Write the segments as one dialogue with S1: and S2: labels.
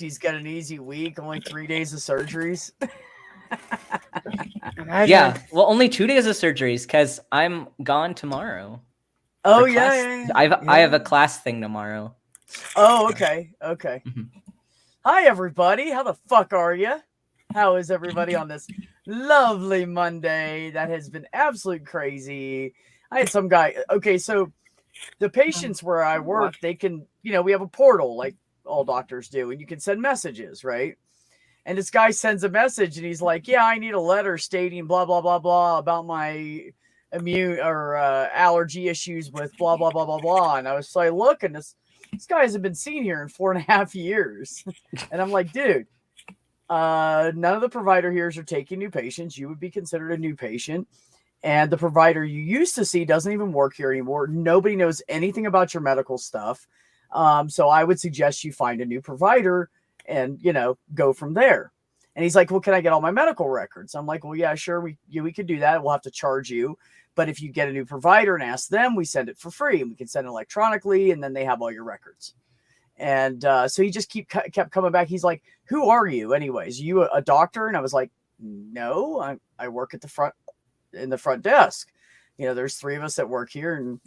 S1: He's got an easy week, only 3 days of surgeries.
S2: Yeah, well, only 2 days of surgeries because I'm gone tomorrow.
S1: Oh
S2: yeah. I have a class thing tomorrow.
S1: Oh, okay. Hi, everybody. How the fuck are you? How is everybody on this lovely Monday that has been absolute crazy? I had some guy. Okay, so the patients where I work, they can, we have a portal like all doctors do, and you can send messages, right? And this guy sends a message and he's like, yeah, I need a letter stating blah, blah, blah, blah about my immune or allergy issues with blah, blah, blah, blah, blah. And I was like, look, and this guy hasn't been seen here in 4.5 years. And I'm like, dude, none of the provider here's are taking new patients. You would be considered a new patient. And the provider you used to see doesn't even work here anymore. Nobody knows anything about your medical stuff. So I would suggest you find a new provider and, go from there. And he's like, well, can I get all my medical records? I'm like, well, yeah, sure. We could do that. We'll have to charge you. But if you get a new provider and ask them, we send it for free and we can send it electronically and then they have all your records. And so he just kept coming back. He's like, who are you anyways? Are you a doctor? And I was like, no, I work at in the front desk. There's 3 of us that work here and,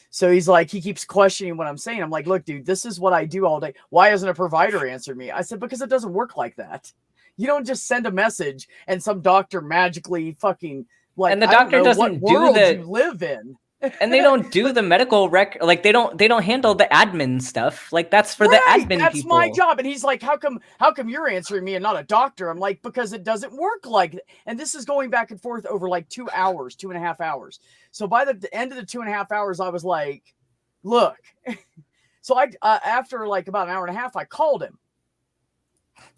S1: so he's like, he keeps questioning what I'm saying. I'm like, look, dude, this is what I do all day. Why hasn't a provider answered me? I said, because it doesn't work like that. You don't just send a message and some doctor magically fucking like,
S2: and the doctor doesn't
S1: what world you live in.
S2: And they don't do the medical record. Like they don't handle the admin stuff. Like that's for the admin
S1: that's
S2: people.
S1: That's my job. And he's like, how come you're answering me and not a doctor? I'm like, because it doesn't work like that. And this is going back and forth over like 2 hours, 2.5 hours. So by the end of the 2.5 hours, I was like, look. So I after like about an hour and a half, I called him.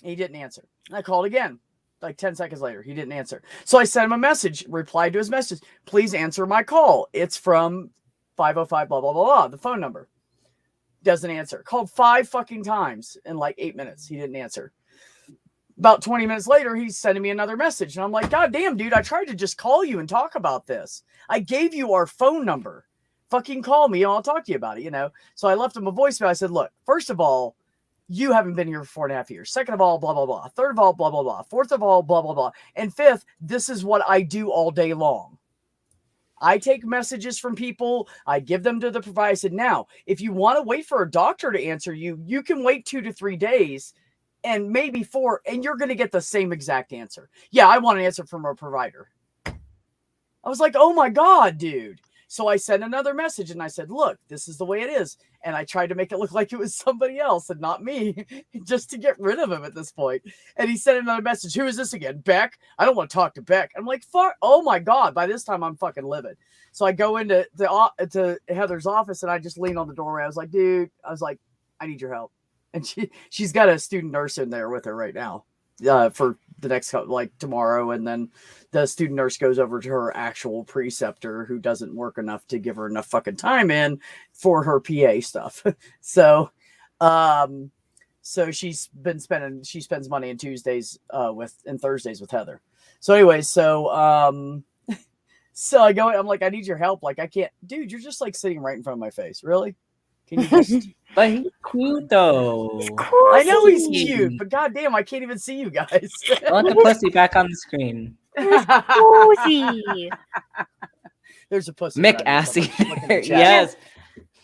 S1: And he didn't answer. I called again. Like 10 seconds later, he didn't answer. So I sent him a message, replied to his message. Please answer my call. It's from 505 blah, blah, blah, blah. The phone number doesn't answer. Called 5 fucking times in like 8 minutes. He didn't answer. About 20 minutes later, he's sending me another message. And I'm like, God damn, dude, I tried to just call you and talk about this. I gave you our phone number. Fucking call me and I'll talk to you about it, So I left him a voicemail. I said, look, first of all, you haven't been here for 4.5 years. Second of all, blah, blah, blah. Third of all, blah, blah, blah. Fourth of all, blah, blah, blah. And fifth, this is what I do all day long. I take messages from people. I give them to the provider. I said, now, if you want to wait for a doctor to answer you, you can wait 2 to 3 days and maybe 4, and you're going to get the same exact answer. Yeah, I want an answer from a provider. I was like, oh my God, dude. So I sent another message and I said, look, this is the way it is. And I tried to make it look like it was somebody else and not me, just to get rid of him at this point. And he sent another message. Who is this again? Beck? I don't want to talk to Beck. I'm like, fuck. Oh my God. By this time, I'm fucking livid. So I go into to Heather's office and I just lean on the doorway. I was like, dude, I need your help. And she's got a student nurse in there with her right now for the next, like tomorrow. And then the student nurse goes over to her actual preceptor who doesn't work enough to give her enough fucking time in for her PA stuff. So she spends money on Tuesdays and Thursdays with Heather. So anyways, so I go, I'm like, I need your help. Like, I can't, dude, you're just like sitting right in front of my face. Really? Can you just...
S2: But he's cute though.
S1: I know he's cute, but goddamn, I can't even see you guys.
S2: I want the pussy back on the screen.
S3: Pussy.
S1: There's a pussy.
S2: Mick Assy. Yes.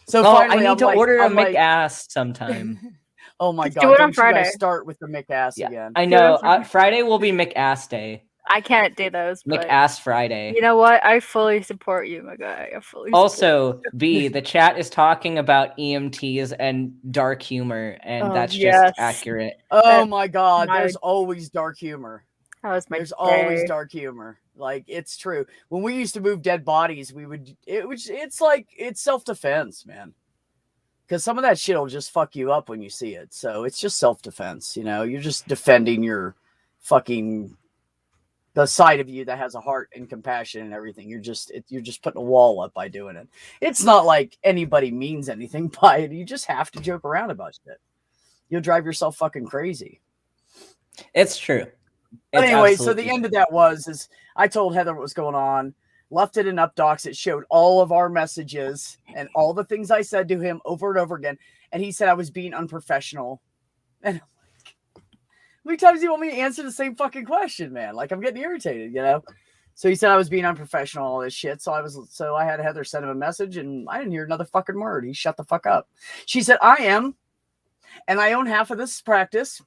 S1: So
S2: finally, I need to order a Mick Ass sometime.
S1: Oh my God!
S3: Do it on Friday.
S1: Start with the Mick Ass again.
S2: I know. Friday will be Mick Ass Day.
S3: I can't do those.
S2: Mick Ass Friday.
S3: You know what? I fully support you, my guy.
S2: Also, B, the chat is talking about EMTs and dark humor, and that's just accurate.
S1: Oh my God! There's always dark humor.
S3: There's
S1: always dark humor. Like, it's true. When we used to move dead bodies, it's self-defense, man. Because some of that shit will just fuck you up when you see it. So it's just self-defense, You're just defending your fucking... the side of you that has a heart and compassion and everything. You're just putting a wall up by doing it. It's not like anybody means anything by it. You just have to joke around about shit. You'll drive yourself fucking crazy.
S2: It's true.
S1: Anyway, so the end of that is I told Heather what was going on, left it in UpDocs. It showed all of our messages and all the things I said to him over and over again. And he said I was being unprofessional And I'm like, how many times do you want me to answer the same fucking question, man? Like, I'm getting irritated, you know? So he said I was being unprofessional, all this shit. So I had Heather send him a message, and I didn't hear another fucking word. He shut the fuck up. She said, I am, and I own half of this practice.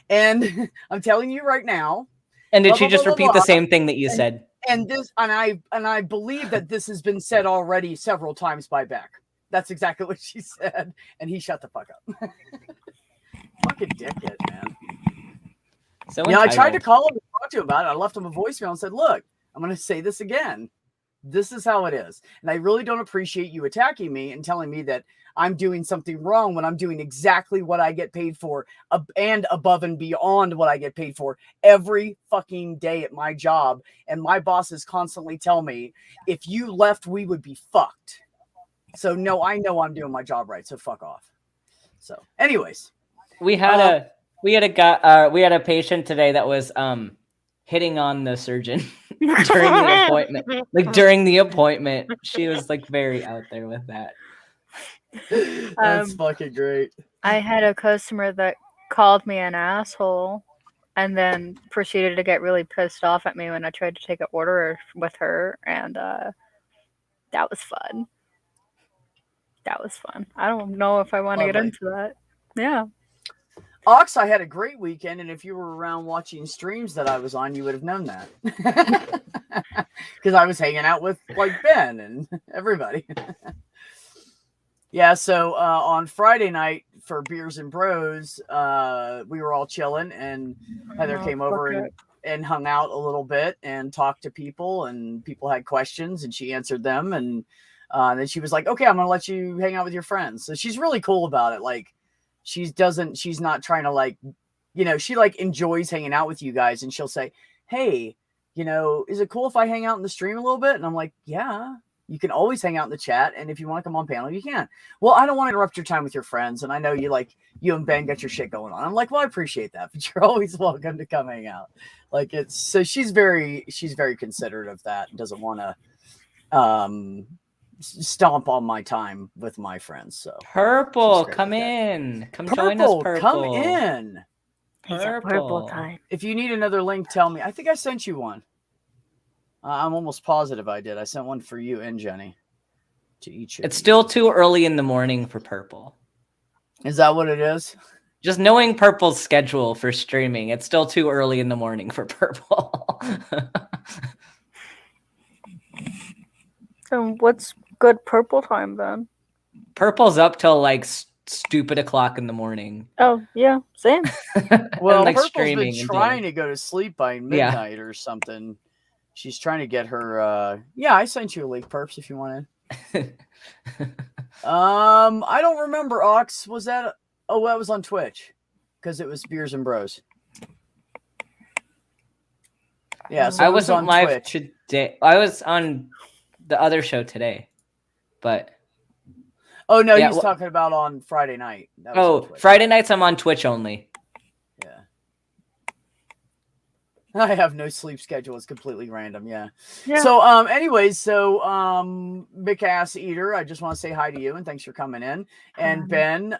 S1: And I'm telling you right now.
S2: And did
S1: blah,
S2: she
S1: blah,
S2: just
S1: blah,
S2: repeat
S1: blah,
S2: the
S1: blah.
S2: same thing that you said?
S1: And I believe that this has been said already several times by Beck. That's exactly what she said. And he shut the fuck up. Fucking dickhead, man.
S2: So
S1: I tried to call him and talk to him about it. I left him a voicemail and said, look, I'm going to say this again. This is how it is. And I really don't appreciate you attacking me and telling me that I'm doing something wrong when I'm doing exactly what I get paid for and above and beyond what I get paid for every fucking day at my job. And my bosses constantly tell me, if you left, we would be fucked. So no, I know I'm doing my job right. So fuck off. So anyways,
S2: we had a patient today that was hitting on the surgeon during the appointment. Like during the appointment, she was like very out there with that.
S1: That's fucking great.
S3: I had a customer that called me an asshole and then proceeded to get really pissed off at me when I tried to take an order with her, and that was fun. That was fun. I don't know if I want to get into that. Yeah.
S1: Ox, I had a great weekend, and if you were around watching streams that I was on, you would have known that. Because I was hanging out with like Ben and everybody. Yeah, so on Friday night for Beers and Bros, we were all chilling, and Heather came over and hung out a little bit and talked to people, and people had questions, and she answered them, and then she was like, okay, I'm going to let you hang out with your friends. So she's really cool about it. Like, she's not trying to like, she like enjoys hanging out with you guys, and she'll say, hey, is it cool if I hang out in the stream a little bit? And I'm like, yeah. You can always hang out in the chat, and if you want to come on panel, you can. Well, I don't want to interrupt your time with your friends, and I know you and Ben got your shit going on. I'm like, well, I appreciate that, but you're always welcome to come hang out. Like, so she's very considerate of that and doesn't want to stomp on my time with my friends. So
S2: Purple, come in. Come join us, Purple.
S1: Come in.
S3: Purple time.
S1: If you need another link, tell me. I think I sent you one. I'm almost positive I did. I sent one for you and Jenny to each.
S2: It's still too early in the morning for Purple.
S1: Is that what it is?
S2: Just knowing Purple's schedule for streaming, it's still too early in the morning for Purple.
S3: So what's good Purple time then?
S2: Purple's up till like stupid o'clock in the morning.
S3: Oh yeah, same.
S1: Well,
S2: like
S1: Purple's
S2: streaming
S1: been trying to go to sleep by midnight or something. She's trying to get her. Yeah, I sent you a link, Perps, if you want to. I don't remember. Ox, was that? Oh, that was on Twitch, because it was Beers and Bros. Yeah, so
S2: I wasn't
S1: on
S2: live
S1: Twitch
S2: today. I was on the other show today, but.
S1: Oh no, he's talking about on Friday night.
S2: Friday nights I'm on Twitch only.
S1: Yeah. I have no sleep schedule. It's completely random. Yeah. So, anyways, Mick Ass Eater, I just want to say hi to you and thanks for coming in. And Ben,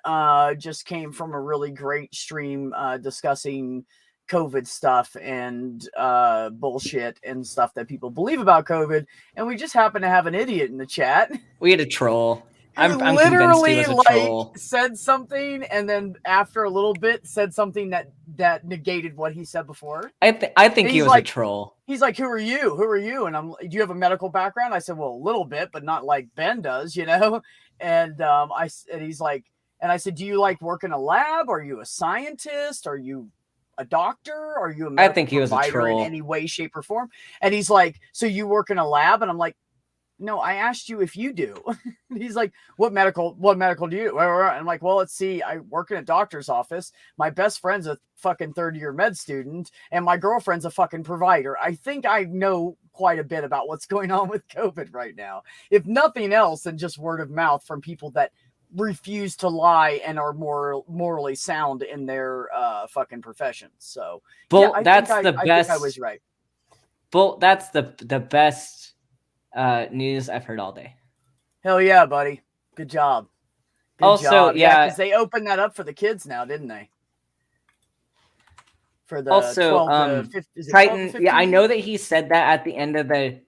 S1: just came from a really great stream, discussing COVID stuff and, bullshit and stuff that people believe about COVID. And we just happen to have an idiot in the chat.
S2: We had a troll. I'm
S1: literally
S2: convinced he was a troll.
S1: Said something, and then after a little bit said something that negated what he said before.
S2: I think he was a troll.
S1: He's like, who are you? Who are you? And do you have a medical background? I said, well, a little bit, but not like Ben does, And he's like, and I said, do you like work in a lab? Are you a scientist? Are you a doctor? Are you a medical
S2: I think he was a troll
S1: in any way, shape, or form? And he's like, so you work in a lab? And I'm like, no, I asked you if you do. He's like, what medical do you do? I'm like, well, let's see. I work in a doctor's office. My best friend's a fucking third-year med student, and my girlfriend's a fucking provider. I think I know quite a bit about what's going on with COVID right now. If nothing else than just word of mouth from people that refuse to lie and are more morally sound in their fucking professions. So, I think I was right.
S2: But that's the best news I've heard all day.
S1: Hell yeah, buddy. Good job. Good job. Yeah, because they opened that up for the kids now, didn't they? for the
S2: Also,
S1: 12 to 50. Is it 12 to
S2: Titan.
S1: 15
S2: Yeah, I know
S1: days?
S2: that he said that at the end of the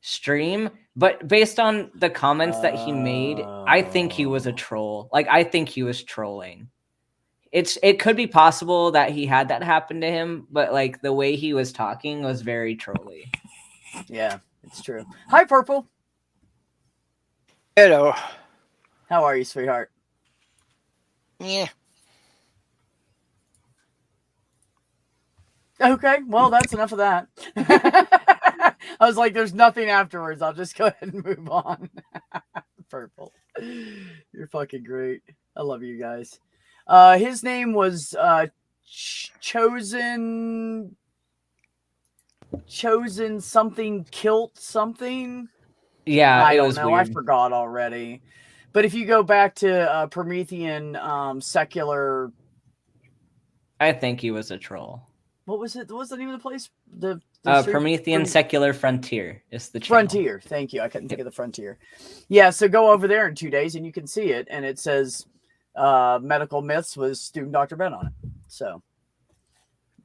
S2: stream, but based on the comments that he made, I think he was a troll. Like, I think he was trolling. It could be possible that he had that happen to him, but like the way he was talking was very trolly.
S1: Yeah, it's true. Hi, Purple.
S4: Hello.
S1: How are you, sweetheart?
S4: Yeah.
S1: Okay, well, that's enough of that. I was like, there's nothing afterwards. I'll just go ahead and move on. Purple. You're fucking great. I love you guys. His name was Chosen something, Kilt something.
S2: Yeah,
S1: I
S2: it
S1: don't
S2: was
S1: know.
S2: weird.
S1: I forgot already. But if you go back to Promethean secular,
S2: I think he was a troll.
S1: what was it? What was the name of the place? The street?
S2: Promethean Secular Frontier is the channel.
S1: Frontier. Thank you. I couldn't think of the Frontier. Yeah, so go over there in 2 days and you can see it. And it says Medical Myths with student Dr. Ben on it. So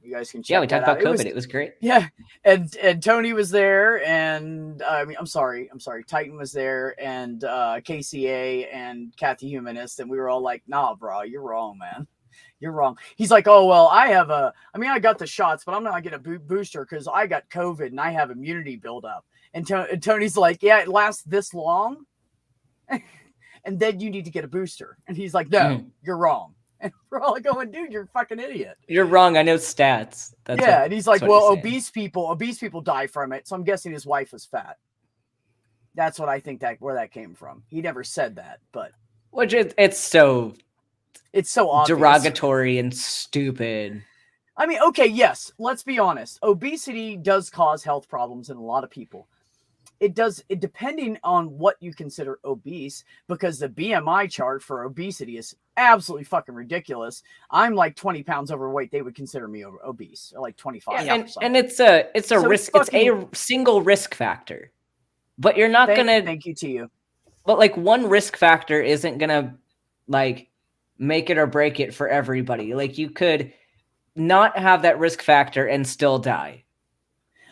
S1: you guys can check
S2: Yeah, we talked about
S1: that out.
S2: COVID. It was great.
S1: Yeah, and Tony was there, and I'm sorry, Titan was there, and KCA and Kathy Humanist, and we were all like, nah, bro, you're wrong, man. You're wrong. He's like, oh, well, I got the shots, but I'm not going to get a booster because I got COVID and I have immunity buildup. And Tony's like, yeah, it lasts this long. And then you need to get a booster. And he's like, no, you're wrong. And we're all going, dude, you're a fucking idiot.
S2: You're wrong. I know stats.
S1: And he's like, well, obese people die from it. So I'm guessing his wife was fat. That's what I think where that came from. He never said that, but
S2: which it's so
S1: obvious.
S2: Derogatory and stupid.
S1: I mean, okay, yes, let's be honest. Obesity does cause health problems in a lot of people. It does, depending on what you consider obese, because the BMI chart for obesity is absolutely fucking ridiculous. I'm like 20 pounds overweight. They would consider me obese, or like 25.
S2: And it's a risk. It's a single risk factor, but you're not gonna.
S1: Thank you to you.
S2: But like one risk factor isn't gonna like make it or break it for everybody. Like you could not have that risk factor and still die.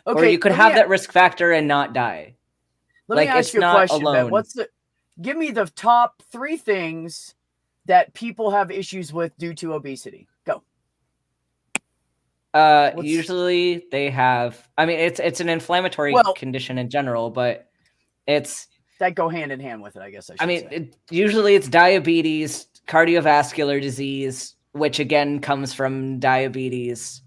S2: Okay, or you could have that risk factor and not die.
S1: Let me ask you a question, Ben. Give me the top 3 things that people have issues with due to obesity. Go.
S2: Usually they have, I mean, it's an inflammatory condition in general, but it's
S1: that go hand in hand with it, I guess.
S2: Usually it's diabetes, cardiovascular disease, which again comes from diabetes.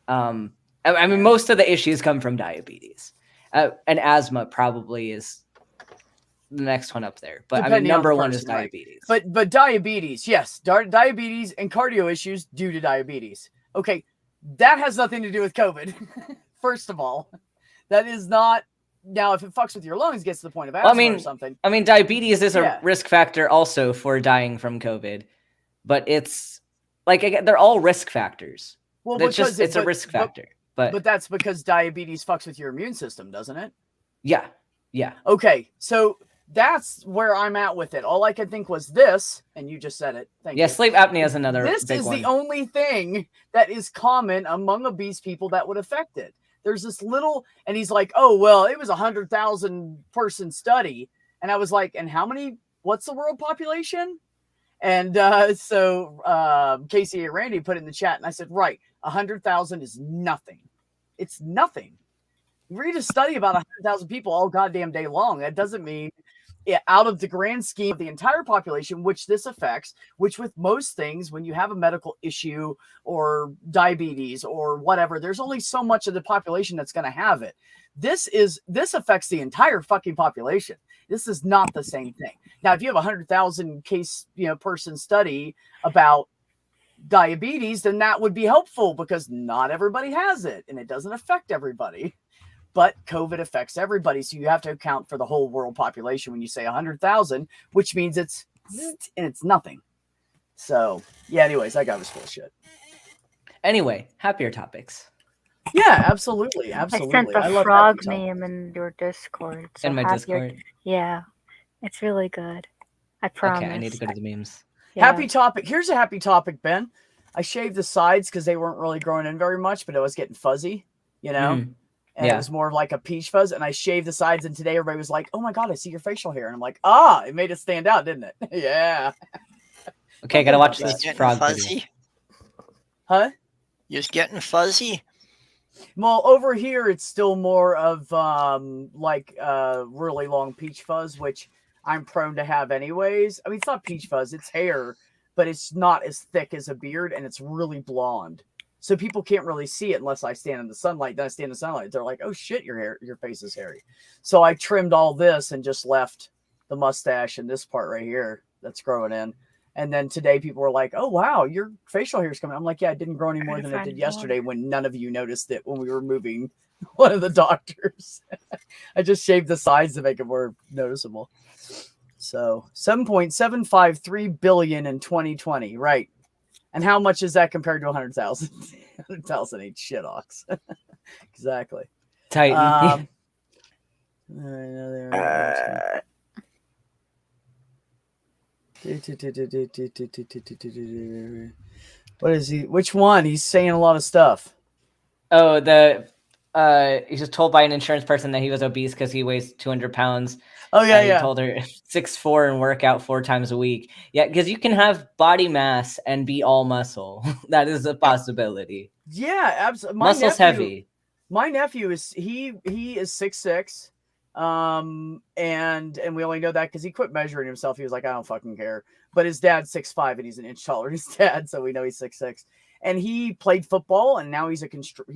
S2: I mean, most of the issues come from diabetes. And asthma probably is the next one up there. But I mean, number one is diabetes.
S1: Right. But diabetes, yes. Diabetes and cardio issues due to diabetes. Okay, that has nothing to do with COVID. First of all, that is not. Now, if it fucks with your lungs, gets to the point of asthma or something.
S2: I mean, diabetes is a risk factor also for dying from COVID. But it's like, they're all risk factors. Well, it's a risk factor.
S1: But that's because diabetes fucks with your immune system, doesn't it?
S2: Yeah. Yeah.
S1: Okay. So that's where I'm at with it. All I could think was this, and you just said it. Thank you.
S2: Sleep apnea is another
S1: This
S2: big
S1: is
S2: one.
S1: the only thing that is common among obese people that would affect it. There's this little, and he's like, oh, well, it was 100,000 person study. And I was like, and how many, what's the world population? And so Casey and Randy put it in the chat, and I said, right, 100,000 is nothing. It's nothing. You read a study about 100,000 people all goddamn day long. That doesn't mean out of the grand scheme of the entire population, which this affects, which with most things, when you have a medical issue or diabetes or whatever, there's only so much of the population that's going to have it. This affects the entire fucking population. This is not the same thing. Now, if you have 100,000 case, person study about diabetes, then that would be helpful because not everybody has it and it doesn't affect everybody. But COVID affects everybody. So you have to account for the whole world population when you say 100,000, which means it's nothing. So yeah, anyways, that guy was full of shit.
S2: Anyway, happier topics.
S1: Yeah, absolutely. Absolutely.
S3: I sent the frog meme in your Discord. So
S2: in my Discord?
S3: Yeah. It's really good. I promise.
S2: Okay, I need to go to the memes.
S3: Yeah.
S1: Happy topic. Here's a happy topic, Ben. I shaved the sides because they weren't really growing in very much, but it was getting fuzzy, you know? And it was more of like a peach fuzz. And I shaved the sides. And today everybody was like, oh my God, I see your facial hair. And I'm like, it made it stand out, didn't it? Yeah.
S2: Okay, I gotta watch
S4: You're
S2: this
S4: getting
S2: frog
S4: fuzzy.
S2: video.
S1: Huh?
S4: You're getting fuzzy.
S1: Well, over here, it's still more of really long peach fuzz, which I'm prone to have anyways. I mean, it's not peach fuzz, it's hair, but it's not as thick as a beard, and it's really blonde. So people can't really see it unless I stand in the sunlight. Then I stand in the sunlight. They're like, oh shit, your face is hairy. So I trimmed all this and just left the mustache and this part right here that's growing in. And then today people were like, oh, wow, your facial hair is coming. I'm like, yeah, it didn't grow any more than it did yesterday when none of you noticed it when we were moving one of the doctors. I just shaved the sides to make it more noticeable. So 7.753 billion in 2020. Right. And how much is that compared to 100,000? 100,000 ain't shit, ox. Exactly.
S2: Titan.
S1: What is he? Which one? He's saying a lot of stuff.
S2: Oh, he was told by an insurance person that he was obese because he weighs 200 pounds.
S1: Oh, yeah,
S2: He told her 6'4" and work out 4 times a week. Yeah, because you can have body mass and be all muscle. That is a possibility.
S1: Yeah, absolutely.
S2: Muscle's heavy.
S1: My nephew is he is 6'6". And we only know that because he quit measuring himself. He was like, I don't fucking care. But his dad's 6'5" and he's an inch taller than his dad, so we know he's 6'6". And he played football, and now he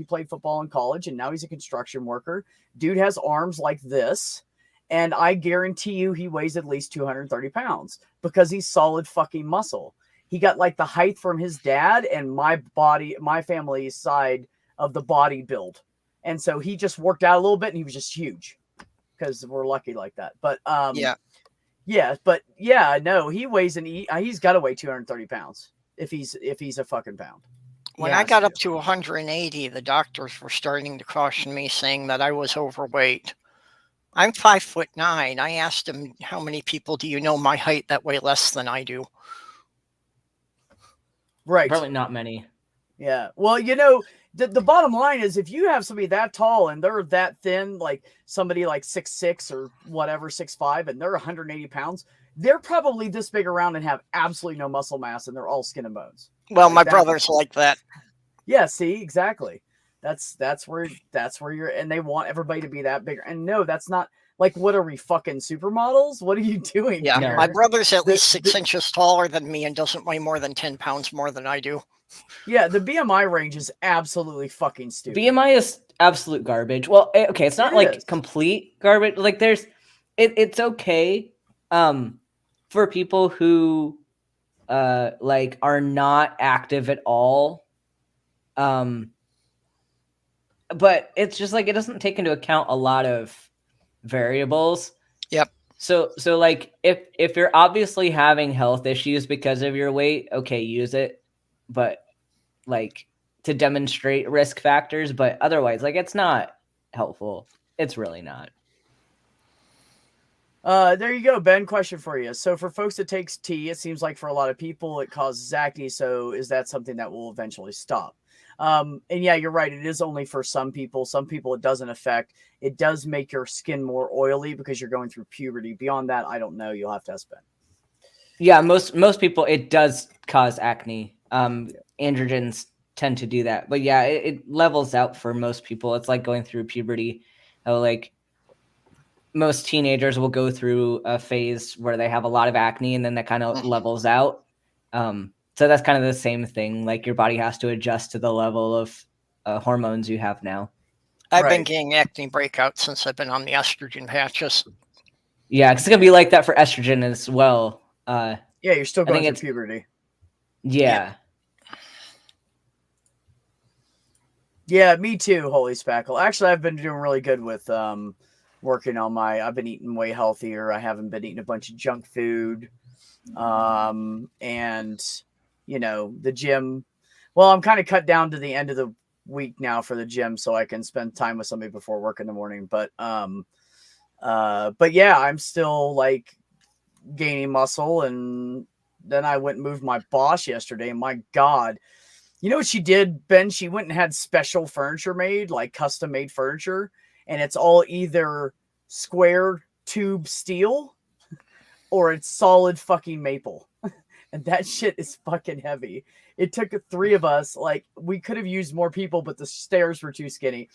S1: played football in college, and now he's a construction worker. Dude has arms like this, and I guarantee you he weighs at least 230 pounds because he's solid fucking muscle. He got like the height from his dad and my family's side of the body build. And so he just worked out a little bit, and he was just huge because we're lucky like that. But no, he weighs he's got to weigh 230 pounds if he's a fucking pound.
S4: When I got up to 180, the doctors were starting to caution me, saying that I was overweight. I'm 5'9". I asked him, how many people do you know my height that weigh less than I do?
S1: Right.
S2: Probably not many.
S1: Yeah. Well, you know, the bottom line is if you have somebody that tall and they're that thin, like somebody like 6'6" or whatever, 6'5", and they're 180 pounds, they're probably this big around and have absolutely no muscle mass, and they're all skin and bones.
S4: Well, my brother's like that.
S1: Yeah, see, exactly. That's where you're, and they want everybody to be that bigger. And no, that's not like, what are we, fucking supermodels? What are you doing?
S4: Yeah,
S1: here?
S4: my brother's at least 6 inches taller than me and doesn't weigh more than 10 pounds more than I do.
S1: Yeah, the BMI range is absolutely fucking stupid.
S2: BMI is absolute garbage. Well, okay, it's not complete garbage. Like it's okay for people who like are not active at all. But it's just like it doesn't take into account a lot of variables.
S4: Yep.
S2: So like if you're obviously having health issues because of your weight, okay, use it. But like to demonstrate risk factors, but otherwise, like it's not helpful. It's really not.
S1: There you go, Ben. Question for you. So for folks that takes tea, it seems like for a lot of people it causes acne. So is that something that will eventually stop? And yeah, you're right. It is only for some people. Some people it doesn't affect. It does make your skin more oily because you're going through puberty. Beyond that, I don't know. You'll have to ask Ben.
S2: Yeah, most people it does cause acne. Androgens tend to do that, but yeah, it levels out for most people. It's like going through puberty. How like most teenagers will go through a phase where they have a lot of acne, and then that kind of levels out. So that's kind of the same thing. Like your body has to adjust to the level of hormones you have now.
S4: I've been getting acne breakouts since I've been on the estrogen patches.
S2: Yeah, because it's gonna be like that for estrogen as well.
S1: Yeah, you're still going through puberty.
S2: Yeah.
S1: Yeah, me too, Holy Spackle. Actually, I've been doing really good with working on I've been eating way healthier. I haven't been eating a bunch of junk food. And, you know, the gym. Well, I'm kind of cut down to the end of the week now for the gym so I can spend time with somebody before work in the morning. But yeah, I'm still like gaining muscle. And then I went and moved my boss yesterday. And my God, You know what she did, Ben? She went and had special furniture made, like custom made furniture, and it's all either square tube steel or it's solid fucking maple. And that shit is fucking heavy. It took 3 of us. Like, we could have used more people, but the stairs were too skinny.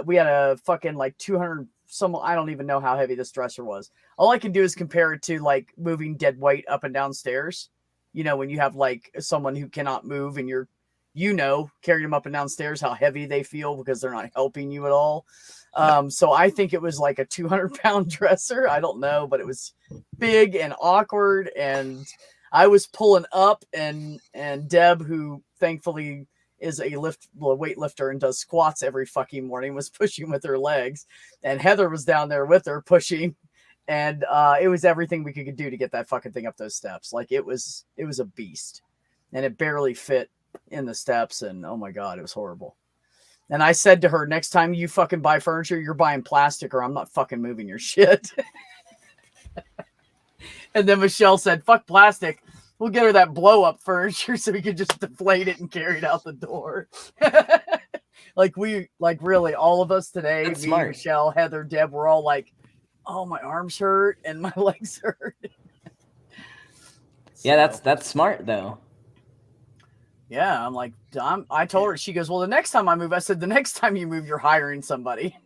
S1: We had a fucking like 200 some. I don't even know how heavy this dresser was. All I can do is compare it to like moving dead weight up and down stairs. You know, when you have like someone who cannot move and you're, carrying them up and down stairs, how heavy they feel because they're not helping you at all. So I think it was like a 200-pound dresser. I don't know, but it was big and awkward. And I was pulling up, and Deb, who thankfully is a weightlifter and does squats every fucking morning, was pushing with her legs, and Heather was down there with her pushing. And it was everything we could do to get that fucking thing up those steps. Like, it was a beast, and it barely fit in the steps. And oh my God, it was horrible. And I said to her, next time you fucking buy furniture, you're buying plastic or I'm not fucking moving your shit. And then Michelle said, fuck plastic. We'll get her that blow up furniture so we could just deflate it and carry it out the door. Really, all of us today,
S2: That's
S1: me,
S2: smart.
S1: Michelle, Heather, Deb, we're all like, oh, my arms hurt and my legs hurt.
S2: Yeah, that's smart though.
S1: Yeah, I'm like, I told her, she goes, well, the next time I move, I said, the next time you move, you're hiring somebody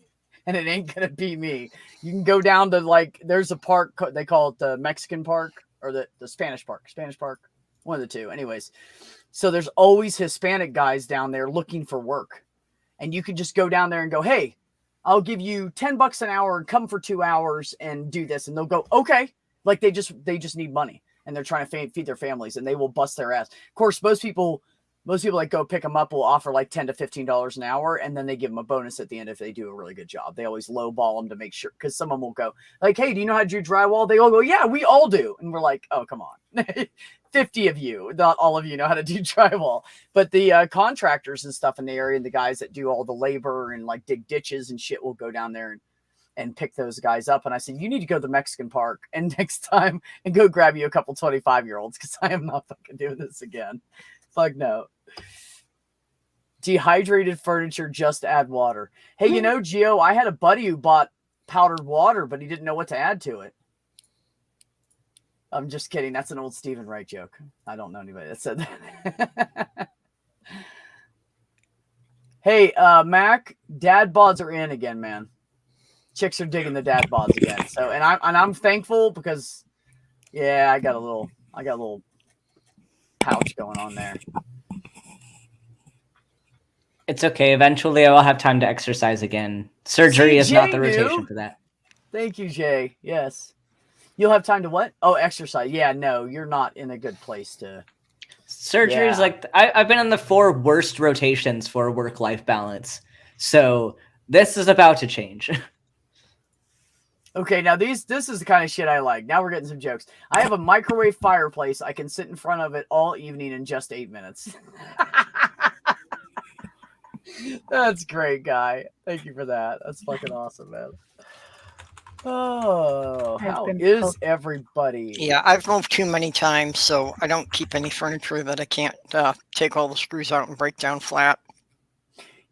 S1: and it ain't going to be me. You can go down to like, there's a park, they call it the Mexican park or the Spanish park, one of the two. Anyways, so there's always Hispanic guys down there looking for work. And you can just go down there and go, hey, I'll give you $10 an hour and come for 2 hours and do this. And they'll go, okay. Like they just need money and they're trying to feed their families and they will bust their ass. Of course, most people like go pick them up will offer like $10 to $15 an hour. And then they give them a bonus at the end if they do a really good job. They always lowball them to make sure, because someone will go like, hey, do you know how to do drywall? They all go, yeah, we all do. And we're like, oh, come on. 50 of you, not all of you know how to do drywall, but the contractors and stuff in the area and the guys that do all the labor and like dig ditches and shit will go down there and pick those guys up. And I said, you need to go to the Mexican park and next time and go grab you a couple 25-year-olds because I am not fucking doing this again. Fuck no. Dehydrated furniture, just add water. Hey, Gio, I had a buddy who bought powdered water, but he didn't know what to add to it. I'm just kidding. That's an old Stephen Wright joke. I don't know anybody that said that. Hey, Mac, dad bods are in again, man. Chicks are digging the dad bods again. So, and I'm thankful because, yeah, I got a little pouch going on there.
S2: It's okay. Eventually, I will have time to exercise again. Surgery is not the rotation for that.
S1: Thank you, Jay. Yes. You'll have time to what? Oh, exercise. Yeah, no, you're not in a good place to.
S2: Surgery is like, I've been on the 4 worst rotations for work-life balance. So this is about to change.
S1: Okay, now this is the kind of shit I like. Now we're getting some jokes. I have a microwave fireplace. I can sit in front of it all evening in just 8 minutes. That's great, guy. Thank you for that. That's fucking awesome, man. Oh, how is everybody?
S4: Yeah, I've moved too many times, so I don't keep any furniture that I can't take all the screws out and break down flat.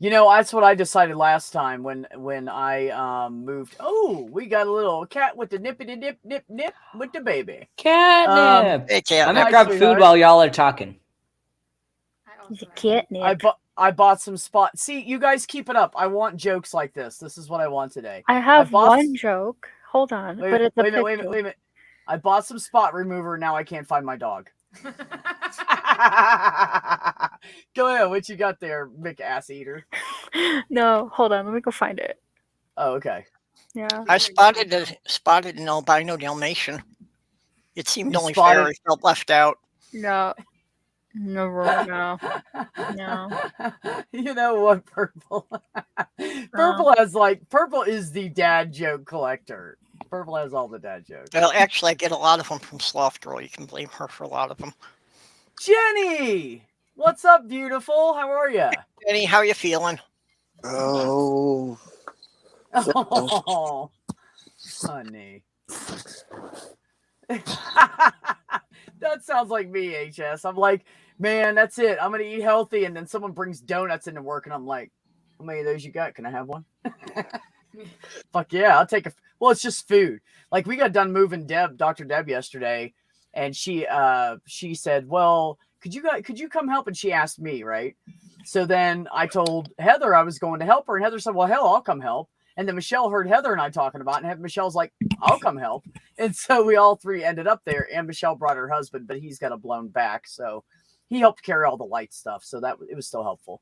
S1: That's what I decided last time when I moved. Oh, we got a little cat with the nippity nip with the baby.
S2: Catnip.
S4: Hey, cat.
S2: I'm gonna grab food while y'all are talking.
S3: The catnip.
S1: I bought some spots. See, you guys keep it up. I want jokes like this. This is what I want today.
S3: I have one joke. Hold on.
S1: Wait a minute. I bought some spot remover. Now I can't find my dog. Go ahead. What you got there, Mick Ass Eater?
S3: No, hold on. Let me go find it.
S1: Oh, okay.
S3: Yeah.
S4: I spotted an albino Dalmatian. It seemed only fair he felt left out.
S3: No. No.
S1: You know what, Purple? Purple is the dad joke collector. Purple has all the dad jokes.
S4: Well, actually, I get a lot of them from Sloth Girl. You can blame her for a lot of them.
S1: Jenny! What's up, beautiful? How are you?
S4: Jenny, how you feeling?
S5: Oh.
S1: Oh, honey. That sounds like me, HS. I'm like, man, that's it. I'm gonna eat healthy, and then someone brings donuts into work, and I'm like, how many of those you got? Can I have one? Fuck yeah, I'll take a. Well, it's just food. Like we got done moving Dr. Deb yesterday, and she said, well, could you come help? And she asked me, right? So then I told Heather I was going to help her, and Heather said, well, hell, I'll come help. And then Michelle heard Heather and I talking about it, and Michelle's like, I'll come help. And so we all three ended up there, and Michelle brought her husband, but he's got a blown back. So he helped carry all the light stuff. So that it was still helpful.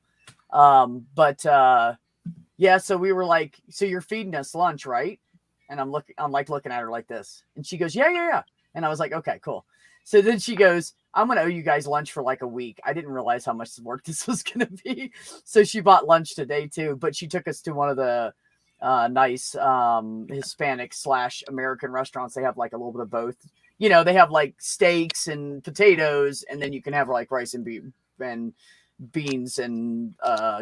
S1: Yeah, so we were like, so you're feeding us lunch, right? And I'm looking at her like this. And she goes, yeah. And I was like, okay, cool. So then she goes, I'm going to owe you guys lunch for like a week. I didn't realize how much work this was going to be. So she bought lunch today too, but she took us to one of the nice Hispanic / American restaurants. They have like a little bit of both. You know, they have like steaks and potatoes, and then you can have like rice and beans and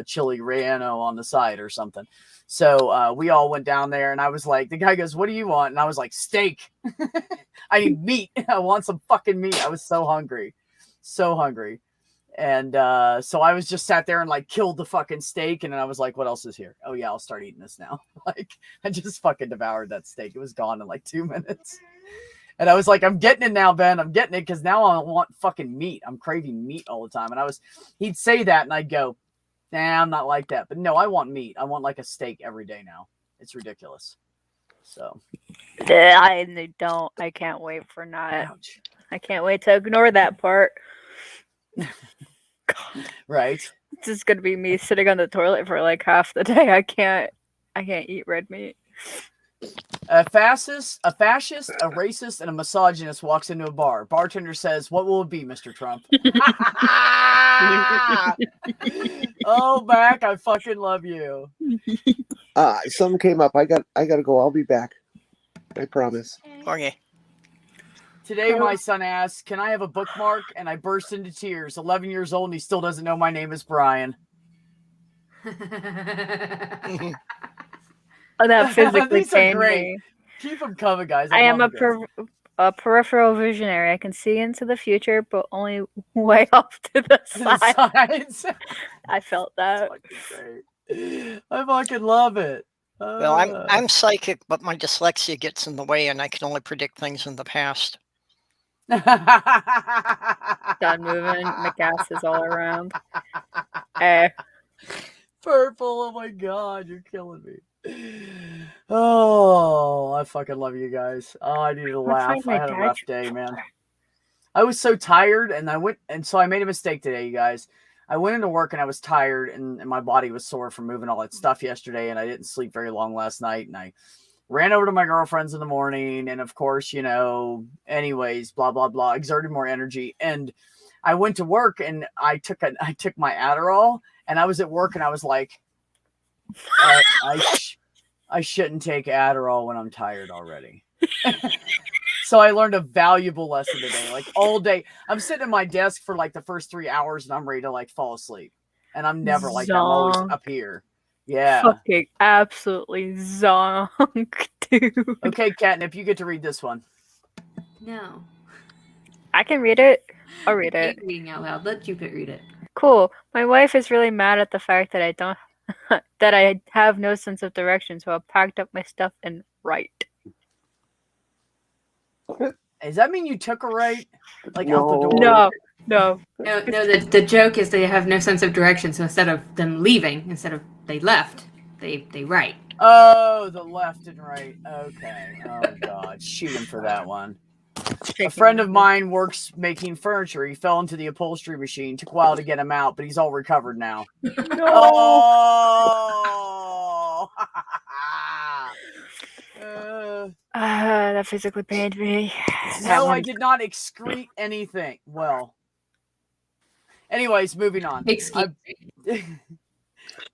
S1: chili relleno on the side or something. So we all went down there, and I was like, the guy goes, what do you want? And I was like, steak. I need meat. I want some fucking meat. I was so hungry. And so I was just sat there and like killed the fucking steak. And then I was like, what else is here? Oh yeah, I'll start eating this now. Like I just fucking devoured that steak. It was gone in like 2 minutes. And I was like, I'm getting it now, Ben. I'm getting it because now I want fucking meat. I'm craving meat all the time. And he'd say that, and I'd go, nah, I'm not like that. But no, I want meat. I want like a steak every day now. It's ridiculous. So.
S3: I don't. I can't wait for not.
S1: Ouch.
S3: I can't wait to ignore that part.
S1: Right.
S3: It's just gonna be me sitting on the toilet for like half the day. I can't eat red meat.
S1: A fascist, a racist, and a misogynist walks into a bar. Bartender says, what will it be, Mr. Trump? Oh, Mac, I fucking love you.
S5: Something came up. I gotta go. I'll be back. I promise.
S4: Okay.
S1: Today, my son asked, can I have a bookmark? And I burst into tears. 11 years old, and he still doesn't know my name is Brian.
S3: Oh, that physically
S1: These are
S3: pained
S1: great.
S3: me.
S1: Keep them coming, guys.
S3: I am
S1: love
S3: a peripheral visionary. I can see into the future, but only way off to the side.
S1: sides.
S3: I felt that.
S1: Great. I fucking love it.
S4: Well, I'm psychic, but my dyslexia gets in the way, and I can only predict things in the past.
S3: Done moving. McAss is all around.
S1: Purple. Oh my god, you're killing me. Oh, I fucking love you guys. Oh, I needed to laugh. I had a rough day, man. I was so tired, and so I made a mistake today, you guys. I went into work and I was tired, and my body was sore from moving all that stuff yesterday, and I didn't sleep very long last night, and I ran over to my girlfriend's in the morning, and of course, anyways, blah blah blah, exerted more energy, and I went to work and I took my Adderall, and I was at work and I was like, I shouldn't take Adderall when I'm tired already. So I learned a valuable lesson today. Like all day, I'm sitting at my desk for like the first 3 hours, and I'm ready to like fall asleep. And I'm never like that. I'm always up here. Yeah.
S3: Fucking absolutely zonk, dude.
S1: Okay, Catnip, you get to read this one.
S6: No.
S3: I can read it. I'll read it.
S6: Keep reading out loud. Let Jupiter read it.
S3: Cool. My wife is really mad at the fact that that I have no sense of direction, so I packed up my stuff and write.
S1: Does that mean you took a right? Like
S5: No.
S1: out the door?
S3: No.
S6: No, the joke is they have no sense of direction, so instead of them leaving, instead of they left, they write.
S1: Oh, the left and right. Okay. Oh, God. Shoot him for that one. A friend of mine works making furniture. He fell into the upholstery machine. Took a while to get him out, but he's all recovered now.
S3: No.
S1: Oh!
S3: That physically pained me.
S1: No, I did not excrete anything. Well, anyways, moving on.
S6: Excuse me.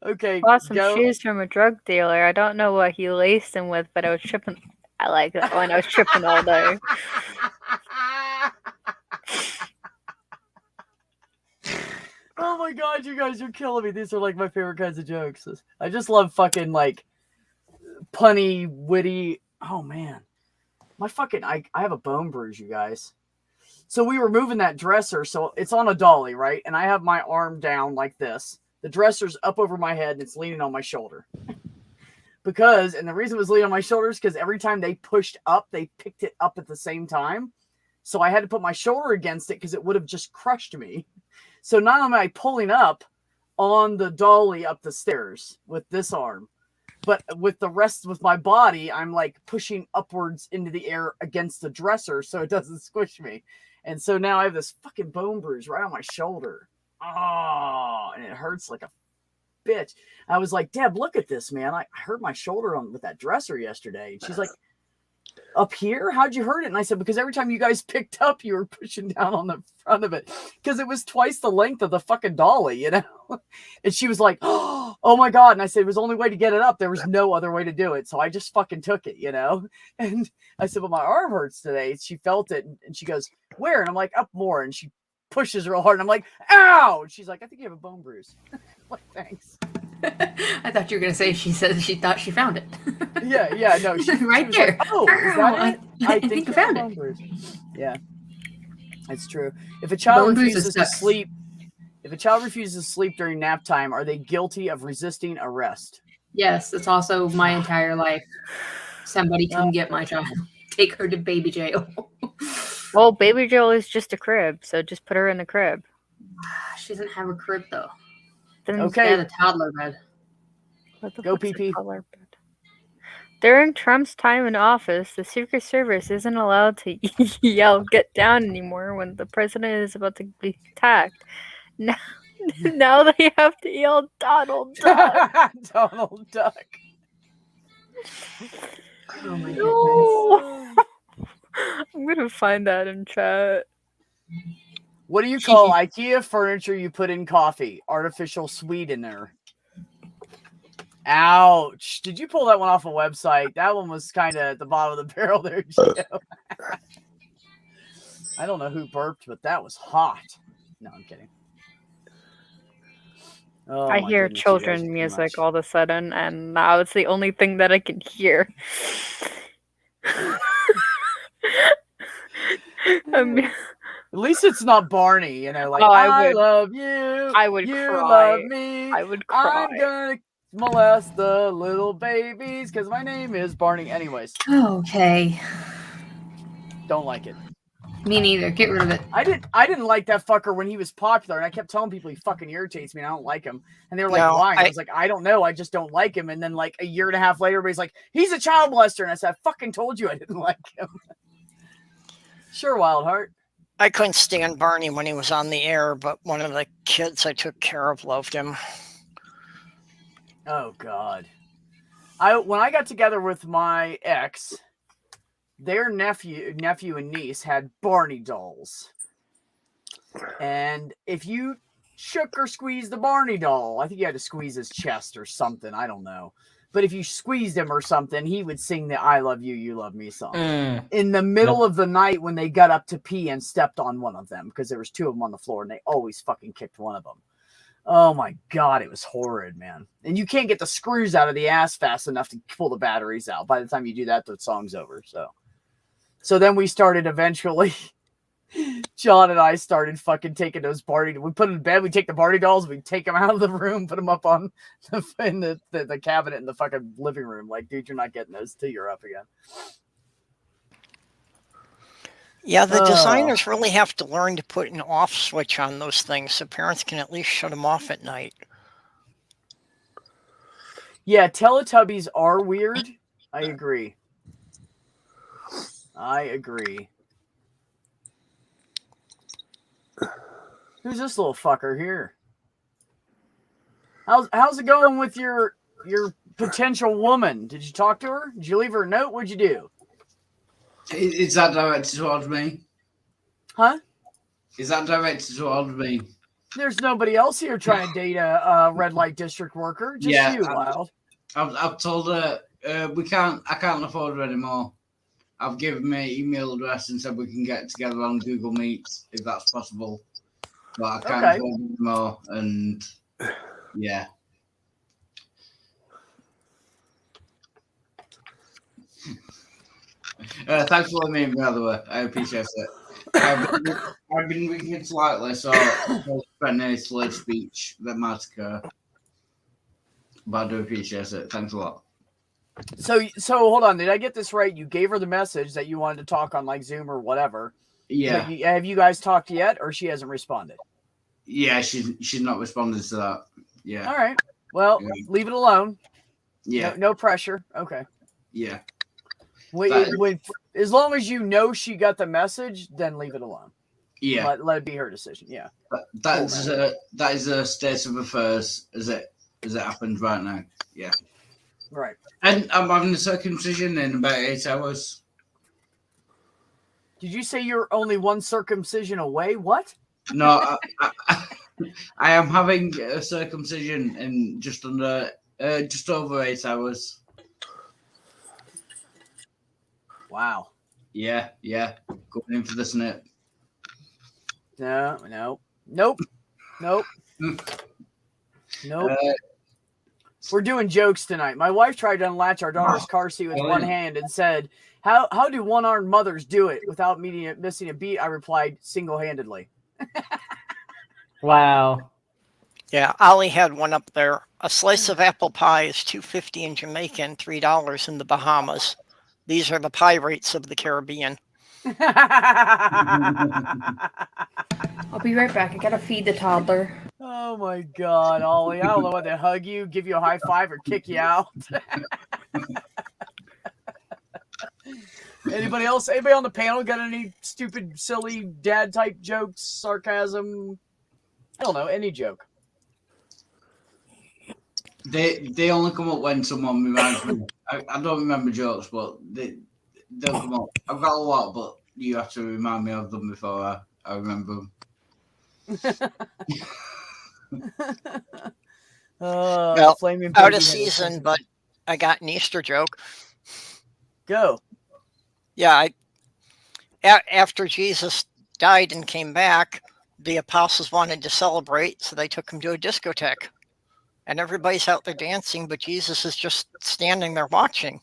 S1: Okay,
S3: Bought some
S1: go.
S3: shoes from a drug dealer. I don't know what he laced them with, but I was tripping. I like that one. I was tripping all day.
S1: Oh my god, you guys are killing me. These are like my favorite kinds of jokes. I just love fucking like punny, witty. Oh man, my fucking I have a bone bruise, you guys. So we were moving that dresser. So it's on a dolly, right? And I have my arm down like this. The dresser's up over my head and it's leaning on my shoulder. And the reason it was leaning on my shoulders because every time they pushed up, they picked it up at the same time. So I had to put my shoulder against it because it would have just crushed me. So not only am I pulling up on the dolly up the stairs with this arm, but with the rest with my body, I'm like pushing upwards into the air against the dresser so it doesn't squish me. And so now I have this fucking bone bruise right on my shoulder. Oh, and it hurts like a bitch. I was like, Deb, look at this, man. I hurt my shoulder with that dresser yesterday. And she's like, up here? How'd you hurt it? And I said, because every time you guys picked up, you were pushing down on the front of it because it was twice the length of the fucking dolly, you know? And she was like, oh my God. And I said, it was the only way to get it up. There was no other way to do it. So I just fucking took it, you know? And I said, well, my arm hurts today. She felt it. And she goes, where? And I'm like, up more. And she pushes real hard. And I'm like, ow. And she's like, I think you have a bone bruise. I'm like, thanks.
S6: I thought you were gonna say she said she thought she found it.
S1: Yeah, no, she
S6: right
S1: was
S6: there.
S1: Like, oh, is that it?
S6: I think I found it.
S1: Bruise. Yeah, it's true. If a child refuses to sleep, during nap time, are they guilty of resisting arrest?
S6: Yes, it's also my entire life. Somebody come get my child. Take her to baby jail.
S3: Well, baby jail is just a crib, so just put her in the crib.
S6: She doesn't have a crib though.
S3: Then
S1: okay.
S6: The toddler bed.
S1: Go PP.
S3: During Trump's time in office, the Secret Service isn't allowed to yell "get down" anymore when the president is about to be attacked. Now they have to yell "Donald Duck."
S1: Donald Duck.
S6: Oh my
S3: goodness. I'm gonna find that in chat.
S1: What do you call IKEA furniture you put in coffee? Artificial sweetener. Ouch. Did you pull that one off a website? That one was kind of at the bottom of the barrel there, Gio. I don't know who burped, but that was hot. No, I'm kidding. Oh,
S3: I hear children's music all of a sudden, and now it's the only thing that I can hear.
S1: At least it's not Barney, you know, like, I love you.
S3: I would
S1: you
S3: cry.
S1: Love me.
S3: I would cry.
S1: I'm gonna molest the little babies because my name is Barney. Anyways.
S6: Okay.
S1: Don't like it.
S6: Me neither. Get rid of it.
S1: I didn't like that fucker when he was popular, and I kept telling people he fucking irritates me and I don't like him. And they were like, why? And I was like, I don't know. I just don't like him. And then like a year and a half later, everybody's like, he's a child molester. And I said, I fucking told you I didn't like him. Sure, Wildheart.
S4: I couldn't stand Barney when he was on the air, but one of the kids I took care of loved him.
S1: Oh God. When I got together with my ex, their nephew and niece had Barney dolls. And if you shook or squeezed the Barney doll, I think you had to squeeze his chest or something. I don't know. But if you squeezed him or something, he would sing the I love you, you love me song. In the middle of the night when they got up to pee and stepped on one of them, because there was two of them on the floor and they always fucking kicked one of them. Oh my God, it was horrid, man. And you can't get the screws out of the ass fast enough to pull the batteries out. By the time you do that, the song's over. So then we started eventually. John and I started fucking taking those Barney. We put them in bed. We take the Barney dolls. We take them out of the room, put them up on the cabinet in the fucking living room. Like, dude, you're not getting those till you're up again.
S4: Yeah, the designers really have to learn to put an off switch on those things so parents can at least shut them off at night.
S1: Yeah, Teletubbies are weird. I agree. Who's this little fucker here? How's it going with your potential woman? Did you talk to her? Did you leave her a note? What'd you do?
S7: Is that directed towards me?
S1: Huh?
S7: Is that directed towards me?
S1: There's nobody else here trying to date a red light district worker. Just you, Wild.
S7: I've told her I can't afford her anymore. I've given my email address and said we can get together on Google Meet if that's possible. But I can't afford her anymore, and yeah. Thanks for letting me in, by the way. I appreciate it. I've been reading slightly, so I'll spend a slave speech that might occur. But I do appreciate it. Thanks a lot.
S1: So hold on. Did I get this right? You gave her the message that you wanted to talk on like Zoom or whatever.
S7: Yeah.
S1: But have you guys talked yet, or she hasn't responded?
S7: Yeah, she's not responded to that. Yeah.
S1: All right. Well, leave it alone.
S7: Yeah.
S1: No pressure. Okay.
S7: Yeah.
S1: As long as you know she got the message, then leave it alone.
S7: Yeah.
S1: Let it be her decision. Yeah.
S7: That is a state of affairs as it happens right now. Yeah.
S1: Right.
S7: And I'm having a circumcision in about 8 hours.
S1: Did you say you're only one circumcision away? What?
S7: No, I am having a circumcision in just over 8 hours.
S1: Wow.
S7: Yeah. Going in for the snip.
S1: No. We're doing jokes tonight. My wife tried to unlatch our daughter's car seat with one hand and said, How do one-armed mothers do it without missing a beat? I replied, single-handedly.
S2: Wow.
S4: Yeah, Ollie had one up there. A slice of apple pie is $2.50 in Jamaica and $3 in the Bahamas. These are the pie rates of the Caribbean.
S6: I'll be right back. I gotta feed the toddler.
S1: Oh my God, Ollie. I don't know whether to hug you, give you a high five, or kick you out. Anybody else? Anybody on the panel got any stupid, silly dad type jokes, sarcasm? I don't know, any joke.
S7: They only come up when someone reminds me. I don't remember jokes, but they'll come up. I've got a lot, but you have to remind me of them before I remember them.
S4: Well,
S1: flaming
S4: out
S1: baby
S4: of season, but I got an Easter joke.
S1: Go.
S4: Yeah, after Jesus died and came back, the apostles wanted to celebrate, so they took him to a discotheque. And everybody's out there dancing, but Jesus is just standing there watching.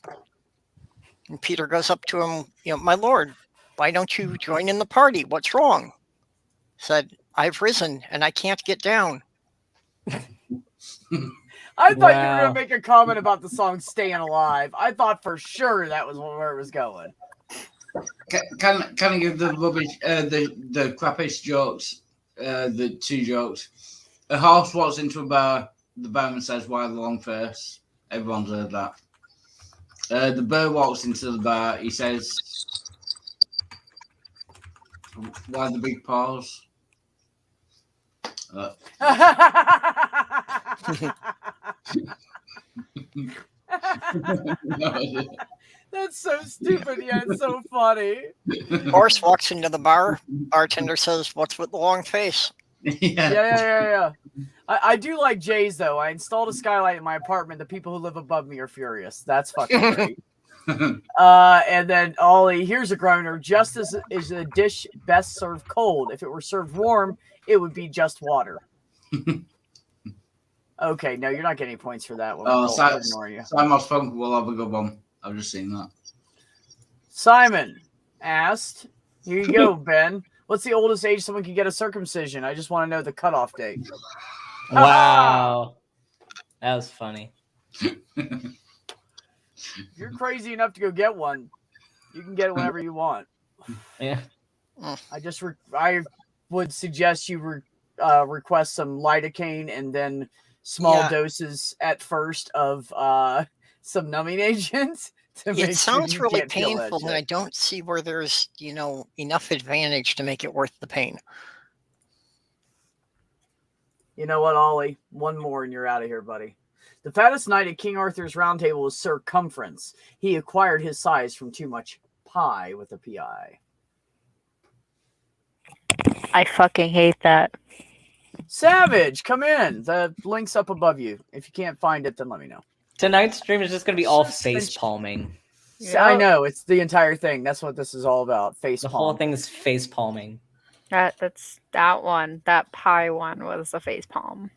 S4: And Peter goes up to him, my Lord, why don't you join in the party? What's wrong? Said, I've risen and I can't get down.
S1: I thought you were going to make a comment about the song Staying Alive. I thought for sure that was where it was going.
S7: Can I give the rubbish, the crappiest jokes, the two jokes? A horse walks into a bar. The barman says, "Why the long face?" Everyone's heard that. The bird walks into the bar. He says, "Why the big paws?"
S1: That's so stupid, yet it's so funny.
S4: Horse walks into the bar. Bartender says, "What's with the long face?"
S1: Yeah. I do like Jay's, though. I installed a skylight in my apartment. The people who live above me are furious. That's fucking great. And then Ollie, here's a groaner. Justice is a dish best served cold. If it were served warm, it would be just water. Okay, no, you're not getting points for that one.
S7: Simon Funk will have a good one. I've just seen that.
S1: Simon asked, here you go, Ben. What's the oldest age someone can get a circumcision? I just want to know the cutoff date.
S2: Wow. That was funny.
S1: If you're crazy enough to go get one, you can get it whenever you want.
S2: Yeah.
S1: I would suggest you request some lidocaine and then small doses at first of some numbing agents.
S4: It sounds really painful, and I don't see where there's, enough advantage to make it worth the pain.
S1: You know what, Ollie? One more and you're out of here, buddy. The fattest knight at King Arthur's round table was Circumference. He acquired his size from too much pie with a P-I.
S3: I fucking hate that.
S1: Savage, come in. The link's up above you. If you can't find it, then let me know.
S2: Tonight's stream is just going to be all face palming.
S1: Yeah. I know. It's the entire thing. That's what this is all about. Face palm.
S2: The whole thing is face palming.
S3: That's that one. That pie one was a face palm.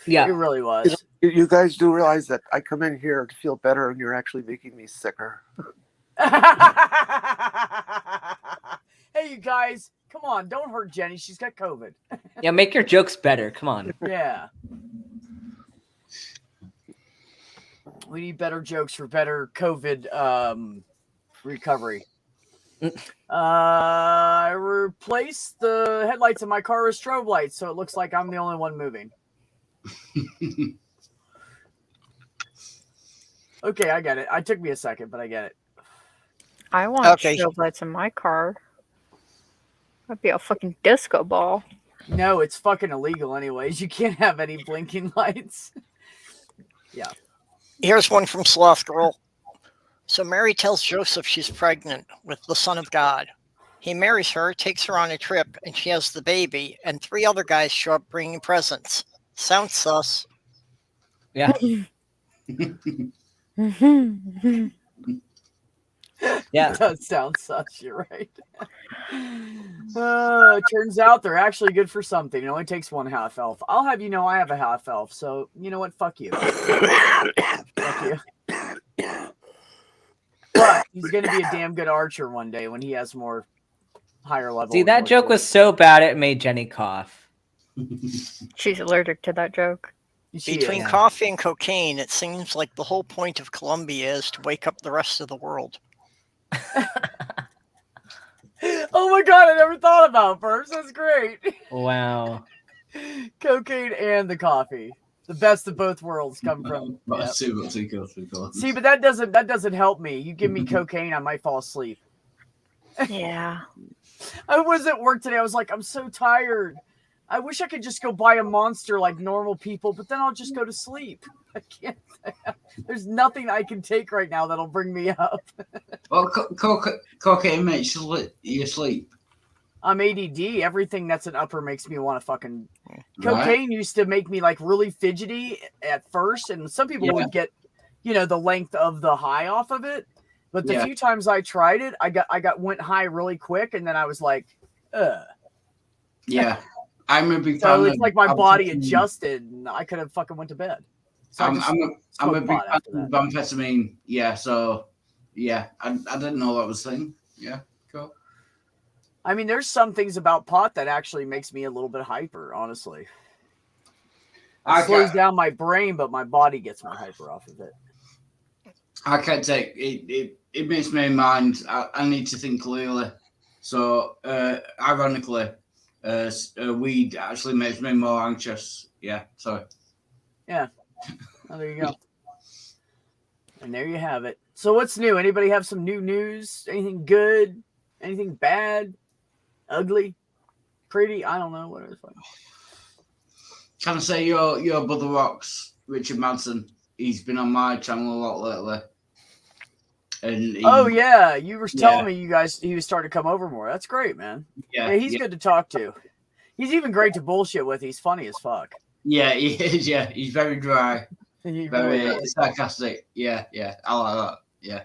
S2: Yeah.
S1: It really was.
S5: You guys do realize that I come in here to feel better and you're actually making me sicker.
S1: Hey, you guys. Come on, don't hurt Jenny. She's got COVID.
S2: Yeah, make your jokes better. Come on.
S1: Yeah. We need better jokes for better COVID recovery. I replaced the headlights of my car with strobe lights, so it looks like I'm the only one moving. Okay, I get it. It took me a second, but I get it.
S3: I want strobe lights in my car. That'd be a fucking disco ball.
S1: No, it's fucking illegal anyways. You can't have any blinking lights. Yeah.
S4: Here's one from Sloth Girl. So Mary tells Joseph she's pregnant with the Son of God. He marries her, takes her on a trip, and she has the baby, and 3 other guys show up bringing presents. Sounds sus.
S2: Yeah. Yeah.
S1: It does sound sus. You're right. Turns out they're actually good for something. It only takes 1 half elf. I'll have you know I have a half elf, so you know what? Fuck you. Fuck you. But he's going to be a damn good archer one day when he has more higher level.
S2: See, that joke was so bad it made Jenny cough.
S3: She's allergic to that joke.
S4: Between coffee and cocaine, it seems like the whole point of Columbia is to wake up the rest of the world.
S1: Oh my god, I never thought about first. That's great.
S2: Wow.
S1: Cocaine and the coffee. The best of both worlds come from. Yep. See, but that doesn't help me. You give me cocaine, I might fall asleep.
S3: Yeah.
S1: I was at work today. I was like, I'm so tired. I wish I could just go buy a Monster like normal people, but then I'll just go to sleep. I can't. There's nothing I can take right now that'll bring me up.
S7: Well, cocaine makes you sleep.
S1: I'm ADD. Everything that's an upper makes me want to fucking. Cocaine used to make me like really fidgety at first, and some people would get, the length of the high off of it. But the few times I tried it, I went high really quick, and then I was like, ugh.
S7: Yeah. I'm a big fan.
S1: So it's like my body adjusted, and I could have fucking went to bed. So
S7: I'm a big fan of amphetamine. Yeah, so yeah, I didn't know that was a thing. Yeah, cool.
S1: I mean, there's some things about pot that actually makes me a little bit hyper, honestly. It slows down my brain, but my body gets more hyper off of it.
S7: I can't take it. It makes me mind. I need to think clearly. So, ironically, weed actually makes me more anxious. Yeah, sorry.
S1: Yeah. Oh, there you go. And there you have it. So what's new? Anybody have some new news? Anything good? Anything bad? Ugly? Pretty? I don't know. Whatever.
S7: Can I say your brother rocks, Richard Madsen? He's been on my channel a lot lately. And you were telling me he was starting to come over more. That's great, man. Yeah, he's good to talk to. He's even great to bullshit with. He's funny as fuck. Yeah, he is. Yeah, he's very dry, very sarcastic. Yeah, I like that. Yeah.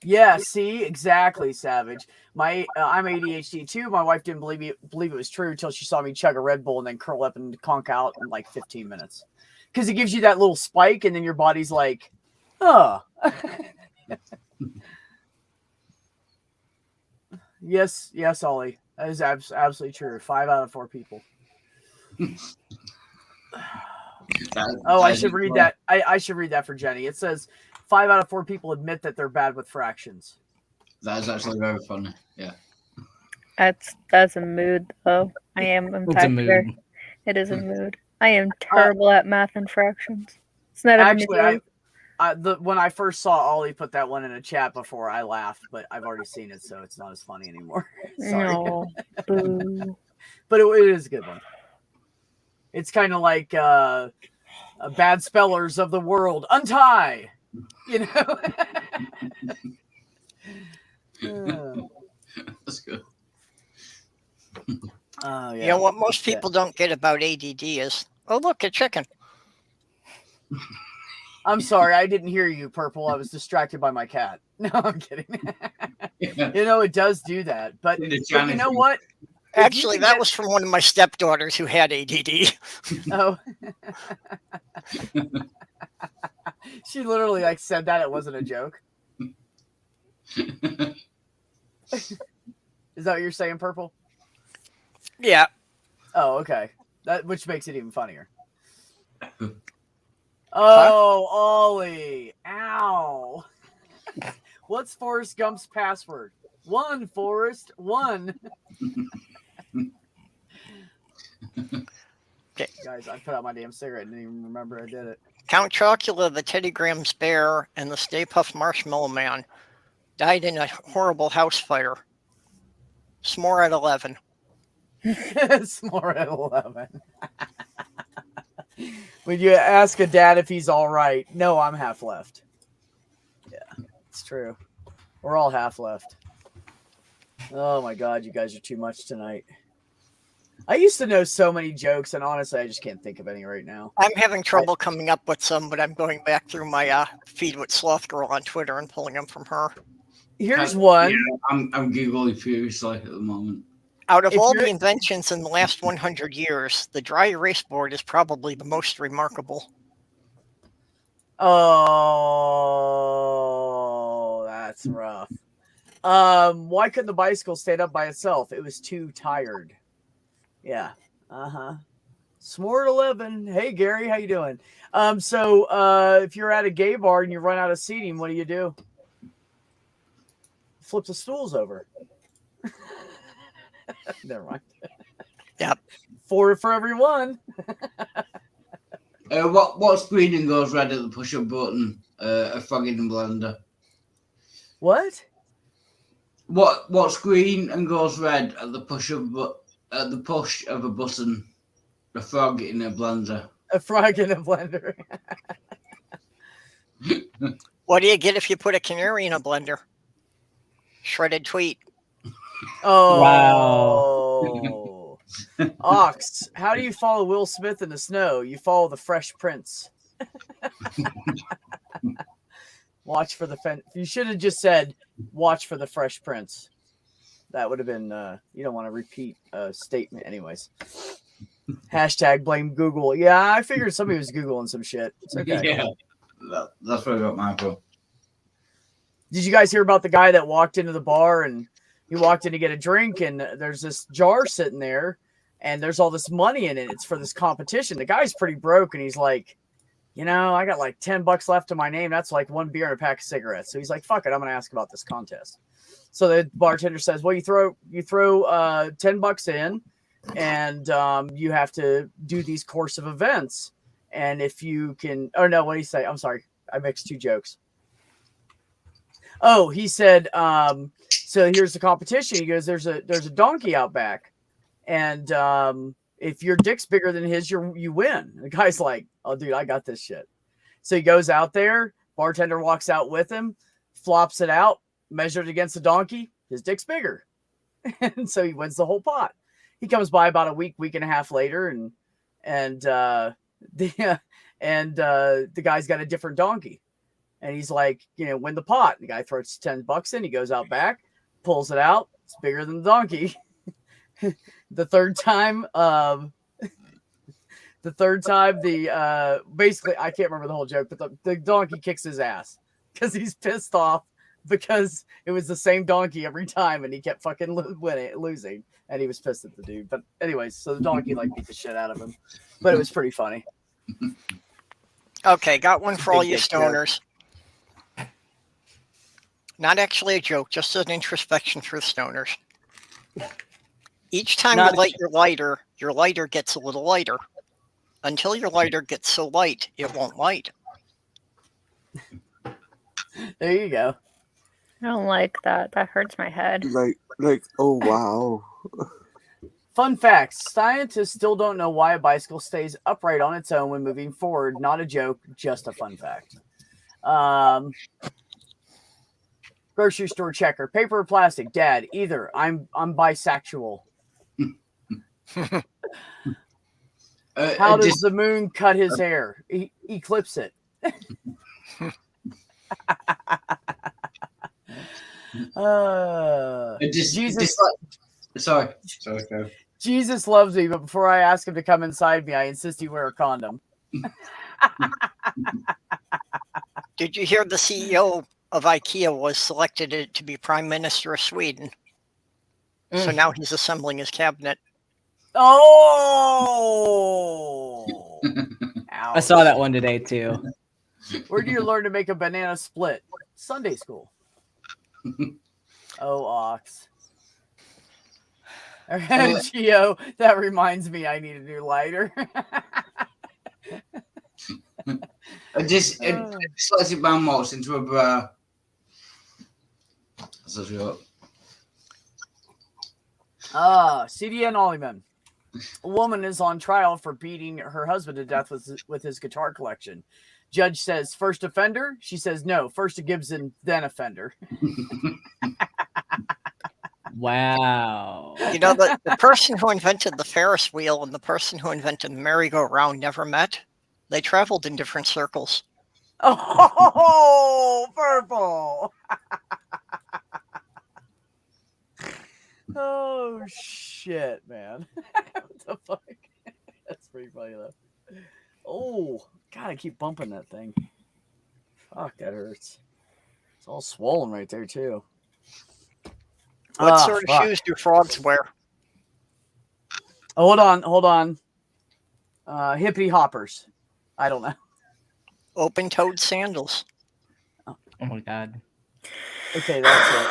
S1: Yeah, see, exactly, Savage. I'm ADHD too. My wife didn't believe it was true until she saw me chug a Red Bull and then curl up and conk out in like 15 minutes. Because it gives you that little spike, and then your body's like, oh. Yes, Ollie. That is absolutely true. 5 out of 4 people. I should read that. I should read that for Jenny. It says 5 out of 4 people admit that they're bad with fractions.
S7: That is actually very funny. Yeah.
S3: That's a mood, though. I am in fact very. It is a mood. I am terrible at math and fractions. It's not
S1: actually. When I first saw Ollie put that one in a chat before, I laughed, but I've already seen it, so it's not as funny anymore. Sorry.
S3: No, boo.
S1: But it is a good one. It's kind of like bad spellers of the world. Untie!
S7: That's good.
S1: Yeah.
S4: You know what most people don't get about ADD is, oh, look, a chicken.
S1: I'm sorry, I didn't hear you, Purple. I was distracted by my cat. No, I'm kidding. It does do that. But you know what?
S4: Actually, that was from one of my stepdaughters who had ADD.
S1: Oh. She literally said that. It wasn't a joke. Is that what you're saying, Purple?
S4: Yeah.
S1: Oh, okay. Which makes it even funnier. Oh, Ollie. Ow. What's Forrest Gump's password? 1, Forrest. 1.
S4: Okay.
S1: Guys, I put out my damn cigarette and didn't even remember I did it.
S4: Count Chocula, the Teddy Grahams bear, and the Stay Puft Marshmallow Man died in a horrible house fire. S'more at 11.
S1: S'more at 11. When you ask a dad if he's all right, no, I'm half left. Yeah, it's true. We're all half left. Oh my God, you guys are too much tonight. I used to know so many jokes, and honestly, I just can't think of any right now.
S4: I'm having trouble coming up with some, but I'm going back through my feed with Sloth Girl on Twitter and pulling them from her.
S1: Here's one.
S7: Yeah, I'm Googling furiously at the moment.
S4: Out of all the inventions in the last 100 years, the dry erase board is probably the most remarkable.
S1: Oh, that's rough. Why couldn't the bicycle stand up by itself? It was too tired. Yeah. S'more at 11. Hey, Gary, how you doing? So if you're at a gay bar and you run out of seating, what do? Flip the stools over. Never mind.
S4: Yep.
S1: 4 for everyone.
S7: What screening goes red at the push-up button? A frog in a blender.
S1: What?
S7: What screen and goes red at the push of a button? A frog in a blender.
S1: A frog in a blender.
S4: What do you get if you put a canary in a blender? Shredded tweet.
S1: Oh. Wow. Ox, how do you follow Will Smith in the snow? You follow the Fresh Prince. Watch for the You should have just said, watch for the Fresh Prince. That would have been, you don't want to repeat a statement anyways. Hashtag blame Google. Yeah, I figured somebody was Googling some shit. It's okay.
S7: Yeah, that's where I got mine from.
S1: Did you guys hear about the guy that walked into the bar and he walked in to get a drink and there's this jar sitting there and there's all this money in it. It's for this competition. The guy's pretty broke and he's like, I got like $10 left to my name. That's like 1 beer and a pack of cigarettes. So he's like, fuck it. I'm going to ask about this contest. So the bartender says, well, you throw $10 in and you have to do these course of events. And if you can, oh no, what did he say? I'm sorry. I mixed 2 jokes. Oh, he said, so here's the competition. He goes, there's a donkey out back. And if your dick's bigger than his, you win. The guy's like, oh, dude, I got this shit. So he goes out there. Bartender walks out with him, flops it out, measured against the donkey. His dick's bigger. And so he wins the whole pot. He comes by about a week and a half later, and the guy's got a different donkey. And he's like, win the pot. The guy throws $10 in. He goes out back, pulls it out. It's bigger than the donkey. The third time, basically, I can't remember the whole joke, but the donkey kicks his ass because he's pissed off because it was the same donkey every time and he kept fucking losing. And he was pissed at the dude. But anyways, so the donkey beat the shit out of him. But it was pretty funny.
S4: Okay, got one for all you stoners. Not actually a joke, just an introspection for the stoners. Each time you light your lighter gets a little lighter. Until your lighter gets so light, it won't light.
S1: There you go.
S3: I don't like that. That hurts my head.
S5: Oh, wow.
S1: Fun facts. Scientists still don't know why a bicycle stays upright on its own when moving forward. Not a joke, just a fun fact. Grocery store checker. Paper or plastic? Dad, either. I'm bisexual. How does the moon cut his hair? He clips it.
S7: Sorry.
S1: Jesus loves me, but before I ask him to come inside me, I insist he wear a condom.
S4: Did you hear the CEO of IKEA was selected to be Prime Minister of Sweden? So now he's assembling his cabinet.
S1: Oh!
S2: I saw that one today too.
S1: Where do you learn to make a banana split? Sunday school. Oh, Ox. Gio, that reminds me I need a new lighter.
S7: Dyslexic man walks into a bar. That's a joke.
S1: CDN Ollyman. A woman is on trial for beating her husband to death with his guitar collection. Judge says, first offender? She says, no, first a Gibson, then offender.
S2: Wow.
S4: You know, the person who invented the Ferris wheel and the person who invented the merry-go-round never met. They traveled in different circles.
S1: Oh, purple. Oh, shit, man. What the fuck? That's pretty funny, though. Oh, God, I keep bumping that thing. Fuck, that hurts. It's all swollen right there, too.
S4: What sort of shoes do frogs wear?
S1: Oh, hold on. Hippity hoppers. I don't know.
S4: Open-toed sandals.
S2: Oh my God.
S1: Okay, that's it.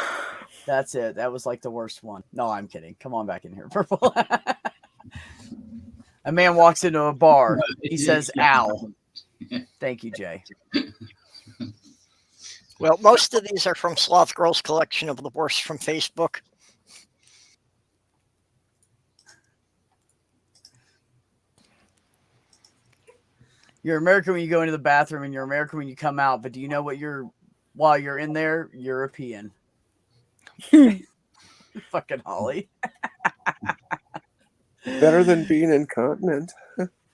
S1: That's it. That was like the worst one. No, I'm kidding. Come on back in here, Purple. A man walks into a bar. He says, ow. Thank you, Jay.
S4: Well, most of these are from Sloth Girl's collection of the worst from Facebook.
S1: You're American when you go into the bathroom and you're American when you come out, but do you know what while you're in there? European. Fucking Holly.
S5: Better than being incontinent.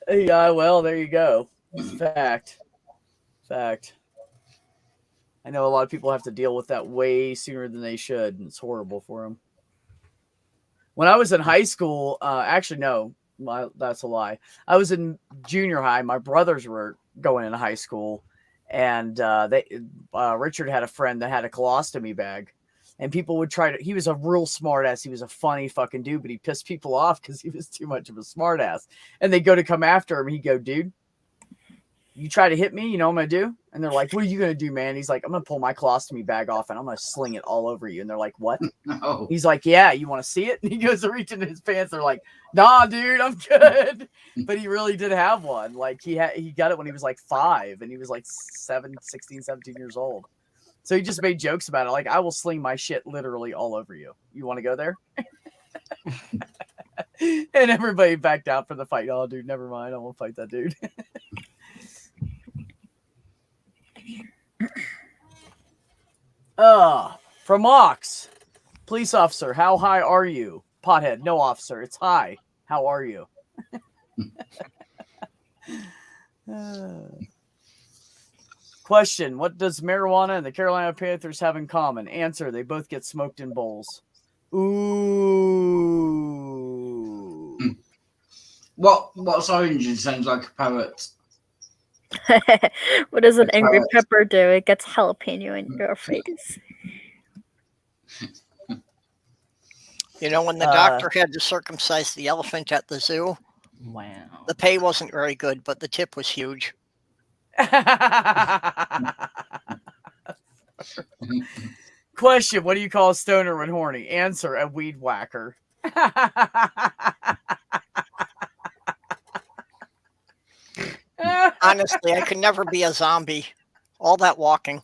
S1: Yeah, well, there you go. Fact. I know a lot of people have to deal with that way sooner than they should, and it's horrible for them. When I was in high school, actually, no, that's a lie. I was in junior high. My brothers were going into high school, and Richard had a friend that had a colostomy bag. And people would he was a real smart ass. He was a funny fucking dude, but he pissed people off because he was too much of a smart ass. And they go to come after him. He'd go, dude, you try to hit me, you know what I'm going to do? And they're like, what are you going to do, man? He's like, I'm going to pull my colostomy bag off and I'm going to sling it all over you. And they're like, what?
S7: No.
S1: He's like, yeah, you want to see it? And he goes to reach into his pants. They're like, nah, dude, I'm good. But he really did have one. Like he got it when he was like 5 and he was like 16, 17 years old. So he just made jokes about it. Like, I will sling my shit literally all over you. You want to go there? And everybody backed out for the fight. Oh, dude, never mind. I won't fight that dude. From Ox. Police officer, how high are you? Pothead, no officer. It's high. How are you? Question, what does marijuana and the Carolina Panthers have in common? Answer, they both get smoked in bowls. Ooh.
S7: What's orange and sounds like a parrot?
S3: What does an angry pepper do? It gets jalapeno in your face.
S4: You know, when the doctor had to circumcise the elephant at the zoo,
S2: Wow.
S4: the pay wasn't very good, but the tip was huge.
S1: Question, what do you call a stoner when horny? Answer, a weed whacker.
S4: Honestly, I could never be a zombie. All that walking.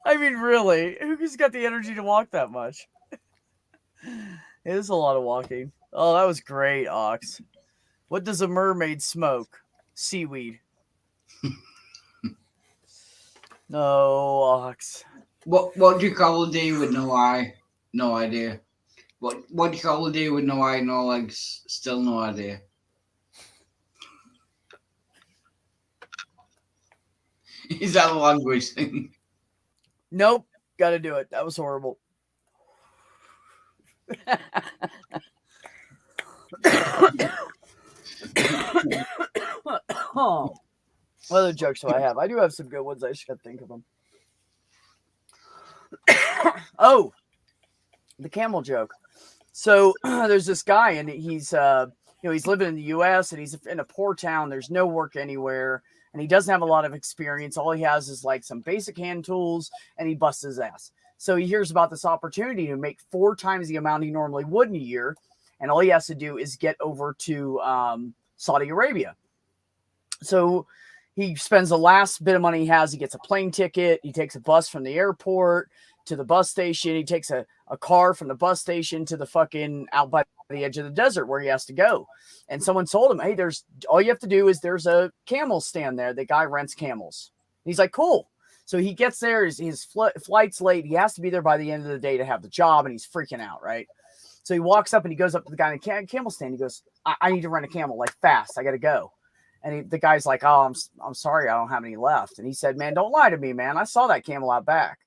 S1: I mean, really, who's got the energy to walk that much? It is a lot of walking. Oh, that was great, Ox. What does a mermaid smoke? Seaweed. No, Ox.
S7: What do you call a day with no eye? No idea. What do you call a day with no eye, no legs? Still no idea. Is that a language thing?
S1: Nope. Got to do it. That was horrible. Oh. What other jokes do I have? I do have some good ones. I just got to think of them. Oh. The Camel Joke. So there's this guy, and he's he's living in the U.S. and he's in a poor town. There's no work anywhere, and he doesn't have a lot of experience. All he has is like some basic hand tools, and he busts his ass. So he hears about this opportunity to make 4 times the amount he normally would in a year, and all he has to do is get over to Saudi Arabia. So he spends the last bit of money he has. He gets a plane ticket. He takes a bus from the airport to the bus station. He takes a car from the bus station to the fucking out by the edge of the desert where he has to go. And someone told him, hey, there's all you have to do is there's a camel stand there. The guy rents camels. And he's like, cool. So he gets there. His flight's late. He has to be there by the end of the day to have the job. And he's freaking out, right? So he walks up and he goes up to the guy in the camel stand. He goes, I need to rent a camel, like fast. I got to go. And the guy's like, oh, I'm sorry. I don't have any left. And he said, man, don't lie to me, man. I saw that camel out back.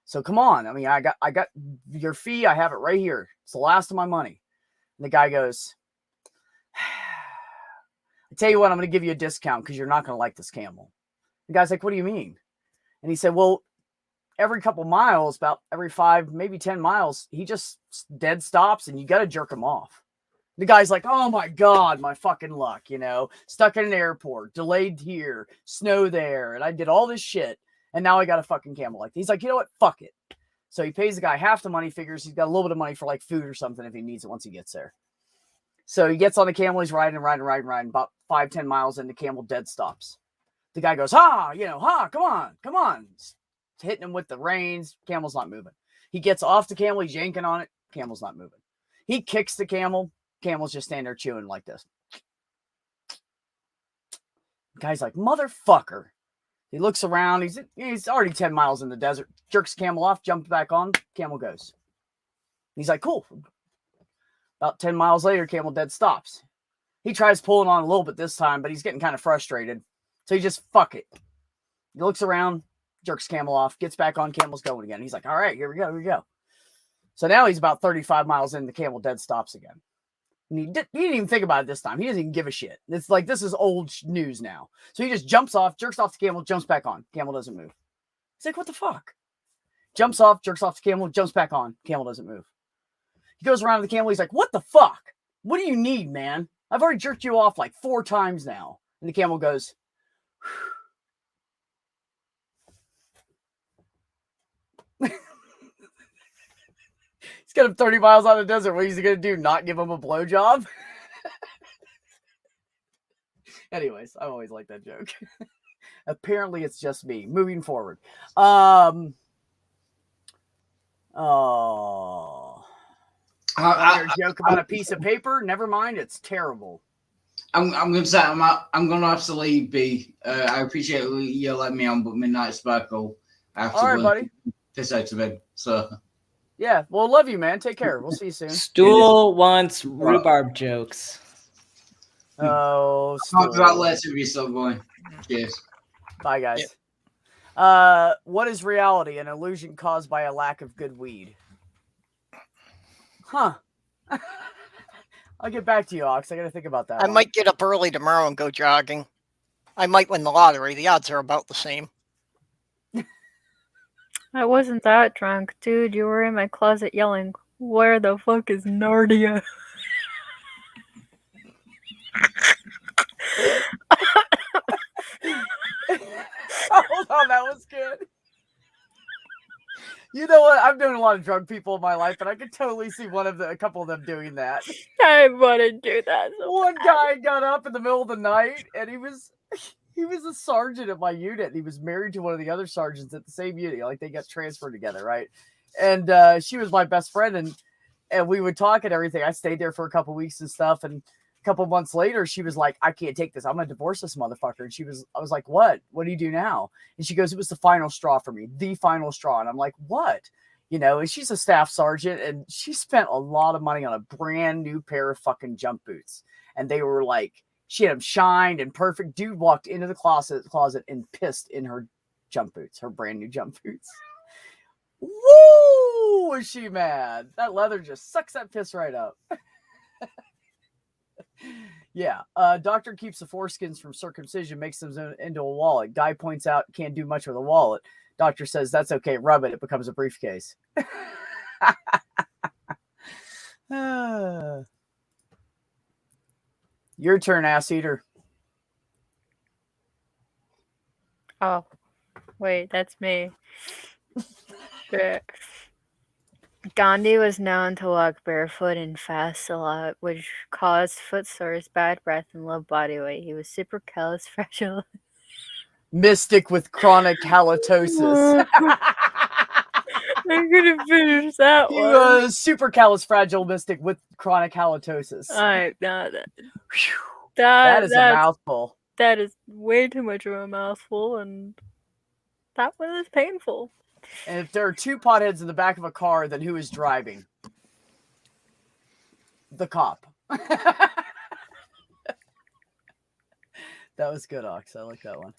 S1: So come on. I mean, I got your fee. I have it right here. It's the last of my money. And the guy goes, I tell you what, I'm going to give you a discount because you're not going to like this camel. The guy's like, what do you mean? And he said, well, every couple miles, about every 5, maybe 10 miles, he just dead stops and you got to jerk him off. The guy's like, oh my God, my fucking luck, stuck in an airport, delayed here, snow there. And I did all this shit. And now I got a fucking camel like that. He's like, you know what? Fuck it. So he pays the guy half the money, figures he's got a little bit of money for like food or something if he needs it once he gets there. So he gets on the camel, he's riding. About 5-10 miles in, the camel dead stops. The guy goes, come on. It's hitting him with the reins. Camel's not moving. He gets off the camel, he's yanking on it. Camel's not moving. He kicks the camel. Camel's just standing there chewing like this. The guy's like, motherfucker. He looks around. He's already 10 miles in the desert. Jerks camel off, jumps back on. Camel goes. He's like, cool. About 10 miles later, camel dead stops. He tries pulling on a little bit this time, but he's getting kind of frustrated. So he just, fuck it. He looks around, jerks camel off, gets back on, camel's going again. He's like, all right, here we go. So now he's about 35 miles in, the camel dead stops again. And he didn't even think about it this time. He doesn't even give a shit. It's like, this is old news now. So he just jumps off, jerks off the camel, jumps back on. Camel doesn't move. He's like, what the fuck? Jumps off, jerks off the camel, jumps back on. Camel doesn't move. He goes around to the camel. He's like, what the fuck? What do you need, man? I've already jerked you off like 4 times now. And the camel goes, he's got him 30 miles out of the desert. What is he going to do? Not give him a blowjob? Anyways, I always like that joke. Apparently, it's just me. Moving forward. Joke about a piece of paper. Never mind. It's terrible.
S7: I'm going to say I'm going to have to leave, B. I appreciate you letting me on, but Midnight Sparkle. I have to
S1: all right, buddy.
S7: Piss out of bed. So.
S1: Yeah, well, love you, man. Take care. We'll see you soon.
S2: Stool wants rhubarb jokes.
S1: Oh,
S7: Talk about later if you're still going. Cheers.
S1: Bye, guys. What is reality? An illusion caused by a lack of good weed. Huh. I'll get back to you, Ox. I got to think about that.
S4: I might get up early tomorrow and go jogging. I might win the lottery. The odds are about the same.
S3: I wasn't that drunk, dude. You were in my closet yelling, where the fuck is Nardia?
S1: Hold on, that was good. You know what? I've known a lot of drunk people in my life, and I could totally see a couple of them doing that.
S3: I want to do that.
S1: One guy got up in the middle of the night, and he was a sergeant at my unit. And he was married to one of the other sergeants at the same unit. Like, they got transferred together, right? And she was my best friend, and we would talk and everything. I stayed there for a couple weeks and stuff, and a couple months later, she was like, I can't take this. I'm going to divorce this motherfucker. And I was like, what? What do you do now? And she goes, it was the final straw for me. The final straw. And I'm like, what? And she's a staff sergeant, and she spent a lot of money on a brand new pair of fucking jump boots. And they were like, she had them shined and perfect. Dude walked into the closet and pissed in her jump boots, her brand new jump boots. Woo! Was she mad? That leather just sucks that piss right up. Yeah. Doctor keeps the foreskins from circumcision, makes them into a wallet. Guy points out can't do much with a wallet. Doctor says that's okay. Rub it. It becomes a briefcase. Your turn, ass eater.
S3: Oh, wait, that's me. Shit. Gandhi was known to walk barefoot and fast a lot, which caused foot sores, bad breath, and low body weight. He was supercalifragilistic.
S1: Mystic with chronic halitosis.
S3: I'm gonna finish that
S1: He
S3: one.
S1: was supercalifragilistic with chronic halitosis.
S3: Alright, now that
S1: That is a mouthful.
S3: that is way too much of a mouthful, and that one is painful.
S1: And if there are two potheads in the back of a car, then who is driving? The cop. That was good, Ox. I like that one.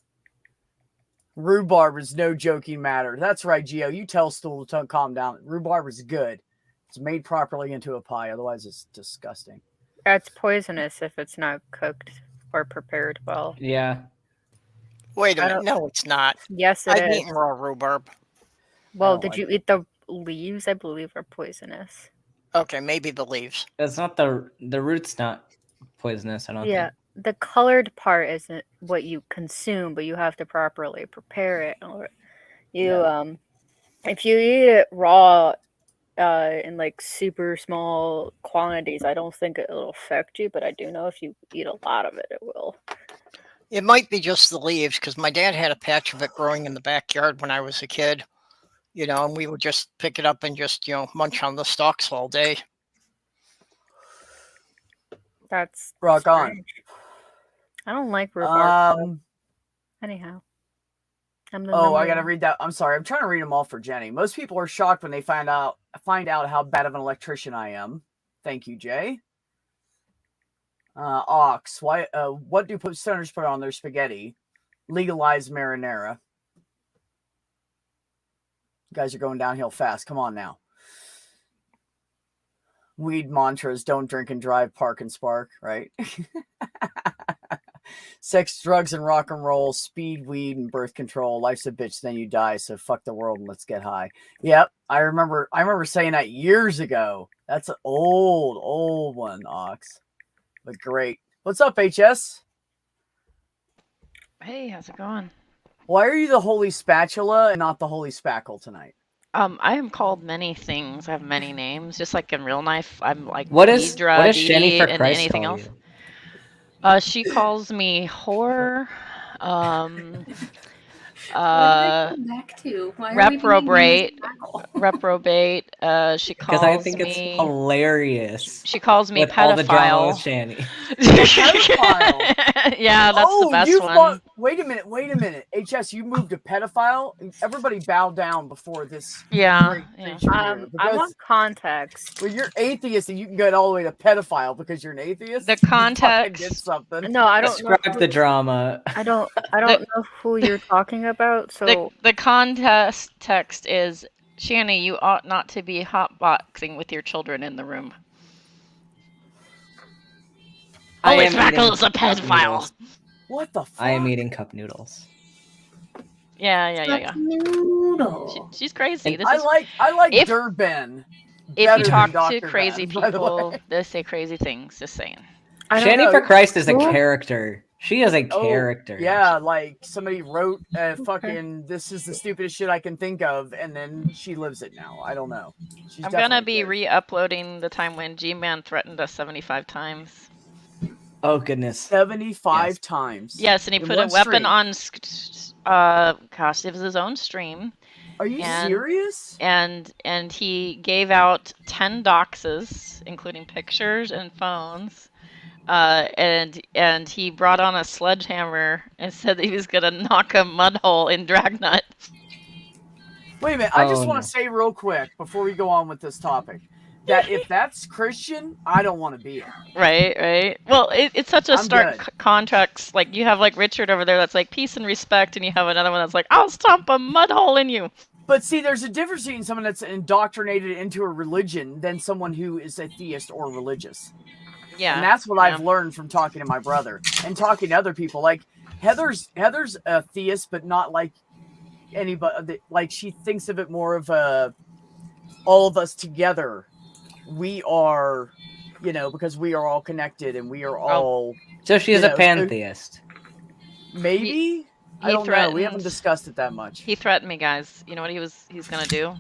S1: Rhubarb is no joking matter. That's right, Gio. You tell Stool to calm down. Rhubarb is good. It's made properly into a pie. Otherwise, it's disgusting.
S3: It's poisonous if it's not cooked or prepared well.
S2: Yeah.
S4: Wait a minute. No, it's not.
S3: Yes,
S4: I've
S3: is.
S4: eaten raw rhubarb.
S3: Well,
S1: don't
S3: did
S1: like
S3: you eat the leaves? I believe are poisonous.
S4: Okay, maybe the leaves.
S2: It's not the root's not poisonous, I don't
S3: Yeah,
S2: think.
S3: the colored part isn't what you consume, but you have to properly prepare it. Or you, if you eat it raw, in like super small quantities, I don't think it'll affect you. But I do know if you eat a lot of it, it will.
S4: It might be just the leaves because my dad had a patch of it growing in the backyard when I was a kid. You know, and we would just pick it up and just, munch on the stalks all day.
S3: That's
S1: Rock on.
S3: strange. I don't like rhubarb.
S1: Um.
S3: Anyhow, I'm the
S1: Oh,
S3: number
S1: I gotta
S3: one.
S1: read that. I'm sorry. I'm trying to read them all for Jenny. Most people are shocked when they find out how bad of an electrician I am. Thank you, Jay. Ox. Why? What do stoners put on their spaghetti? Legalize marinara. You guys are going downhill fast. Come on now. Weed mantras: don't drink and drive, park and spark. Right. Sex, drugs, and rock and roll, speed, weed, and birth control. Life's a bitch, then you die. So fuck the world and let's get high. Yep, I remember saying that years ago. That's an old one, Ox. But great. What's up, HS?
S8: Hey, how's it going?
S1: Why are you the holy spatula and not the holy spackle tonight?
S8: I am called many things. I have many names, just like in real life. I'm like
S2: What is
S8: Deidre,
S2: Jenny
S8: Dee,
S2: for
S8: and
S2: Christ
S8: anything
S2: call
S8: else.
S2: you?
S8: She calls me whore.
S6: What did I come back to? Why are we being
S8: Reprobate.
S6: spackle?
S8: Reprobate. She
S2: Because I
S8: calls
S2: think it's
S8: me.
S2: Hilarious.
S8: She calls me
S2: With all the drama with
S8: pedophile.
S2: Shani.
S1: Pedophile.
S8: Yeah, that's the best one.
S1: Wait a minute. HS, you moved to pedophile? Everybody bow down before this
S8: Yeah,
S1: great
S8: yeah.
S1: creature here.
S3: I
S1: Because
S3: want context.
S1: well, you're atheist and you can get all the way to pedophile because you're an atheist.
S8: The
S1: You fucking
S8: context.
S1: did something.
S3: No, I don't know.
S2: Describe the drama.
S3: I don't know who you're talking about. So
S8: The contest text is, Shani, you ought not to be hotboxing with your children in the room.
S2: I
S8: Holy
S2: am
S8: Spackle
S2: eating
S8: is a
S2: cup
S8: pedophile.
S2: noodles.
S1: What the fuck?
S2: I am eating cup noodles.
S8: Yeah.
S6: Noodle.
S8: She's crazy. This
S1: I
S8: is
S1: like
S8: if-
S1: Durban.
S8: if
S1: better
S8: you
S1: than
S8: talk to
S1: Dr.
S8: crazy
S1: Ben, by the
S8: people,
S1: way.
S8: they say crazy things. Just saying.
S3: I don't
S2: Shani
S1: know.
S2: for Christ is a
S3: Who?
S2: character. She is a
S1: Oh,
S2: character.
S1: yeah, like somebody wrote fucking this is the stupidest shit I can think of, and then she lives it now. I don't know. She's
S8: I'm gonna
S1: definitely
S8: be
S1: good.
S8: re-uploading the time when G-Man threatened us 75 times.
S2: Oh goodness.
S1: 75
S2: Yes.
S1: times.
S8: Yes, and he
S1: In
S8: put a
S1: one
S8: weapon
S1: stream.
S8: on. Gosh, it was his own stream.
S1: Are you
S8: and-
S1: serious?
S8: And he gave out 10 doxes, including pictures and phones. And he brought on a sledgehammer and said that he was gonna knock a mud hole in Dragnut.
S1: Wait a minute. I just
S2: Oh,
S1: want
S2: no.
S1: to say real quick before we go on with this topic that if that's Christian, I don't want to be it.
S8: Right. Well, it's such a
S1: I'm
S8: stark
S1: good.
S8: contrast. Like, you have like Richard over there that's like peace and respect, and you have another one that's like, I'll stomp a mud hole in you.
S1: But see, there's a difference between someone that's indoctrinated into a religion than someone who is a theist or religious.
S8: Yeah.
S1: And that's what I've learned from talking to my brother and talking to other people. Like Heather's a theist, but not like anybody. Like she thinks of it more of a all of us together we are, because we are all connected and we are all.
S2: So she's
S1: You
S2: a
S1: know, so-
S2: pantheist.
S1: Maybe I
S8: He
S1: don't know. We haven't
S8: threatened-
S1: discussed it that much.
S8: He threatened me, guys. You know what he's gonna do?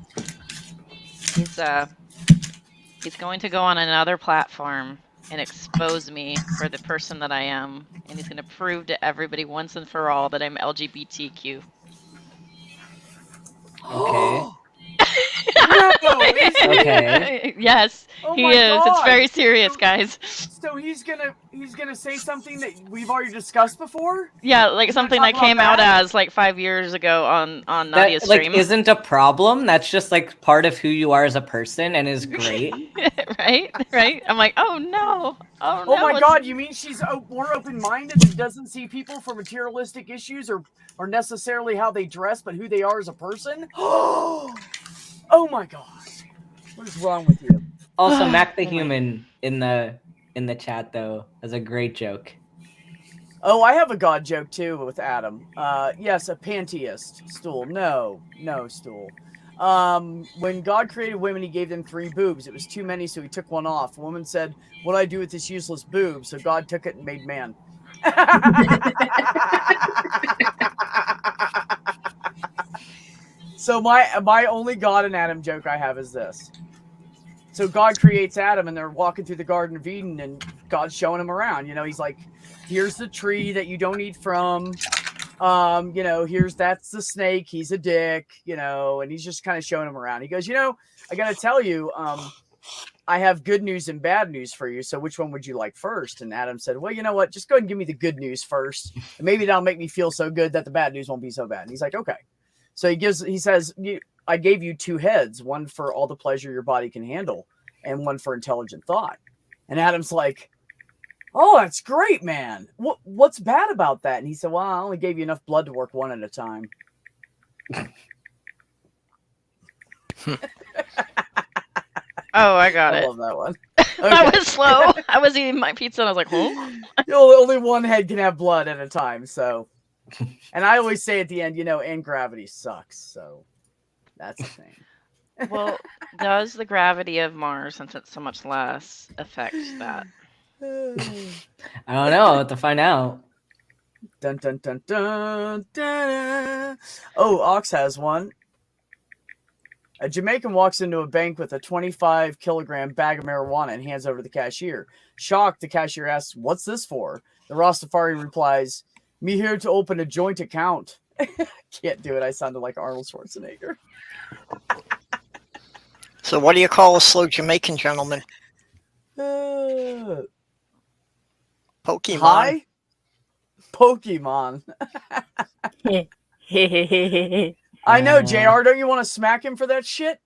S8: He's going to go on another platform and expose me for the person that I am, and he's going to prove to everybody once and for all that I'm LGBTQ.
S2: Okay.
S1: No, is he?
S2: Okay.
S8: Yes,
S1: Oh
S8: he
S1: my
S8: is. It's
S1: God.
S8: very serious, guys.
S1: So he's gonna say something that we've already discussed before.
S8: Yeah, like
S1: He's gonna
S8: something
S1: talk
S8: I
S1: about
S8: came out
S1: that?
S8: as like 5 years ago on Nadia's
S2: That like
S8: stream.
S2: isn't a problem. That's just like part of who you are as a person and is great.
S8: right. I'm like, oh no, oh no.
S1: Oh my
S8: it's-
S1: God! You mean she's more open-minded and doesn't see people for materialistic issues or necessarily how they dress, but who they are as a person? Oh my God! What is wrong with you?
S2: Also, Mac the
S8: Oh my-
S2: Human in the chat though has a great joke.
S1: Oh, I have a God joke too with Adam. Yes, a pantheist. Stool. No, stool. When God created women, he gave them 3 boobs. It was too many, so he took one off. A woman said, "What do I do with this useless boob?" So God took it and made man. So my only God and Adam joke I have is this. So God creates Adam, and they're walking through the Garden of Eden, and God's showing him around. He's like, "Here's the tree that you don't eat from. That's the snake. He's a dick. And he's just kind of showing him around. He goes, I gotta tell you, I have good news and bad news for you. So which one would you like first?" And Adam said, "Well, you know what? Just go ahead and give me the good news first, and maybe that'll make me feel so good that the bad news won't be so bad." And he's like, "Okay." So he says, "I gave you 2 heads, one for all the pleasure your body can handle, and one for intelligent thought." And Adam's like, "Oh, that's great, man. What's bad about that?" And he said, "Well, I only gave you enough blood to work one at a time."
S8: Oh, I got
S1: I
S8: it.
S1: love that one.
S8: I
S1: Okay.
S8: was slow. I was eating my pizza and I was like, huh?
S1: Only one head can have blood at a time. So, and I always say at the end, and gravity sucks. So that's the thing.
S8: Well, does the gravity of Mars, since it's so much less, affect that?
S2: I don't know. I'll have to find out.
S1: Dun dun dun dun dun. Oh, Ox has one. A Jamaican walks into a bank with a 25-kilogram bag of marijuana and hands over to the cashier. Shocked, the cashier asks, "What's this for?" The Rastafari replies, "Me here to open a joint account." Can't do it. I sounded like Arnold Schwarzenegger.
S4: So what do you call a slow Jamaican gentleman?
S1: Pokemon.
S4: Pokemon.
S1: Hi? Pokemon. I know, JR. Don't you want to smack him for that shit?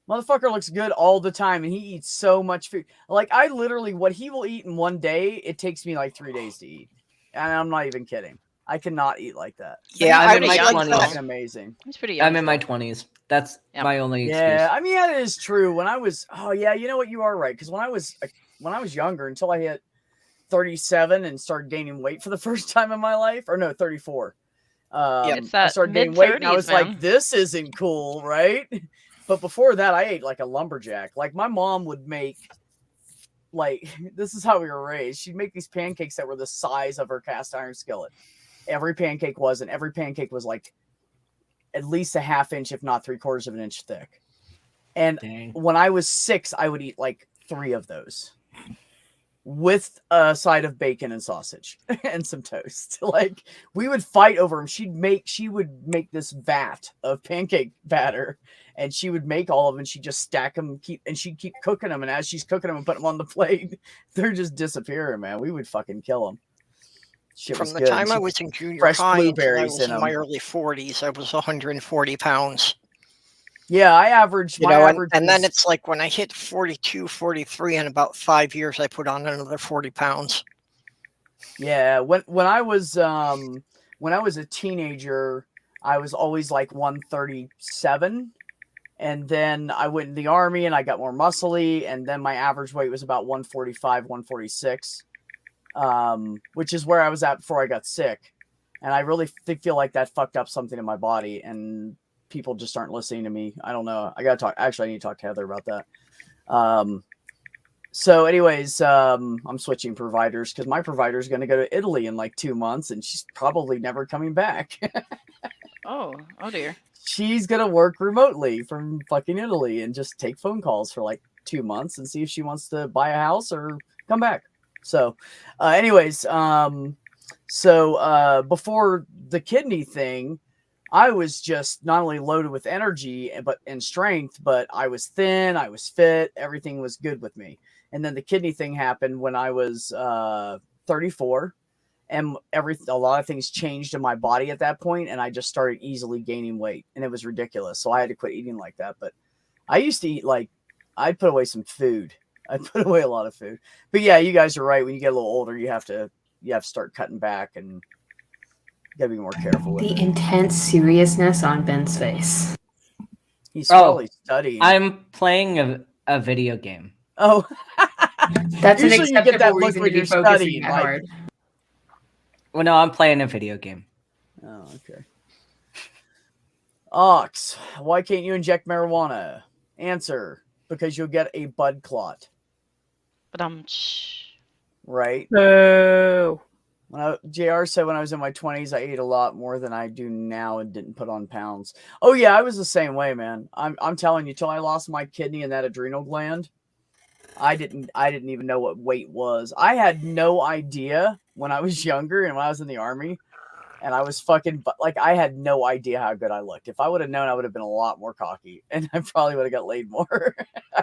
S1: Motherfucker looks good all the time, and he eats so much food. Like, I literally, what he will eat in one day, it takes me like 3 days to eat. And I'm not even kidding. I cannot eat like that.
S4: Yeah,
S2: I'm
S4: I
S2: in
S4: was
S2: my
S4: like
S2: 20s.
S4: that.
S1: It's amazing.
S8: He's pretty young.
S2: I'm in my
S8: still.
S2: 20s. That's
S8: Yep.
S2: my only excuse.
S1: Yeah, I mean, that is true. When I was, oh yeah, you know what? You are right. Because when I was younger, until I hit 37 and started gaining weight for the first time in my life, or no, 34.
S8: It's
S1: I
S8: that
S1: started gaining weight, and I
S8: mid-30s,
S1: was
S8: man.
S1: like, "This isn't cool, right?" But before that, I ate like a lumberjack. Like my mom would make, like this is how we were raised. She'd make these pancakes that were the size of her cast iron skillet. Every pancake was, and every pancake was like at least a half inch, if not 3/4 of an inch thick. And
S2: Dang.
S1: when I was 6, I would eat like 3 of those with a side of bacon and sausage and some toast. Like we would fight over them. She would make this vat of pancake batter, and she would make all of them. And she'd just stack them, she'd keep cooking them. And as she's cooking them and putting them on the plate, they're just disappearing, man. We would fucking kill them. Shit
S4: From
S1: was
S4: the
S1: good.
S4: time
S1: And
S4: I
S1: she-
S4: was in junior
S1: fresh
S4: high until I
S1: blueberries
S4: was
S1: in
S4: in my
S1: 'em.
S4: early 40s, I was 140 pounds.
S1: Yeah, I averaged.
S4: You
S1: My
S4: know,
S1: average
S4: and then
S1: was-
S4: it's like when I hit 42, 43, in about 5 years, I put on another 40 pounds.
S1: Yeah, when I was a teenager, I was always like 137, and then I went in the army and I got more muscly, and then my average weight was about 145, 146, which is where I was at before I got sick, and I really feel like that fucked up something in my body, and people just aren't listening to me. I don't know. I gotta talk. Actually, I need to talk to Heather about that. So anyways, I'm switching providers because my provider is going to go to Italy in like 2 months, and she's probably never coming back.
S8: Oh dear.
S1: She's going to work remotely from fucking Italy and just take phone calls for like 2 months and see if she wants to buy a house or come back. So, anyways, before the kidney thing, I was just not only loaded with energy and strength, but I was thin, I was fit, everything was good with me. And then the kidney thing happened when I was 34, and a lot of things changed in my body at that point, and I just started easily gaining weight, and it was ridiculous. So I had to quit eating like that. But I used to eat I'd put away some food. I put away a lot of food. But yeah, you guys are right. When you get a little older, you have to start cutting back, and you gotta be more careful with
S6: The
S1: it.
S6: intense seriousness on Ben's face.
S1: He's probably studying.
S2: I'm playing a video game.
S1: Oh,
S6: That's an
S1: usually you get that
S6: acceptable
S1: look
S6: reason
S1: when
S6: to be
S1: you're
S6: focusing
S1: studying.
S6: that
S1: Like,
S6: hard.
S2: Well, no, I'm playing a video game.
S1: oh, okay. Ox, why can't you inject marijuana? Answer: because you'll get a bud clot.
S8: But
S1: Right.
S3: No.
S1: JR said when I was in my 20s, I ate a lot more than I do now and didn't put on pounds. Oh yeah, I was the same way, man. I'm telling you, till I lost my kidney and that adrenal gland, I didn't even know what weight was. I had no idea when I was younger and when I was in the army, and I was fucking I had no idea how good I looked. If I would have known, I would have been a lot more cocky, and I probably would have got laid more.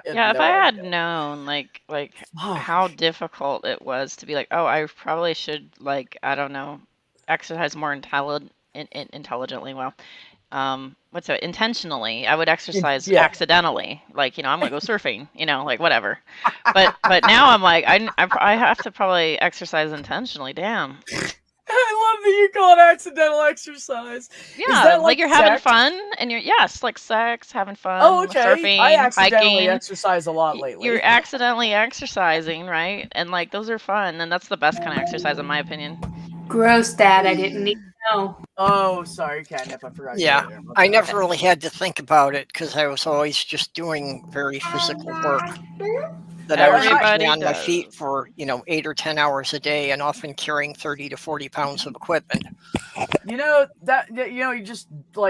S8: yeah, if I had known like how difficult it was to be like, oh, I probably should I don't know, exercise more intelligently. Well, what's it? Intentionally, I would exercise accidentally. Like, I'm gonna go surfing. Whatever. But now I'm like, I have to probably exercise intentionally. Damn.
S1: I love that you call it accidental exercise.
S8: Yeah,
S1: Is that
S8: you're having fun, and like sex, having fun.
S1: Oh, okay.
S8: Surfing,
S1: I accidentally
S8: hiking.
S1: exercise a lot lately.
S8: You're accidentally exercising, right? And those are fun, and that's the best kind of exercise, in my opinion.
S6: Gross, Dad. I didn't need to know.
S1: Oh, sorry, Catnip. I forgot.
S4: Yeah, I never really had to think about it because I was always just doing very physical work. That I was usually on my feet for 8 or 10 hours a day, and often carrying 30 to 40 pounds of equipment.
S1: You just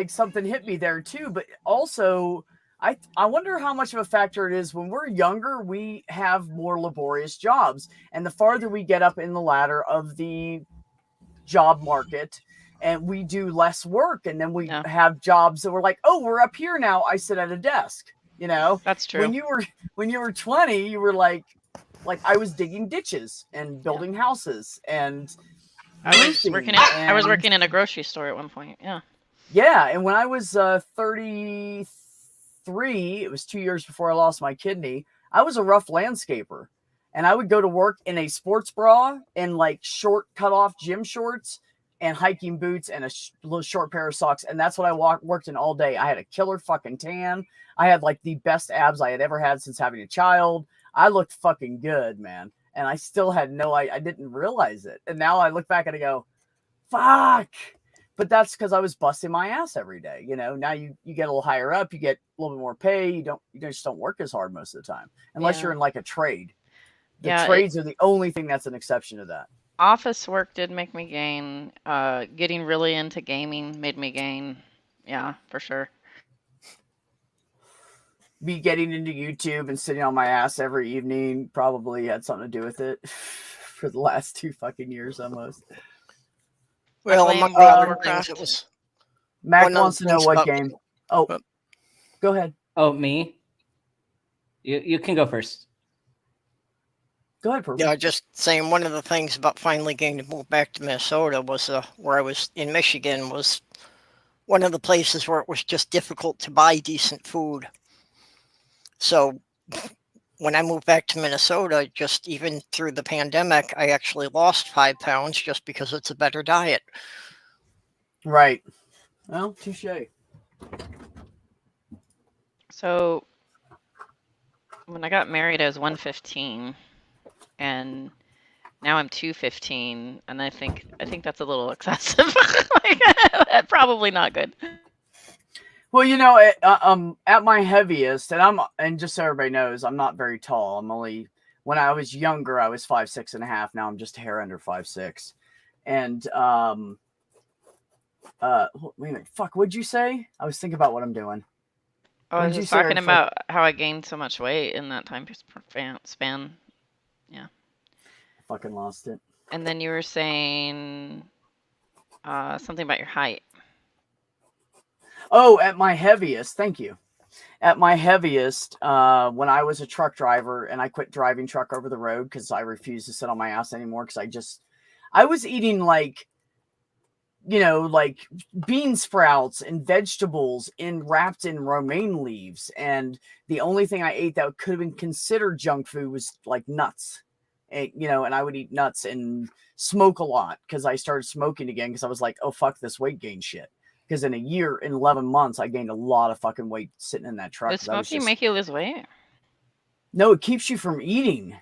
S1: something hit me there too. But also, I wonder how much of a factor it is when we're younger. We have more laborious jobs, and the farther we get up in the ladder of the job market, and we do less work, and then we have jobs that we're like, oh, we're up here now. I sit at a desk.
S8: That's true.
S1: When you were 20, you were like I was digging ditches and building houses, and
S8: I was working in a grocery store at one point.
S1: Yeah, and when I was 33, it was 2 years before I lost my kidney. I was a rough landscaper, and I would go to work in a sports bra and short cut off gym shorts and hiking boots and a little short pair of socks, and that's what I worked in all day. I had a killer fucking tan. I had the best abs I had ever had since having a child. I looked fucking good, man. And I still had I didn't realize it. And now I look back and I go, fuck. But that's because I was busting my ass every day. Now you get a little higher up, you get a little bit more pay. You just don't work as hard most of the time, unless you're in a trade. The trades are the only thing that's an exception to that.
S8: Office work did make me gain. Getting really into gaming made me gain. Yeah, for sure.
S1: Me getting into YouTube and sitting on my ass every evening probably had something to do with it for the last 2 fucking years almost.
S4: Well, among the other things, it was.
S1: Mac wants to know what game. Oh, go ahead.
S2: Oh, me? You can go first.
S1: Go ahead, Purple.
S4: Yeah, just saying one of the things about finally getting to move back to Minnesota was where I was in Michigan was one of the places where it was just difficult to buy decent food. So when I moved back to Minnesota, just even through the pandemic, I actually lost 5 pounds just because it's a better diet.
S1: Right. Well, touche.
S8: So when I got married, I was 115, and now I'm 215, and I think that's a little excessive. Probably not good.
S1: Well, at my heaviest, and just so everybody knows, I'm not very tall. I'm only, when I was younger, I was 5'6.5". Now I'm just a hair under 5'6". And wait a minute, fuck, what'd you say? I was thinking about what I'm doing.
S8: Oh, I was just talking about how I gained so much weight in that time span. Yeah.
S1: Fucking lost it.
S8: And then you were saying something about your height.
S1: Oh, at my heaviest, thank you. At my heaviest, when I was a truck driver and I quit driving truck over the road because I refused to sit on my ass anymore because I was eating like bean sprouts and vegetables wrapped in romaine leaves. And the only thing I ate that could have been considered junk food was like nuts. And I would eat nuts and smoke a lot because I started smoking again because I was like, oh, fuck this weight gain shit. Because in 11 months, I gained a lot of fucking weight sitting in that truck.
S8: Does smoking make you lose weight?
S1: No, it keeps you from eating.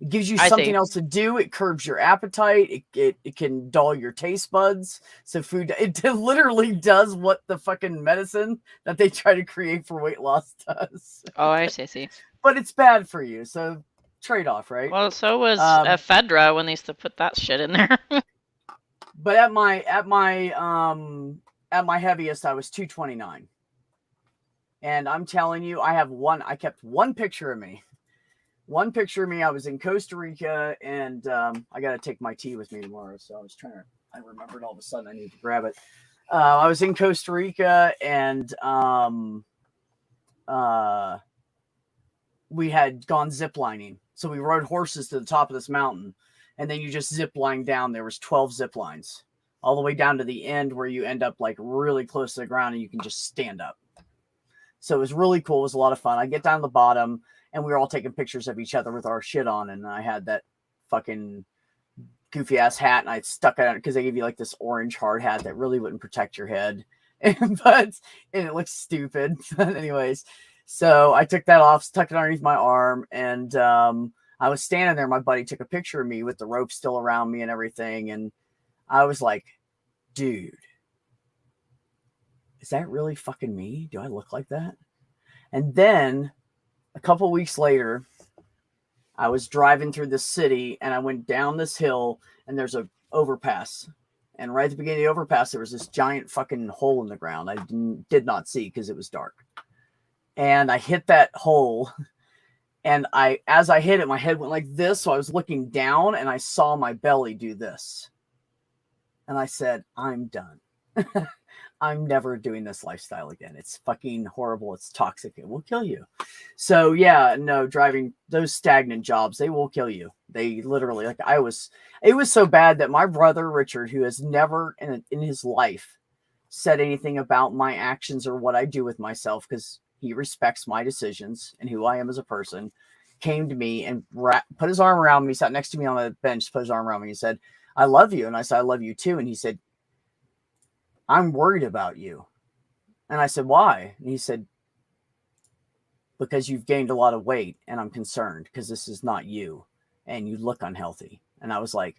S1: It gives you something else to do. It curbs your appetite. It can dull your taste buds. So it literally does what the fucking medicine that they try to create for weight loss does.
S8: Oh, I see.
S1: But it's bad for you. So trade-off, right?
S8: Well, so was ephedra when they used to put that shit in there.
S1: But at my heaviest, I was 229. And I'm telling you, I kept one picture of me. One picture of me, I was in Costa Rica, and I got to take my tea with me tomorrow. So I remembered all of a sudden I needed to grab it. I was in Costa Rica, and we had gone ziplining. So we rode horses to the top of this mountain, and then you just zip line down. There was 12 zip lines all the way down to the end where you end up like really close to the ground and you can just stand up. So it was really cool. It was a lot of fun. I get down to the bottom, and we were all taking pictures of each other with our shit on. And I had that fucking goofy ass hat, and I stuck it out because they give you like this orange hard hat that really wouldn't protect your head. And it looks stupid. But anyways, so I took that off, stuck it underneath my arm, and I was standing there. My buddy took a picture of me with the rope still around me and everything. And I was like, dude, is that really fucking me? Do I look like that? And then a couple weeks later, I was driving through the city, and I went down this hill, and there's a overpass. And right at the beginning of the overpass, there was this giant fucking hole in the ground I did not see because it was dark. And I hit that hole, and as I hit it, my head went like this. So I was looking down, and I saw my belly do this. And I said, I'm done. I'm never doing this lifestyle again. It's fucking horrible. It's toxic. It will kill you. So yeah, no, driving those stagnant jobs, they will kill you. They literally, it was so bad that my brother, Richard, who has never in his life said anything about my actions or what I do with myself, because he respects my decisions and who I am as a person, came to me and put his arm around me, sat next to me on the bench, put his arm around me and said, I love you. And I said, I love you too. And he said, I'm worried about you. And I said, why? And he said, because you've gained a lot of weight, and I'm concerned because this is not you and you look unhealthy. And I was like,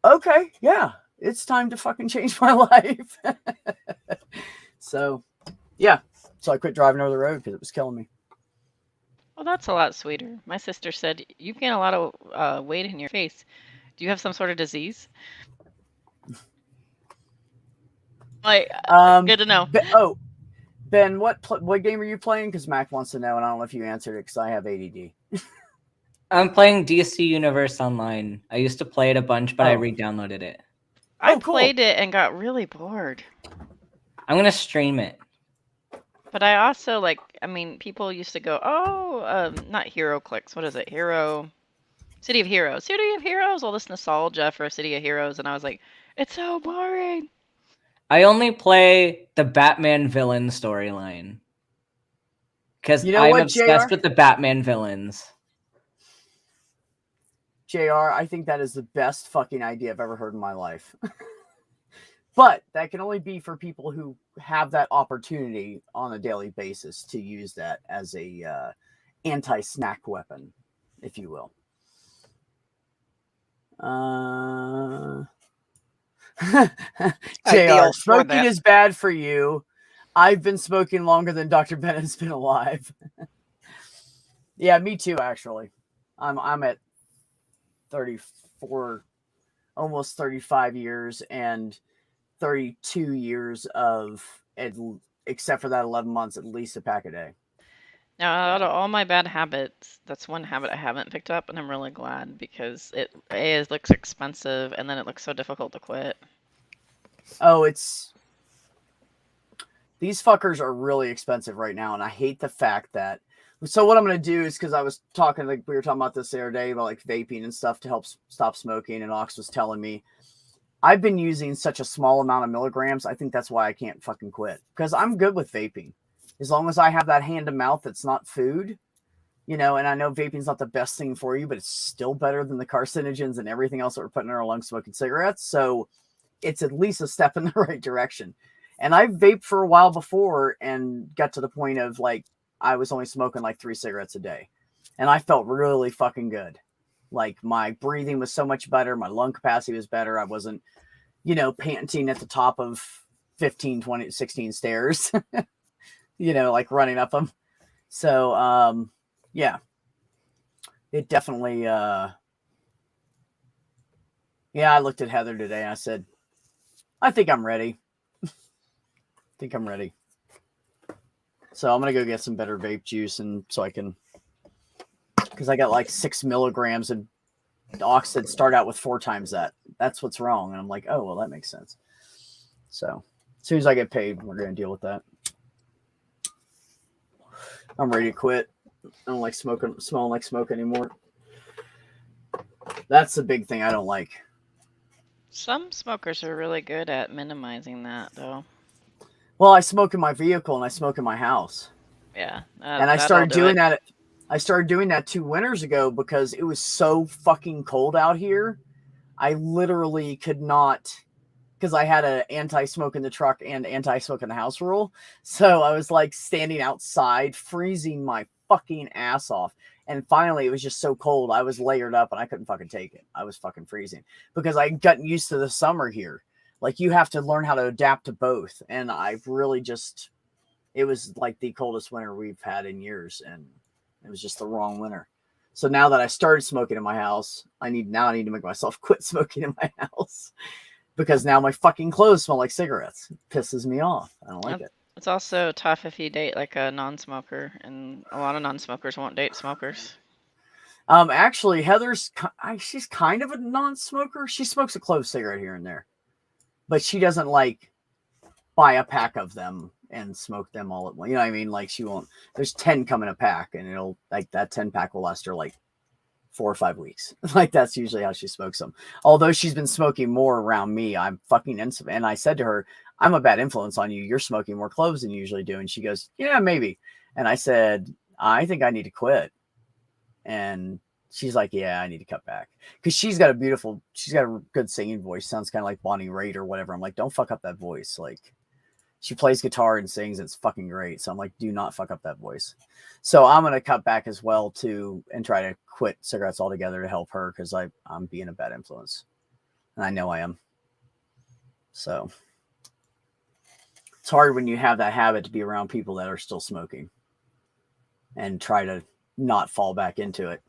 S1: okay, yeah, it's time to fucking change my life. So yeah, so I quit driving over the road because it was killing me.
S8: Well, that's a lot sweeter. My sister said, you've gained a lot of weight in your face. Do you have some sort of disease? Like, good to know.
S1: Ben, what game are you playing? Because Mac wants to know, and I don't know if you answered it because I have ADD.
S2: I'm playing DC Universe Online. I used to play it a bunch, but I re-downloaded it.
S8: I played it and got really bored.
S2: I'm going to stream it.
S8: But I also, people used to go, not Hero Clicks. What is it? City of Heroes. City of Heroes, all this nostalgia for City of Heroes. And I was like, it's so boring.
S2: I only play the Batman villain storyline. Because I'm obsessed with the Batman villains.
S1: JR, I think that is the best fucking idea I've ever heard in my life. But that can only be for people who have that opportunity on a daily basis to use that as a anti-snack weapon, if you will. JR, smoking is bad for you. I've been smoking longer than Dr. Bennett's been alive. Yeah, me too, actually. I'm at 34, almost 35 years, and 32 years of, except for that 11 months, at least a pack a day.
S8: Now, out of all my bad habits, that's one habit I haven't picked up, and I'm really glad because it looks expensive, and then it looks so difficult to quit.
S1: Oh, these fuckers are really expensive right now, and I hate the fact that. So what I'm going to do is, because I was talking, like we were talking about this the other day about like vaping and stuff to help stop smoking, and Ox was telling me I've been using such a small amount of milligrams. I think that's why I can't fucking quit, because I'm good with vaping as long as I have that hand to mouth that's not food, you know. And I know vaping's not the best thing for you, but it's still better than the carcinogens and everything else that we're putting in our lungs smoking cigarettes. So it's at least a step in the right direction. And I vaped for a while before and got to the point of like, I was only smoking like 3 cigarettes a day. And I felt really fucking good. Like my breathing was so much better. My lung capacity was better. I wasn't, you know, panting at the top of 15, 20, 16 stairs, you know, like running up them. So, yeah, it definitely, yeah, I looked at Heather today and I said, I think I'm ready. So I'm going to go get some better vape juice, and so I can, because I got like 6 milligrams, and Ox said start out with 4 times that. That's what's wrong. And I'm like, oh, well, that makes sense. So as soon as I get paid, we're going to deal with that. I'm ready to quit. I don't like smoking, smelling like smoke anymore. That's the big thing I don't like.
S8: Some smokers are really good at minimizing that, though.
S1: Well, I smoke in my vehicle and I smoke in my house.
S8: Yeah.
S1: And I started doing that. I started doing that 2 winters ago because it was so fucking cold out here. I literally could not, because I had an anti-smoke in the truck and anti-smoke in the house rule. So I was like standing outside, freezing my fucking ass off. And finally, it was just so cold. I was layered up and I couldn't fucking take it. I was fucking freezing because I gotten used to the summer here. Like, you have to learn how to adapt to both. And I've really just, it was like the coldest winter we've had in years. And it was just the wrong winter. So now that I started smoking in my house, I need to make myself quit smoking in my house, because now my fucking clothes smell like cigarettes. It pisses me off. I don't like it.
S8: It's also tough if you date like a non-smoker, and a lot of non-smokers won't date smokers.
S1: Actually, she's kind of a non-smoker. She smokes a clove cigarette here and there, but she doesn't like buy a pack of them and smoke them all at once. You know what I mean? Like, she won't. There's 10 come in a pack, and it'll, like, that 10 pack will last her like 4 or 5 weeks. Like, that's usually how she smokes them. Although she's been smoking more around me, I'm fucking instant. And I said to her, I'm a bad influence on you. You're smoking more cloves than you usually do. And she goes, yeah, maybe. And I said, I think I need to quit. And she's like, yeah, I need to cut back. Because she's got a good singing voice. Sounds kind of like Bonnie Raitt or whatever. I'm like, don't fuck up that voice. Like, she plays guitar and sings. It's fucking great. So I'm like, do not fuck up that voice. So I'm going to cut back as well too, and try to quit cigarettes altogether to help her, because I'm being a bad influence. And I know I am. So it's hard when you have that habit to be around people that are still smoking and try to not fall back into it.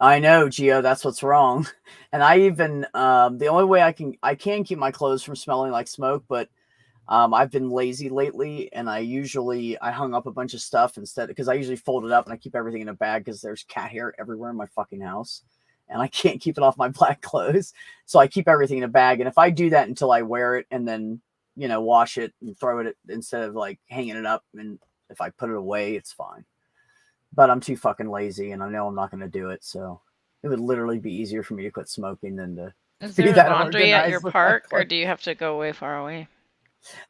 S1: I know, Gio, that's what's wrong. And I even, the only way I can keep my clothes from smelling like smoke, but I've been lazy lately, and I hung up a bunch of stuff instead, because I usually fold it up and I keep everything in a bag, because there's cat hair everywhere in my fucking house and I can't keep it off my black clothes. So I keep everything in a bag. And if I do that until I wear it and then, you know, wash it and throw it instead of like hanging it up, and if I put it away, it's fine. But I'm too fucking lazy, and I know I'm not going to do it. So it would literally be easier for me to quit smoking than to
S8: Is
S1: be
S8: there
S1: that
S8: laundry at your
S1: organized with
S8: park,
S1: my
S8: or do you have to go way far away?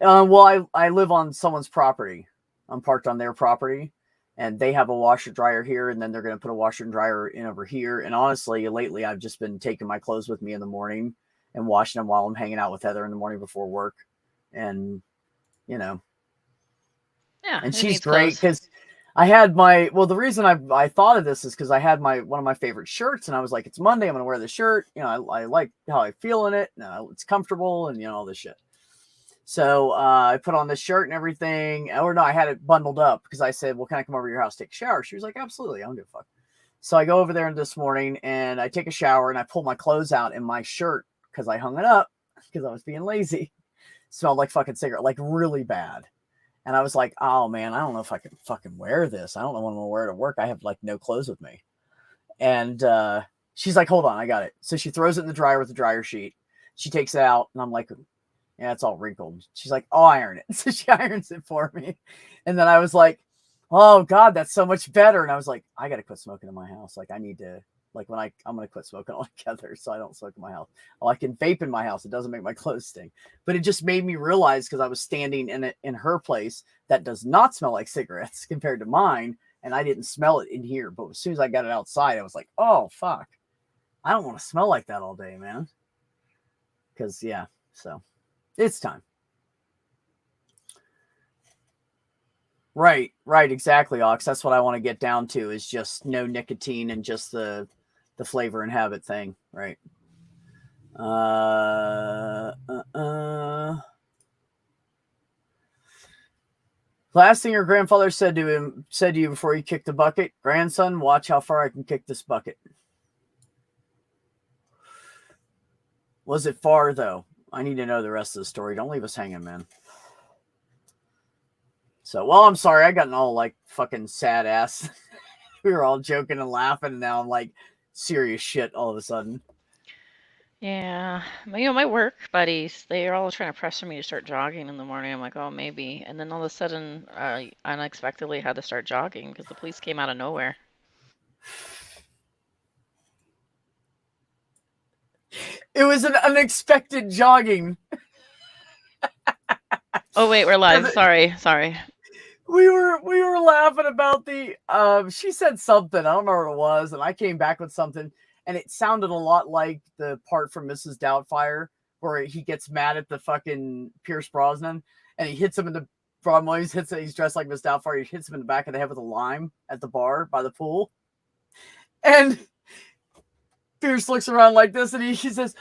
S1: Well, I live on someone's property. I'm parked on their property, and they have a washer dryer here, and then they're going to put a washer and dryer in over here. And honestly, lately I've just been taking my clothes with me in the morning and washing them while I'm hanging out with Heather in the morning before work. And, you know,
S8: Yeah,
S1: and
S8: who
S1: she's
S8: needs
S1: great,
S8: clothes?
S1: because I had the reason I thought of this is because I had one of my favorite shirts, and I was like, it's Monday, I'm going to wear the shirt. You know, I like how I feel in it. It's comfortable, and, you know, all this shit. So I put on this shirt and everything. Or no, I had it bundled up because I said, well, can I come over to your house, take a shower? She was like, absolutely. I don't give a fuck. So I go over there this morning and I take a shower and I pull my clothes out, and my shirt, because I hung it up because I was being lazy, smelled like fucking cigarette, like really bad. And I was like, oh man, I don't know if I can fucking wear this. I don't know what I'm gonna wear to work. I have like no clothes with me. And she's like, hold on, I got it. So she throws it in the dryer with the dryer sheet. She takes it out, and I'm like, yeah, it's all wrinkled. She's like, I'll iron it. So she irons it for me. And then I was like, oh God, that's so much better. And I was like, I got to quit smoking in my house. Like I need to, like when I'm going to quit smoking altogether. So I don't smoke in my house. Well, I can vape in my house. It doesn't make my clothes stink. But it just made me realize, because I was standing in her place that does not smell like cigarettes compared to mine. And I didn't smell it in here. But as soon as I got it outside, I was like, oh, fuck. I don't want to smell like that all day, man. Because, yeah, so it's time. Right, exactly, Ox. That's what I want to get down to, is just no nicotine and just the flavor and habit thing, right? Last thing your grandfather said to you before you kicked the bucket: grandson, watch how far I can kick this bucket. Was it far though? I need to know the rest of the story. Don't leave us hanging, man. So, well, I'm sorry. I got all like fucking sad ass. We were all joking and laughing, and now I'm like serious shit all of a sudden.
S8: Yeah, my work buddies, they are all trying to pressure me to start jogging in the morning. I'm like, oh, maybe. And then all of a sudden, I unexpectedly had to start jogging because the police came out of nowhere.
S1: It was an unexpected jogging.
S8: Oh, wait, we're live. Sorry.
S1: We were laughing about the she said something, I don't remember what it was, and I came back with something, and it sounded a lot like the part from Mrs. Doubtfire where he gets mad at the fucking Pierce Brosnan and he hits him in the he's dressed like Miss Doubtfire, he hits him in the back of the head with a lime at the bar by the pool. And Pierce looks around like this and he says,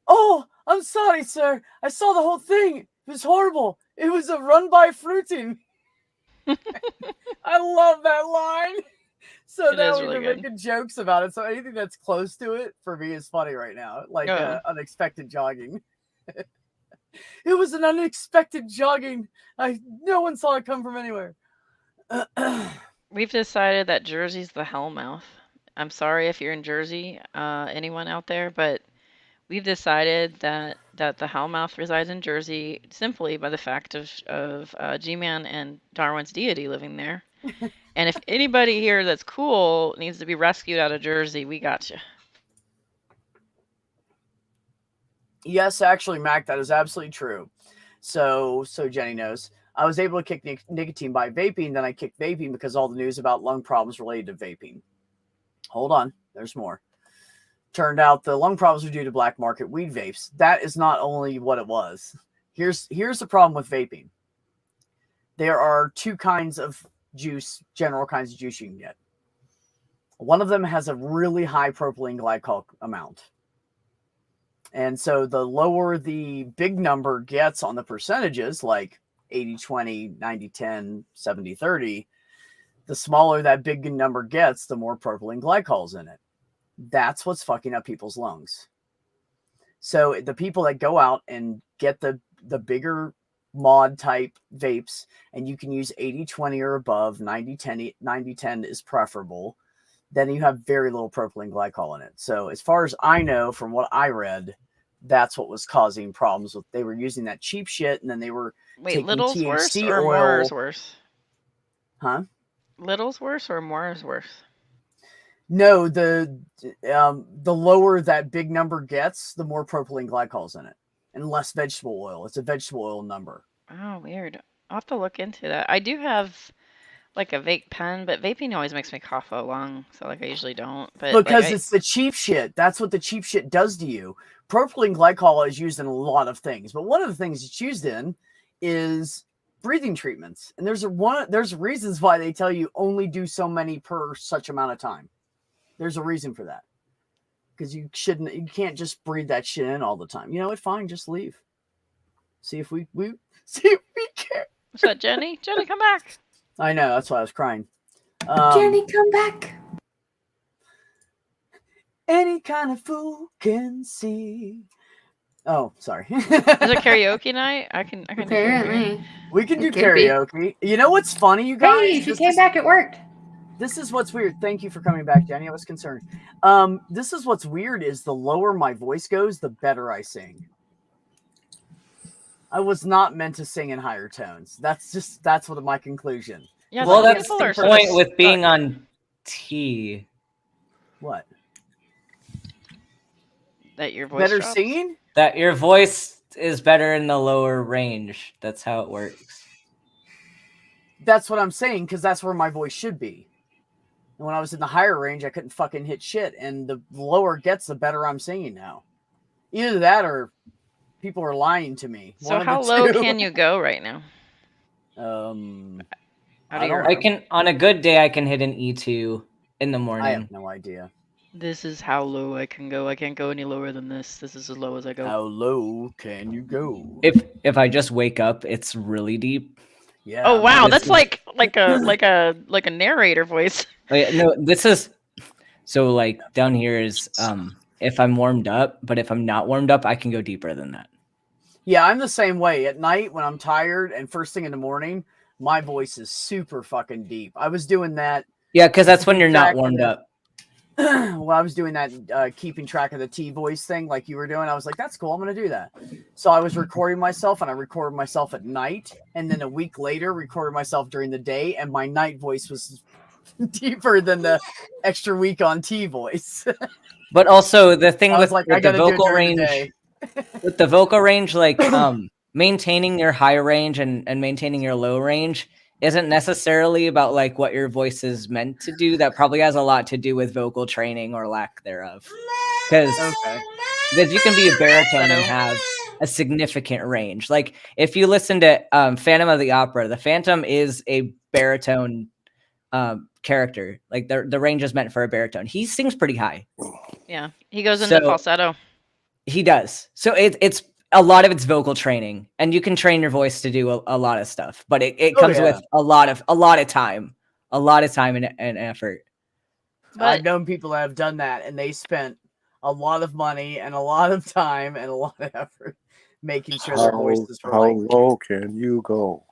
S1: oh, I'm sorry, sir. I saw the whole thing. It was horrible. It was a run by fruiting. I love that line. So
S8: It
S1: now
S8: is
S1: we've
S8: really
S1: been
S8: good.
S1: making jokes about it. So anything that's close to it for me is funny right now. Like unexpected jogging. It was an unexpected jogging. No one saw it come from anywhere.
S8: We've decided that Jersey's the hellmouth. I'm sorry if you're in Jersey, anyone out there, but we've decided that the hellmouth resides in Jersey simply by the fact of G-Man and Darwin's deity living there. And if anybody here that's cool needs to be rescued out of Jersey, we got you.
S1: Yes, actually, Mac, that is absolutely true. So Jenny knows. I was able to kick nicotine by vaping. Then I kicked vaping because all the news about lung problems related to vaping. Hold on, there's more. Turned out the lung problems were due to black market weed vapes. That is not only what it was. Here's the problem with vaping. There are two kinds of juice, general kinds of juice you can get. One of them has a really high propylene glycol amount. And so the lower the big number gets on the percentages, like 80-20, 90-10, 70-30, the smaller that big number gets, the more propylene glycol's in it. That's what's fucking up people's lungs. So the people that go out and get the bigger mod type vapes, and you can use 80-20 or above, 90-10 is preferable, then you have very little propylene glycol in it. So as far as I know, from what I read, that's what was causing problems with. They were using that cheap shit, and then they were taking
S8: Little's
S1: THC
S8: worse or
S1: oil.
S8: more is worse?
S1: Huh?
S8: Little's worse or more is worse?
S1: No, the lower that big number gets, the more propylene glycol's in it, and less vegetable oil. It's a vegetable oil number.
S8: Oh, weird. I'll have to look into that. I do have like a vape pen, but vaping always makes me cough a lung, so like I usually don't. But
S1: because it's the cheap shit. That's what the cheap shit does to you. Propylene glycol is used in a lot of things, but one of the things it's used in is breathing treatments. And there's reasons why they tell you only do so many per such amount of time. There's a reason for that. Because you can't just breathe that shit in all the time. You know what? Fine, just leave. See if we see if we can.
S8: What's that, Jenny? Jenny, come back.
S1: I know, that's why I was crying.
S6: Jenny, come back.
S1: Any kind of fool can see. Oh, sorry.
S8: Is it karaoke night? I can do karaoke.
S6: Apparently.
S1: We can do
S6: It could be.
S1: karaoke. You know what's funny, you guys?
S6: Hey, she came back. It worked.
S1: This is what's weird. Thank you for coming back, Jenny. I was concerned. This is what's weird is the lower my voice goes, the better I sing. I was not meant to sing in higher tones. That's what my conclusion.
S8: Yeah,
S2: Well,
S8: some
S2: that's
S8: people
S2: the
S8: are sort
S2: point
S8: of
S2: with being
S8: stuck.
S2: on T.
S1: What?
S8: That your voice
S1: Better
S8: drops?
S1: singing?
S2: That your voice is better in the lower range. That's how it works.
S1: That's what I'm saying, because that's where my voice should be. And when I was in the higher range, I couldn't fucking hit shit. And the lower it gets, the better I'm singing now. Either that or people are lying to me.
S8: So
S1: One of
S8: how
S1: the
S8: low
S1: two.
S8: can you go right now?
S1: Out
S8: Out of
S1: I
S8: your
S1: don't
S2: I
S1: know.
S2: can on a good day I can hit an E2 in the
S1: I
S2: morning.
S1: have no idea.
S8: This is how low I can go. I can't go any lower than this. This is as low as I go.
S1: How low can you go?
S2: If I just wake up, it's really deep.
S1: Yeah.
S8: Oh wow,
S2: This
S8: that's
S2: is-
S8: like a narrator voice.
S2: Wait, no, this is so like down here is if I'm warmed up, but if I'm not warmed up, I can go deeper than that.
S1: Yeah, I'm the same way. At night when I'm tired and first thing in the morning, my voice is super fucking deep. I was doing that.
S2: Yeah, because that's when you're not
S1: Exactly.
S2: warmed up.
S1: Well, I was doing that keeping track of the T voice thing like you were doing. I was like, that's cool. I'm going to do that. So I was recording myself and I recorded myself at night. And then a week later, recorded myself during the day. And my night voice was deeper than the extra week on T voice.
S2: But also the thing
S1: I
S2: with,
S1: was like,
S2: with
S1: I got
S2: the
S1: to do it
S2: vocal
S1: during the
S2: range,
S1: day.
S2: with the vocal range, like maintaining your high range and maintaining your low range isn't necessarily about like what your voice is meant to do. That probably has a lot to do with vocal training or lack thereof. Because you can be a baritone and have a significant range. Like if you listen to Phantom of the Opera, the Phantom is a baritone character. Like the range is meant for a baritone. He sings pretty high.
S8: Yeah, he goes into falsetto.
S2: He does. So it's a lot of it's vocal training, and you can train your voice to do a lot of stuff, but it comes with a lot of time and effort.
S8: But
S1: I've known people that have done that, and they spent a lot of money and a lot of time and a lot of effort making sure their voices were
S5: How
S1: like.
S5: low can you go?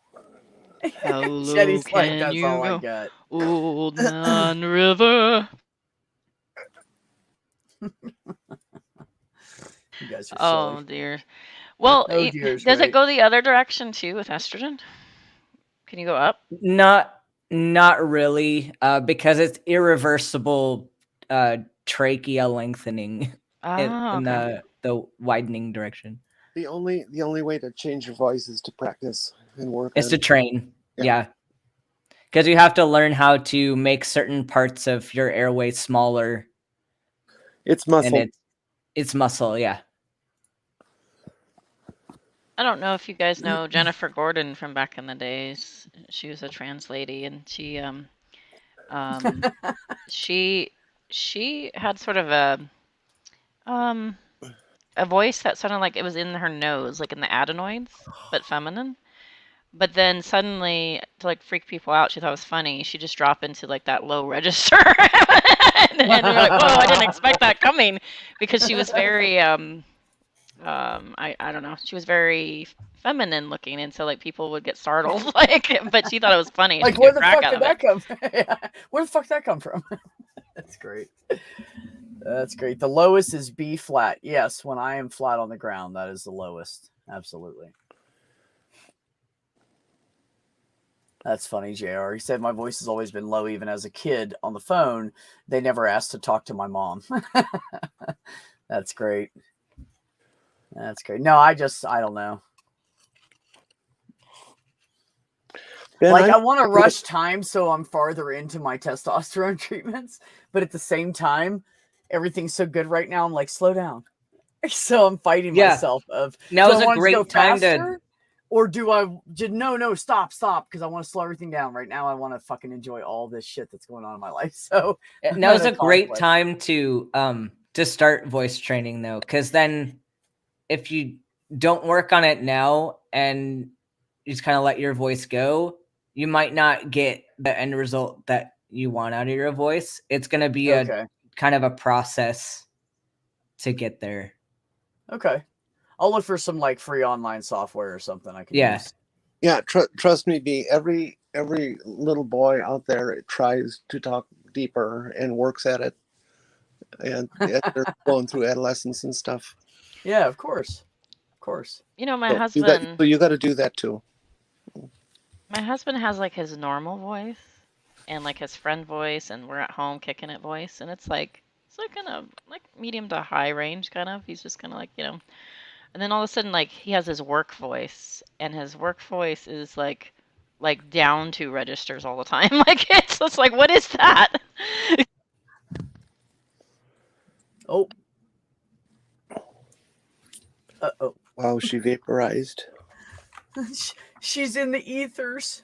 S8: how low
S1: Jenny's like,
S8: can
S1: that's
S8: you
S1: all I
S8: go?
S1: got.
S8: Old Man River.
S1: You guys are
S8: Oh
S1: silly.
S8: dear. Well,
S1: Oh, dear is
S8: does
S1: right.
S8: it go the other direction too with estrogen? Can you go up?
S2: Not really, because it's irreversible trachea lengthening in
S8: Okay.
S2: the widening direction.
S5: The only way to change your voice is to practice and work.
S2: It's to
S5: on
S2: train.
S5: Yeah.
S2: Yeah. Because you have to learn how to make certain parts of your airway smaller.
S5: It's muscle.
S2: And it's muscle, yeah.
S8: I don't know if you guys know Jennifer Gordon from back in the days. She was a trans lady, and she had sort of a voice that sounded like it was in her nose, like in the adenoids, but feminine. But then suddenly, to like freak people out, she thought it was funny. She just dropped into like that low register, and we're like, "Whoa! I didn't expect that coming," because she was very I don't know. She was very feminine looking, and so like people would get startled, like. But she thought it was funny.
S1: Like, where the fuck did that come from? Where the fuck did that come from? That's great. That's great. The lowest is B flat. Yes, when I am flat on the ground, that is the lowest. Absolutely. That's funny, JR. He said my voice has always been low, even as a kid on the phone. They never asked to talk to my mom. That's great. That's great. No, I don't know.
S5: Ben,
S1: Like, I want to rush time so I'm farther into my testosterone treatments, but at the same time, everything's so good right now. I'm like, slow down. So I'm fighting myself.
S2: Now is
S1: I
S2: a great time
S1: to. Or do I no, stop, because I want to slow everything down right now. I want to fucking enjoy all this shit that's going on in my life. So
S2: now is a great time to start voice training though, because then if you don't work on it now and just kind of let your voice go, you might not get the end result that you want out of your voice. It's going to be a kind of a process to get there.
S1: Okay. I'll look for some like free online software or something I can use.
S5: Yeah, trust me, B. Every little boy out there tries to talk deeper and works at it, and they're going through adolescence and stuff.
S1: Yeah, of course.
S8: You know, my
S5: So
S8: husband.
S5: you got to do that too.
S8: My husband has like his normal voice and like his friend voice, and we're at home kicking it voice, and it's like kind of like medium to high range kind of. He's just kind of like, you know. And then all of a sudden, like, he has his work voice, and his work voice is like down 2 registers all the time. Like, it's just like, what is that?
S1: Oh. Uh-oh.
S5: Wow, she vaporized.
S1: She's in the ethers.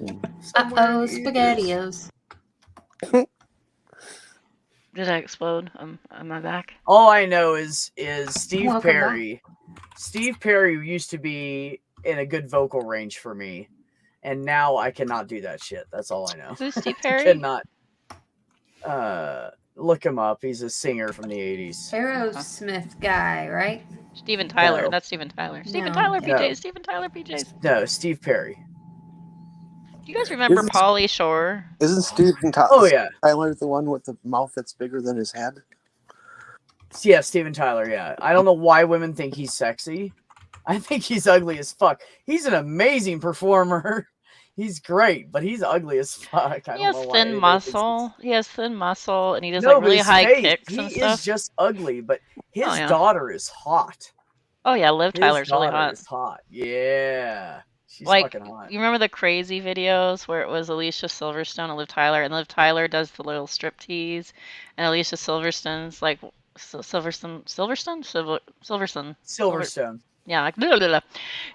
S6: Uh-oh, SpaghettiOs.
S8: Did I explode? Am I back?
S1: All I know is Steve
S6: Welcome
S1: Perry. Steve Perry used to be in a good vocal range for me, and now I cannot do that shit. That's all I know.
S8: Who's Steve Perry?
S1: Cannot. Look him up. He's a singer from the 80s.
S6: Aerosmith guy, right?
S8: Steven Tyler.
S1: No.
S8: That's Steven Tyler. Steven
S6: No.
S8: Tyler PJs.
S1: No.
S8: Steven Tyler PJs.
S1: No, Steve Perry.
S8: Do you guys remember
S5: Isn't-
S8: Pauly Shore?
S5: Isn't Steven
S1: Oh yeah,
S5: Tyler the one with the mouth that's bigger than his head?
S1: yeah, Steven Tyler. Yeah, I don't know why women think he's sexy. I think he's ugly as fuck. He's an amazing performer. He's great, but he's ugly as fuck.
S8: He has thin muscle. He has thin muscle, and he does
S1: No,
S8: like really
S1: but his
S8: high
S1: face,
S8: kicks
S1: he
S8: and stuff.
S1: is just ugly, but his
S8: Oh, yeah.
S1: daughter is hot.
S8: Oh yeah, Liv
S1: His
S8: Tyler's really
S1: daughter
S8: hot.
S1: is hot. Yeah, she's
S8: Like,
S1: fucking hot.
S8: you remember the crazy videos where it was Alicia Silverstone and Liv Tyler, and Liv Tyler does the little striptease, and Alicia Silverstone's like Silverstone. Yeah, like blah, blah, blah.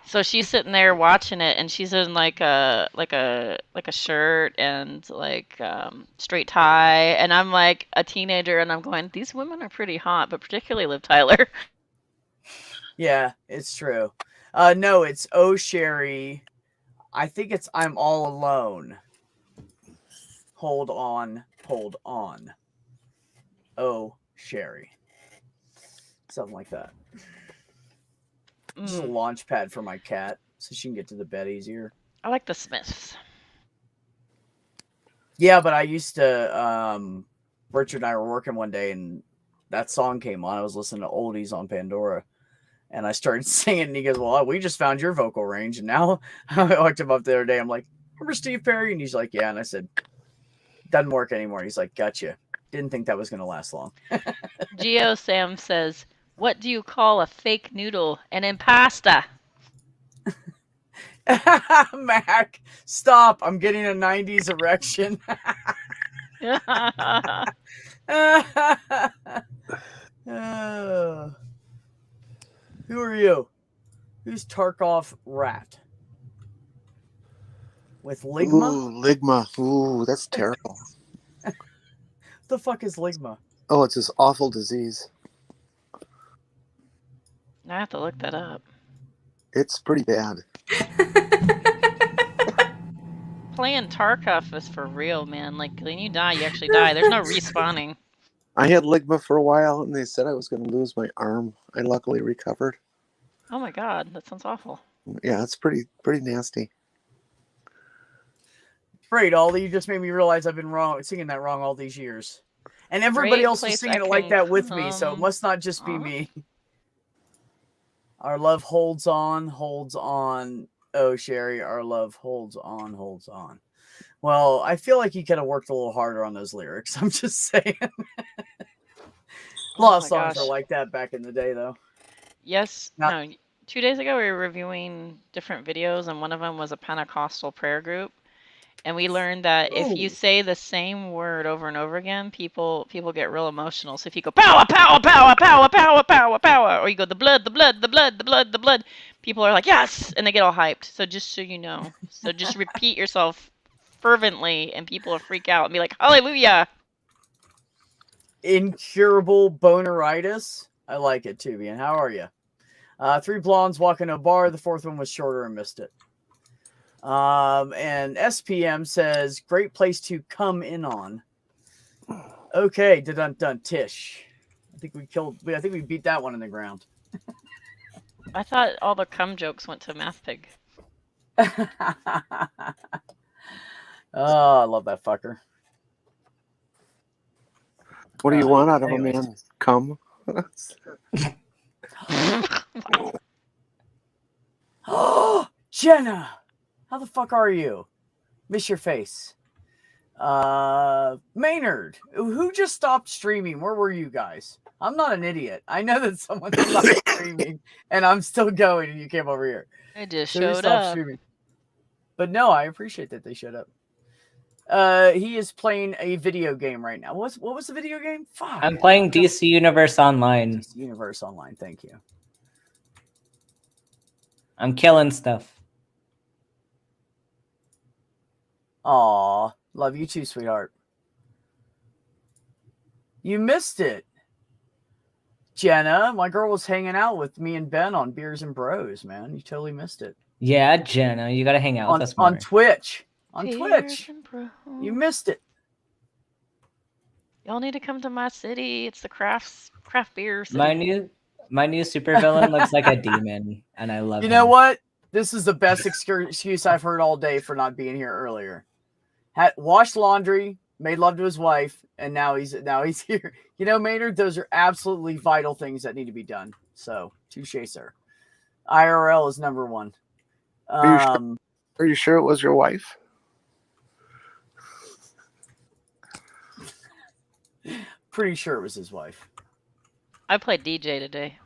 S8: So she's sitting there watching it, and she's in like a shirt and like straight tie, and I'm like a teenager, and I'm going, these women are pretty hot, but particularly Liv Tyler.
S1: Yeah, it's true. No, it's Oh Sherry. I think it's I'm All Alone. Hold on. Oh Sherry. Something like that. Just a launch pad for my cat so she can get to the bed easier.
S8: I like the Smiths.
S1: Yeah, but I used to Richard and I were working one day and that song came on. I was listening to oldies on Pandora. And I started singing, and he goes, well, we just found your vocal range. And now I looked him up the other day. I'm like, remember Steve Perry? And he's like, yeah. And I said, doesn't work anymore. He's like, gotcha. Didn't think that was going to last long.
S8: Geo Sam says, what do you call a fake noodle? An impasta.
S1: Mac, stop. I'm getting a 90s erection. Who are you? Who's Tarkov Rat? With Ligma?
S5: Ooh, Ligma. Ooh, that's terrible.
S1: What the fuck is Ligma?
S5: Oh, it's this awful disease.
S8: I have to look that up.
S5: It's pretty bad.
S8: Playing Tarkov is for real, man. Like, when you die, you actually die. There's no respawning.
S5: I had Ligma for a while, and they said I was going to lose my arm. I luckily recovered.
S8: Oh my god, that sounds awful.
S5: Yeah, it's pretty nasty.
S1: Great, Aldi. You just made me realize I've been singing that wrong all these years. And everybody
S8: Great
S1: else is
S8: place
S1: singing
S8: I
S1: it like
S8: can
S1: that with me, so it
S8: come.
S1: must not just be
S8: Aw.
S1: me. Our love holds on. Oh, Sherry, our love holds on. Well, I feel like you could have worked a little harder on those lyrics. I'm just saying. A lot of
S8: my
S1: songs
S8: gosh.
S1: are like that back in the day, though.
S8: Yes.
S1: Not-
S8: No. 2 days ago, we were reviewing different videos, and one of them was a Pentecostal prayer group. And we learned that if you
S1: Ooh.
S8: say the same word over and over again, people get real emotional. So if you go power, power, power, power, power, power, power, or you go the blood, the blood, the blood, the blood, the blood, people are like yes, and they get all hyped. So just so you know, so just repeat yourself fervently, and people will freak out and be like hallelujah.
S1: Incurable boneritis. I like it too, Ian. How are you? Three blondes walking to a bar. The fourth one was shorter and missed it. And SPM says, great place to come in on. Okay, dun Tish. I think we beat that one in the ground.
S8: I thought all the cum jokes went to Math Pig.
S1: Oh, I love that fucker.
S5: What do you want out of
S1: anyways.
S5: a man? Come.
S1: Oh, Jenna, how the fuck are you? Miss your face. Maynard, who just stopped streaming? Where were you guys? I'm not an idiot. I know that someone stopped streaming and I'm still going and you came over here.
S8: I just
S1: So who
S8: showed
S1: stopped
S8: up.
S1: streaming? But no, I appreciate that they showed up. He is playing a video game right now. What was the video game? Fuck.
S2: I'm playing DC Universe Online.
S1: DC Universe Online, thank you.
S2: I'm killing stuff.
S1: Aw, love you too, sweetheart. You missed it. Jenna, my girl was hanging out with me and Ben on Beers and Bros, man. You totally missed it.
S2: Yeah, Jenna, you gotta hang out with us more.
S1: On Twitch. On
S8: Beers
S1: Twitch.
S8: and Bros.
S1: You missed it.
S8: Y'all need to come to my city. It's the craft beer city.
S2: My new supervillain looks like a demon, and I love
S1: You
S2: him.
S1: know what? This is the best excuse I've heard all day for not being here earlier. Washed laundry, made love to his wife, and now he's here. You know, Maynard, those are absolutely vital things that need to be done. So, touche, sir. IRL is number one.
S5: Are you sure it was your wife?
S1: Pretty sure it was his wife.
S8: I played DJ today.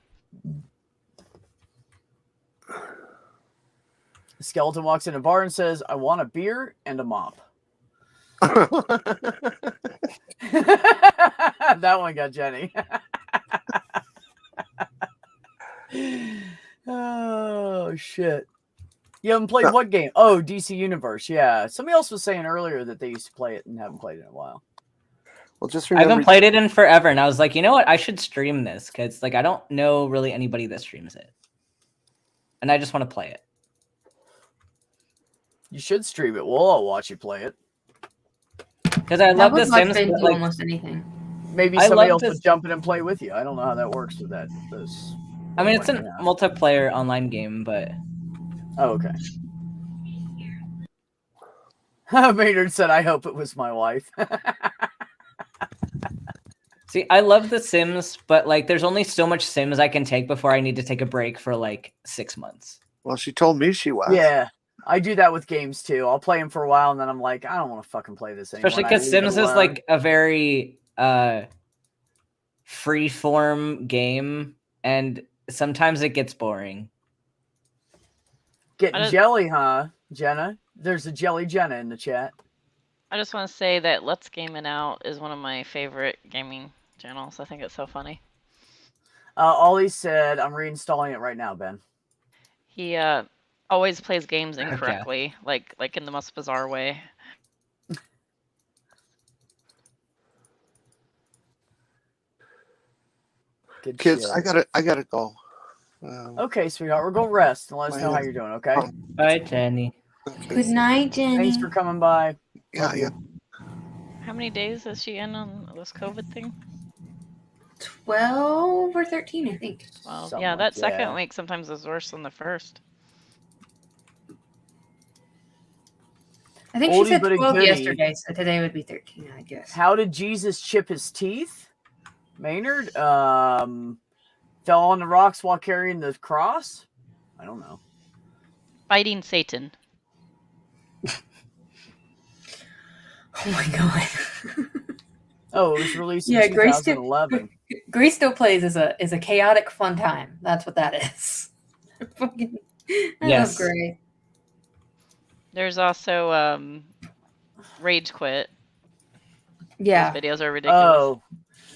S1: The skeleton walks in a bar and says, I want a beer and a mop. That one got Jenny. Oh, shit. You haven't played what game? Oh, DC Universe. Yeah. Somebody else was saying earlier that they used to play it and haven't played it in a while.
S5: Well, just
S2: I
S5: remember,
S2: haven't played it in forever, and I was like, you know what? I should stream this because, like, I don't know really anybody that streams it, and I just want to play it.
S1: You should stream it. We'll all watch you play it.
S2: Because I love The Sims.
S6: Do
S2: But, like,
S6: almost anything.
S1: Maybe
S2: I
S1: somebody
S2: love
S1: else would jump in and play with you. I don't know how that works with that.
S2: I mean, it's a multiplayer online game, but
S1: oh, okay. Maynard said, I hope it was my wife.
S2: see, I love The Sims, but like, there's only so much Sims I can take before I need to take a break for like 6 months.
S5: well, she told me she was.
S1: Yeah, I do that with games too. I'll play them for a while and then I'm like, I don't want to fucking play this anymore.
S2: Especially because Sims is like a very free form game, and sometimes it gets boring.
S1: Getting jelly, huh, Jenna? There's a jelly Jenna in the chat.
S8: I just want to say that Let's Game It Out is one of my favorite gaming channels. I think it's so funny.
S1: Ollie said, I'm reinstalling it right now, Ben.
S8: He always plays games incorrectly, like in the most bizarre way.
S1: Good
S5: Kids,
S1: shit.
S5: I gotta go.
S1: Okay, sweetheart, we're going to rest and let us know how you're doing, okay?
S2: Bye, Jenny.
S6: Good night, Jenny.
S1: Thanks for coming by.
S5: Yeah, yeah.
S8: How many days is she in on this COVID thing?
S6: 12 or 13, I think.
S8: Well,
S1: Something
S8: yeah,
S1: like
S8: that second
S1: that.
S8: week sometimes is worse than the first.
S6: I think
S1: Oldie
S6: she said
S1: but a
S6: 12
S1: goodie.
S6: yesterday, so today would be 13, I guess.
S1: How did Jesus chip his teeth? Maynard fell on the rocks while carrying the cross? I don't know.
S8: Fighting Satan.
S6: Oh my god.
S1: Oh, it was released in
S6: Yeah, Grace still-
S1: 2011.
S6: Grease Still Plays is a chaotic fun time. That's what that is. Fucking, I
S2: Yes.
S6: love Gray.
S8: There's also Rage Quit.
S6: Yeah.
S8: Those videos are ridiculous.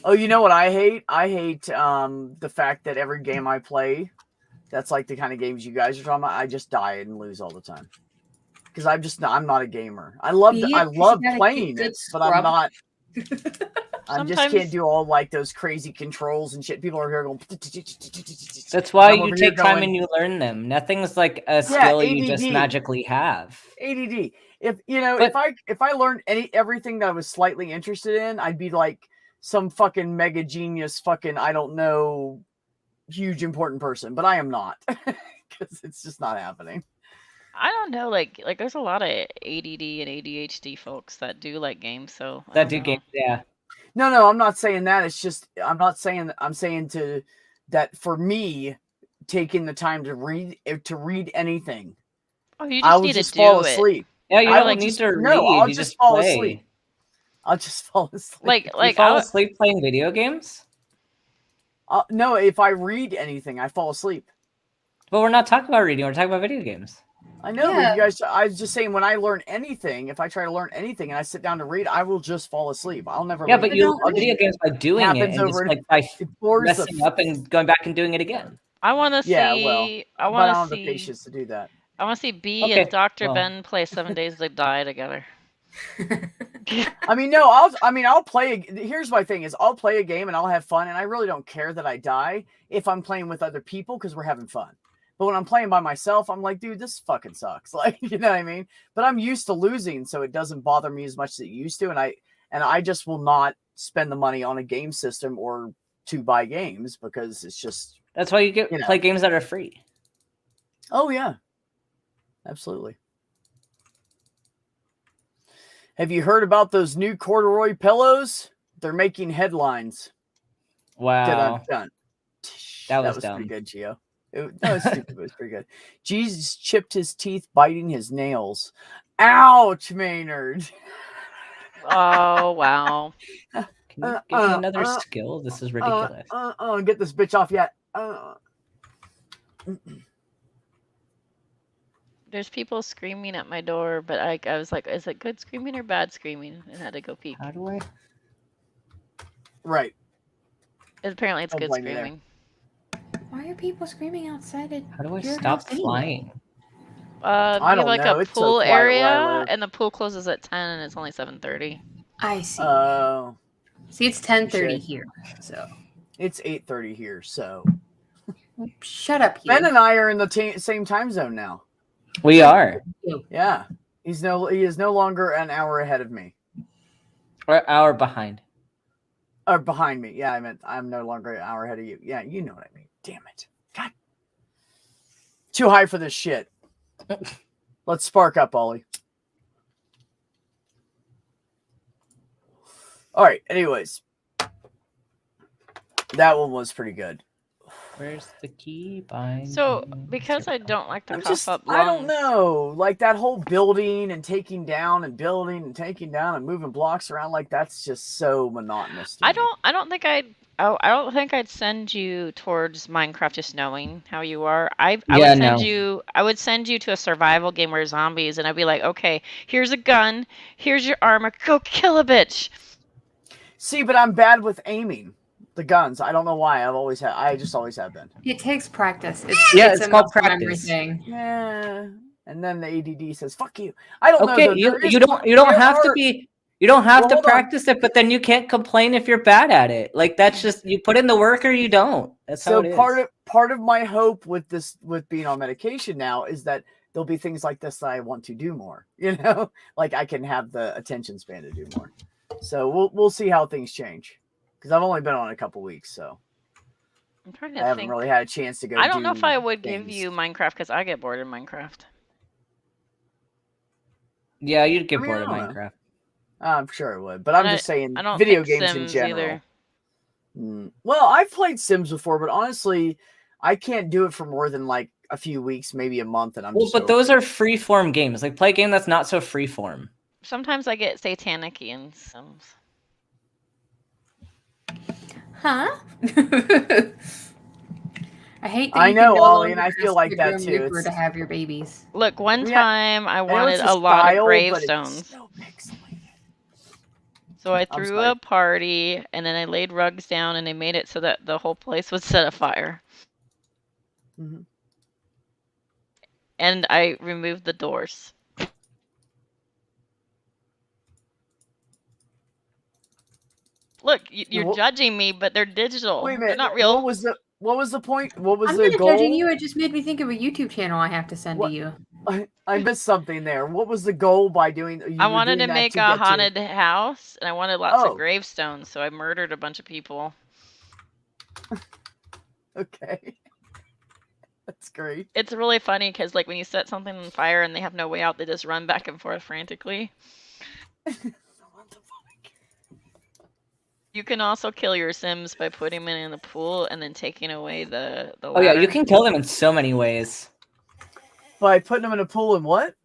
S1: Oh, you know what I hate? I hate the fact that every game I play, that's like the kind of games you guys are talking about, I just die and lose all the time. Because I'm not a gamer. I love
S6: Be it, 'cause you gotta
S1: playing
S6: keep
S1: it,
S6: good
S1: but I'm
S6: scrub.
S1: not. I just
S8: Sometimes-
S1: can't do all like those crazy controls and shit. People are here going.
S2: That's why
S1: I'm
S2: you
S1: over here
S2: take time
S1: going-
S2: and you learn them. Nothing's like a skill you just
S1: ADD.
S2: magically have.
S1: ADD. If you know,
S2: But-
S1: if I learned everything that I was slightly interested in, I'd be like some fucking mega genius, fucking I don't know, huge important person. But I am not, because it's just not happening.
S8: I don't know, like there's a lot of ADD and ADHD folks that do like games, so I
S2: That
S8: don't
S2: do
S8: know.
S2: games, yeah.
S1: No, I'm not saying that. It's just I'm not saying that. I'm saying that for me, taking the time to read anything,
S8: Oh, you
S1: I
S8: just
S1: will
S8: need
S1: just
S8: to
S1: fall
S8: do it.
S1: asleep.
S2: Yeah, you
S1: I
S2: don't
S1: will
S2: need
S1: just-
S2: to read.
S1: no, I'll
S2: you
S1: just fall
S2: play.
S1: asleep. I'll just fall asleep.
S8: Like
S2: You fall
S8: I,
S2: asleep playing video games?
S1: No, if I read anything, I fall asleep.
S2: But we're not talking about reading. We're talking about video games.
S1: I know,
S6: Yeah.
S1: but you guys, I was just saying when I learn anything, if I try to learn anything and I sit down to read, I will just fall asleep. I'll never.
S2: Yeah,
S1: like,
S2: but you
S6: don't
S2: love video games by doing it
S1: happens
S2: and
S1: over
S2: just like by
S1: it bores the
S2: messing up and going back and doing it again.
S8: I want to see.
S1: Yeah, well,
S8: I
S1: but I
S8: want
S1: don't
S8: to
S1: have the
S8: see.
S1: patience to do that.
S8: I want to see B
S2: Okay,
S8: and Dr.
S2: well.
S8: Ben play 7 Days to Die together.
S1: I mean, no, I'll play. Here's my thing: is I'll play a game and I'll have fun, and I really don't care that I die if I'm playing with other people because we're having fun. But when I'm playing by myself, I'm like, dude, this fucking sucks. Like, you know what I mean? But I'm used to losing, so it doesn't bother me as much as it used to, and I just will not spend the money on a game system or to buy games because it's just.
S2: That's why you
S1: You know.
S2: play games that are free.
S1: Oh yeah, absolutely. Have you heard about those new corduroy pillows? They're making headlines.
S2: Wow.
S1: Dun.
S2: That was
S1: pretty
S2: dumb.
S1: good, Gio. That was stupid, but it was pretty good. Jesus chipped his teeth biting his nails. Ouch, Maynard.
S8: Oh wow.
S2: Can you give me another skill? This is ridiculous.
S1: Get this bitch off yet.
S8: There's people screaming at my door, but I was like, is it good screaming or bad screaming? And had to go peek.
S2: How do I?
S1: Right.
S8: Apparently, it's
S1: Don't
S8: good
S1: blame me there.
S8: screaming.
S6: Why are people screaming outside?
S2: How do I
S6: Your
S2: stop
S6: house anyway?
S2: flying?
S8: We
S1: I
S8: have
S1: don't
S8: like
S1: know.
S8: a
S1: It's so
S8: pool
S1: quiet where I
S8: area,
S1: live.
S8: and the pool closes at 10, and it's only 7:30.
S6: I see. See, it's 10:30
S1: touche.
S6: here. So
S1: It's 8:30 here, so
S6: shut up, you.
S1: Ben and I are in the same time zone now.
S2: We are.
S1: Yeah, he is no longer an hour ahead of me
S2: We're an hour behind.
S1: or behind me. Yeah, I meant I'm no longer an hour ahead of you. Yeah, you know what I mean. Damn it, God, too high for this shit. Let's spark up, Ollie. All right. Anyways, that one was pretty good.
S2: Where's the key? Binding.
S8: So, because I don't like to
S1: I'm
S8: cough
S1: just,
S8: up
S1: I don't
S8: lungs,
S1: know, like that whole building and taking down and building and taking down and moving blocks around, like that's just so monotonous. To
S8: I
S1: me.
S8: don't think I'd send you towards Minecraft just knowing how you are. I would send you to a survival game where zombies, and I'd be like, okay, here's a gun, here's your armor, go kill a bitch.
S1: See, but I'm bad with aiming the guns. I don't know why. I just always have been.
S6: It takes practice.
S2: It's
S6: a
S2: called
S6: muscle
S2: practice.
S6: memory thing.
S1: Yeah. And then the ADD says, "Fuck you." I don't know.
S2: Okay,
S1: Though.
S2: you don't have to be. You don't have to practice it, but then you can't complain if you're bad at it. Like that's just you put in the work or you don't. That's how it is.
S1: Part of my hope with being on medication now is that there'll be things like this that I want to do more. You know, like I can have the attention span to do more. So we'll see how things change because I've only been on a couple weeks, so
S8: I'm trying
S1: I
S8: to
S1: haven't
S8: think.
S1: really had a chance to go.
S8: I don't know if I would give
S1: things.
S8: you Minecraft because I get bored in Minecraft.
S2: Yeah, you'd get
S1: I mean,
S2: bored of
S1: I don't know.
S2: Minecraft.
S1: I'm sure it would, but I'm just saying
S8: I don't
S1: video
S8: think
S1: games in
S8: Sims
S1: general.
S8: either.
S1: Well, I've played Sims before, but honestly, I can't do it for more than like a few weeks, maybe a month, and I'm just.
S2: But those are free-form games. Like play a game that's not so free-form.
S8: Sometimes I get satanic-y in Sims.
S6: Huh? I hate that
S1: I
S6: you
S1: know,
S6: can no
S1: Ollie, and
S6: longer
S1: I feel
S6: ask
S1: like
S6: the
S1: that
S6: Grim
S1: too.
S6: Reaper
S1: It's-
S6: to have your babies.
S8: Look, one
S1: Yeah,
S8: time I
S1: know
S8: wanted
S1: it's
S8: a lot of
S1: style, but it's
S8: gravestones.
S1: so pixelated.
S8: So I
S1: I'm
S8: threw
S1: sorry.
S8: a party, and then I laid rugs down, and I made it so that the whole place would set afire.
S1: Mhm.
S8: And I removed the doors. Look, you're
S1: Wha-
S8: judging me, but they're digital.
S1: Wait a
S8: They're
S1: minute.
S8: not real.
S1: What was the point? What was
S6: I'm
S1: the
S6: not
S1: goal?
S6: judging you. It just made me think of a YouTube channel I have to send
S1: What-
S6: to you.
S1: I missed something there. What was the goal by doing?
S8: I wanted to make a haunted house, and I wanted lots
S1: Oh.
S8: of gravestones, so I murdered a bunch of people.
S1: Okay. That's great.
S8: It's really funny because, like, when you set something on fire and they have no way out, they just run back and forth frantically.
S1: What the fuck?
S8: You can also kill your Sims by putting them in the pool and then taking away the
S2: Oh yeah, you
S8: ladder.
S2: can kill them in so many ways.
S1: By putting them in a pool and what?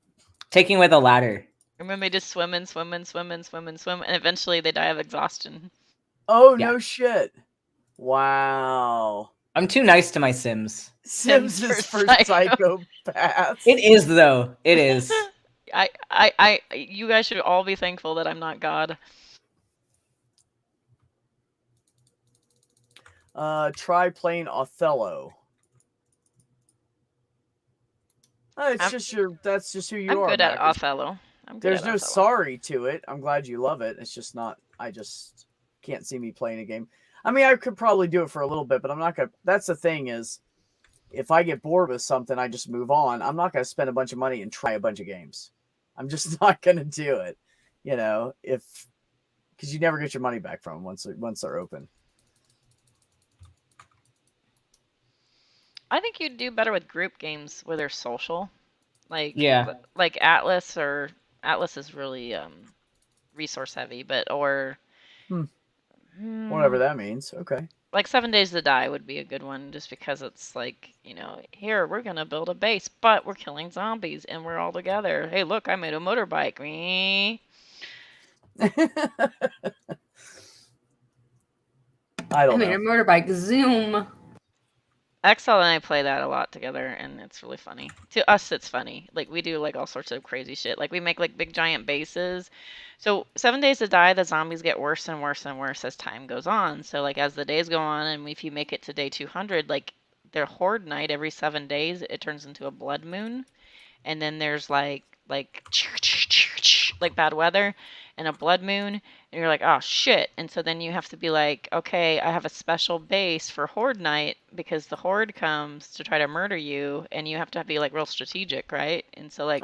S2: Taking away the ladder.
S8: And then they just swim and swim and swim and swim and swim, and eventually they die of exhaustion.
S1: Oh,
S2: Yeah.
S1: no shit. Wow.
S2: I'm too nice to my Sims.
S1: Sims is for psychopaths.
S2: It is though. It is.
S8: You guys should all be thankful that I'm not God.
S1: Try playing Othello. It's that's just who you
S8: I'm
S1: are.
S8: good at
S1: Mac.
S8: Othello.
S1: There's no sorry to it. I'm glad you love it. It's just not. I just can't see me playing a game. I mean, I could probably do it for a little bit, but I'm not gonna. That's the thing is, if I get bored with something, I just move on. I'm not gonna spend a bunch of money and try a bunch of games. I'm just not gonna do it. You know, because you never get your money back from them once they're open.
S8: I think you'd do better with group games where they're social. Like
S2: Yeah.
S8: like Atlas is really resource heavy,
S1: Whatever that means. Okay.
S8: like 7 Days to Die would be a good one just because it's like, here we're gonna build a base, but we're killing zombies and we're all together. Hey, look, I made a motorbike. Me.
S1: I
S6: made a motorbike. Zoom.
S8: XL and I play that a lot together, and it's really funny. To us, it's funny. Like, we do, like, all sorts of crazy shit. Like, we make, like, big giant bases. So 7 Days to Die, the zombies get worse and worse and worse as time goes on. So, like, as the days go on, and if you make it to day 200, like, their horde night every 7 days, it turns into a blood moon. And then there's, like bad weather and a blood moon, and you're like, oh shit. And so then you have to be like, okay, I have a special base for horde night because the horde comes to try to murder you, and you have to be like real strategic, right? And so like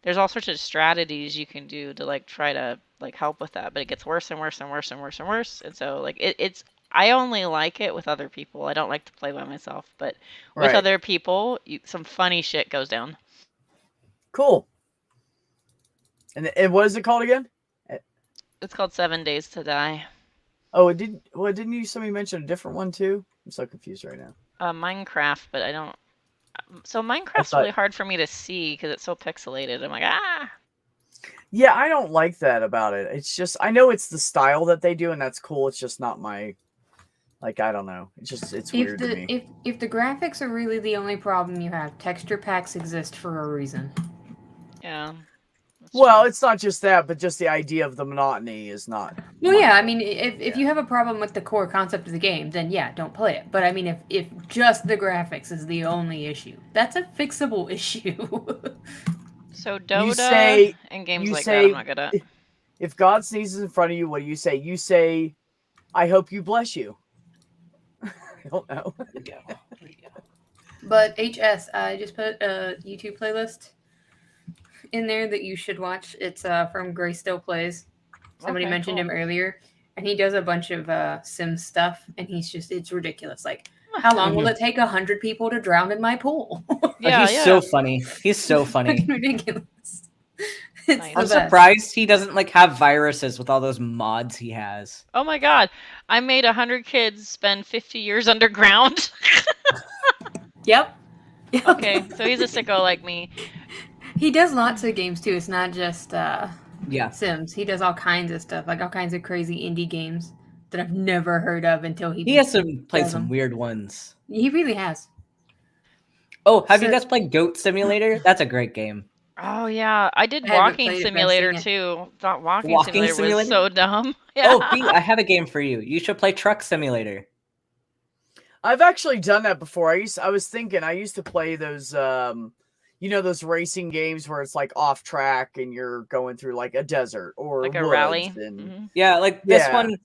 S8: there's all sorts of strategies you can do to like try to like help with that, but it gets worse and worse and worse and worse and worse. And so like it's I only like it with other people. I don't like to play by myself, but with other people, some funny shit goes down.
S1: Cool. And what is it called again?
S8: It's called 7 Days to Die.
S1: Oh, didn't you somebody mention a different one too? I'm so confused right now.
S8: Minecraft, but I don't. So Minecraft's really hard for me to see because it's so pixelated. I'm like, ah.
S1: Yeah, I don't like that about it. It's just I know it's the style that they do, and that's cool. It's just not my. Like, I don't know. It's weird to me.
S6: If the graphics are really the only problem you have, texture packs exist for a reason.
S8: Yeah.
S1: Well, it's not just that, but just the idea of the monotony is not.
S6: Well, yeah, I mean, if you have a problem with the core concept of the game, then yeah, don't play it. But I mean, if just the graphics is the only issue, that's a fixable issue.
S8: So Dota and games like that, I'm not good at.
S1: If God sneezes in front of you, what do you say? You say, "I hope you bless you." I don't know.
S2: There you go.
S6: But HS, I just put a YouTube playlist in there that you should watch. It's from Gray Still Plays. Somebody mentioned him earlier, and he does a bunch of sim stuff, and it's ridiculous. Like, how long will it take 100 people to drown in my pool?
S2: Yeah, he's so funny. He's so funny.
S6: It's ridiculous.
S2: I'm surprised he doesn't like have viruses with all those mods he has.
S8: Oh my god, I made 100 kids spend 50 years underground.
S6: Yep.
S8: Okay, so he's a sicko like me.
S6: He does lots of games too. It's not just
S2: Sims.
S6: He does all kinds of stuff, like all kinds of crazy indie games that I've never heard of until he
S2: has played some weird ones.
S6: He really has.
S2: Oh, have you guys played Goat Simulator? That's a great game.
S8: Oh yeah, I did Walking Simulator too. Thought Walking Simulator was so dumb. Yeah.
S2: Oh, B, I have a game for you. You should play Truck Simulator.
S1: I've actually done that before. I was thinking I used to play those those racing games where it's like off track and you're going through like a desert or
S8: like a rally.
S1: And,
S2: Yeah, like this one.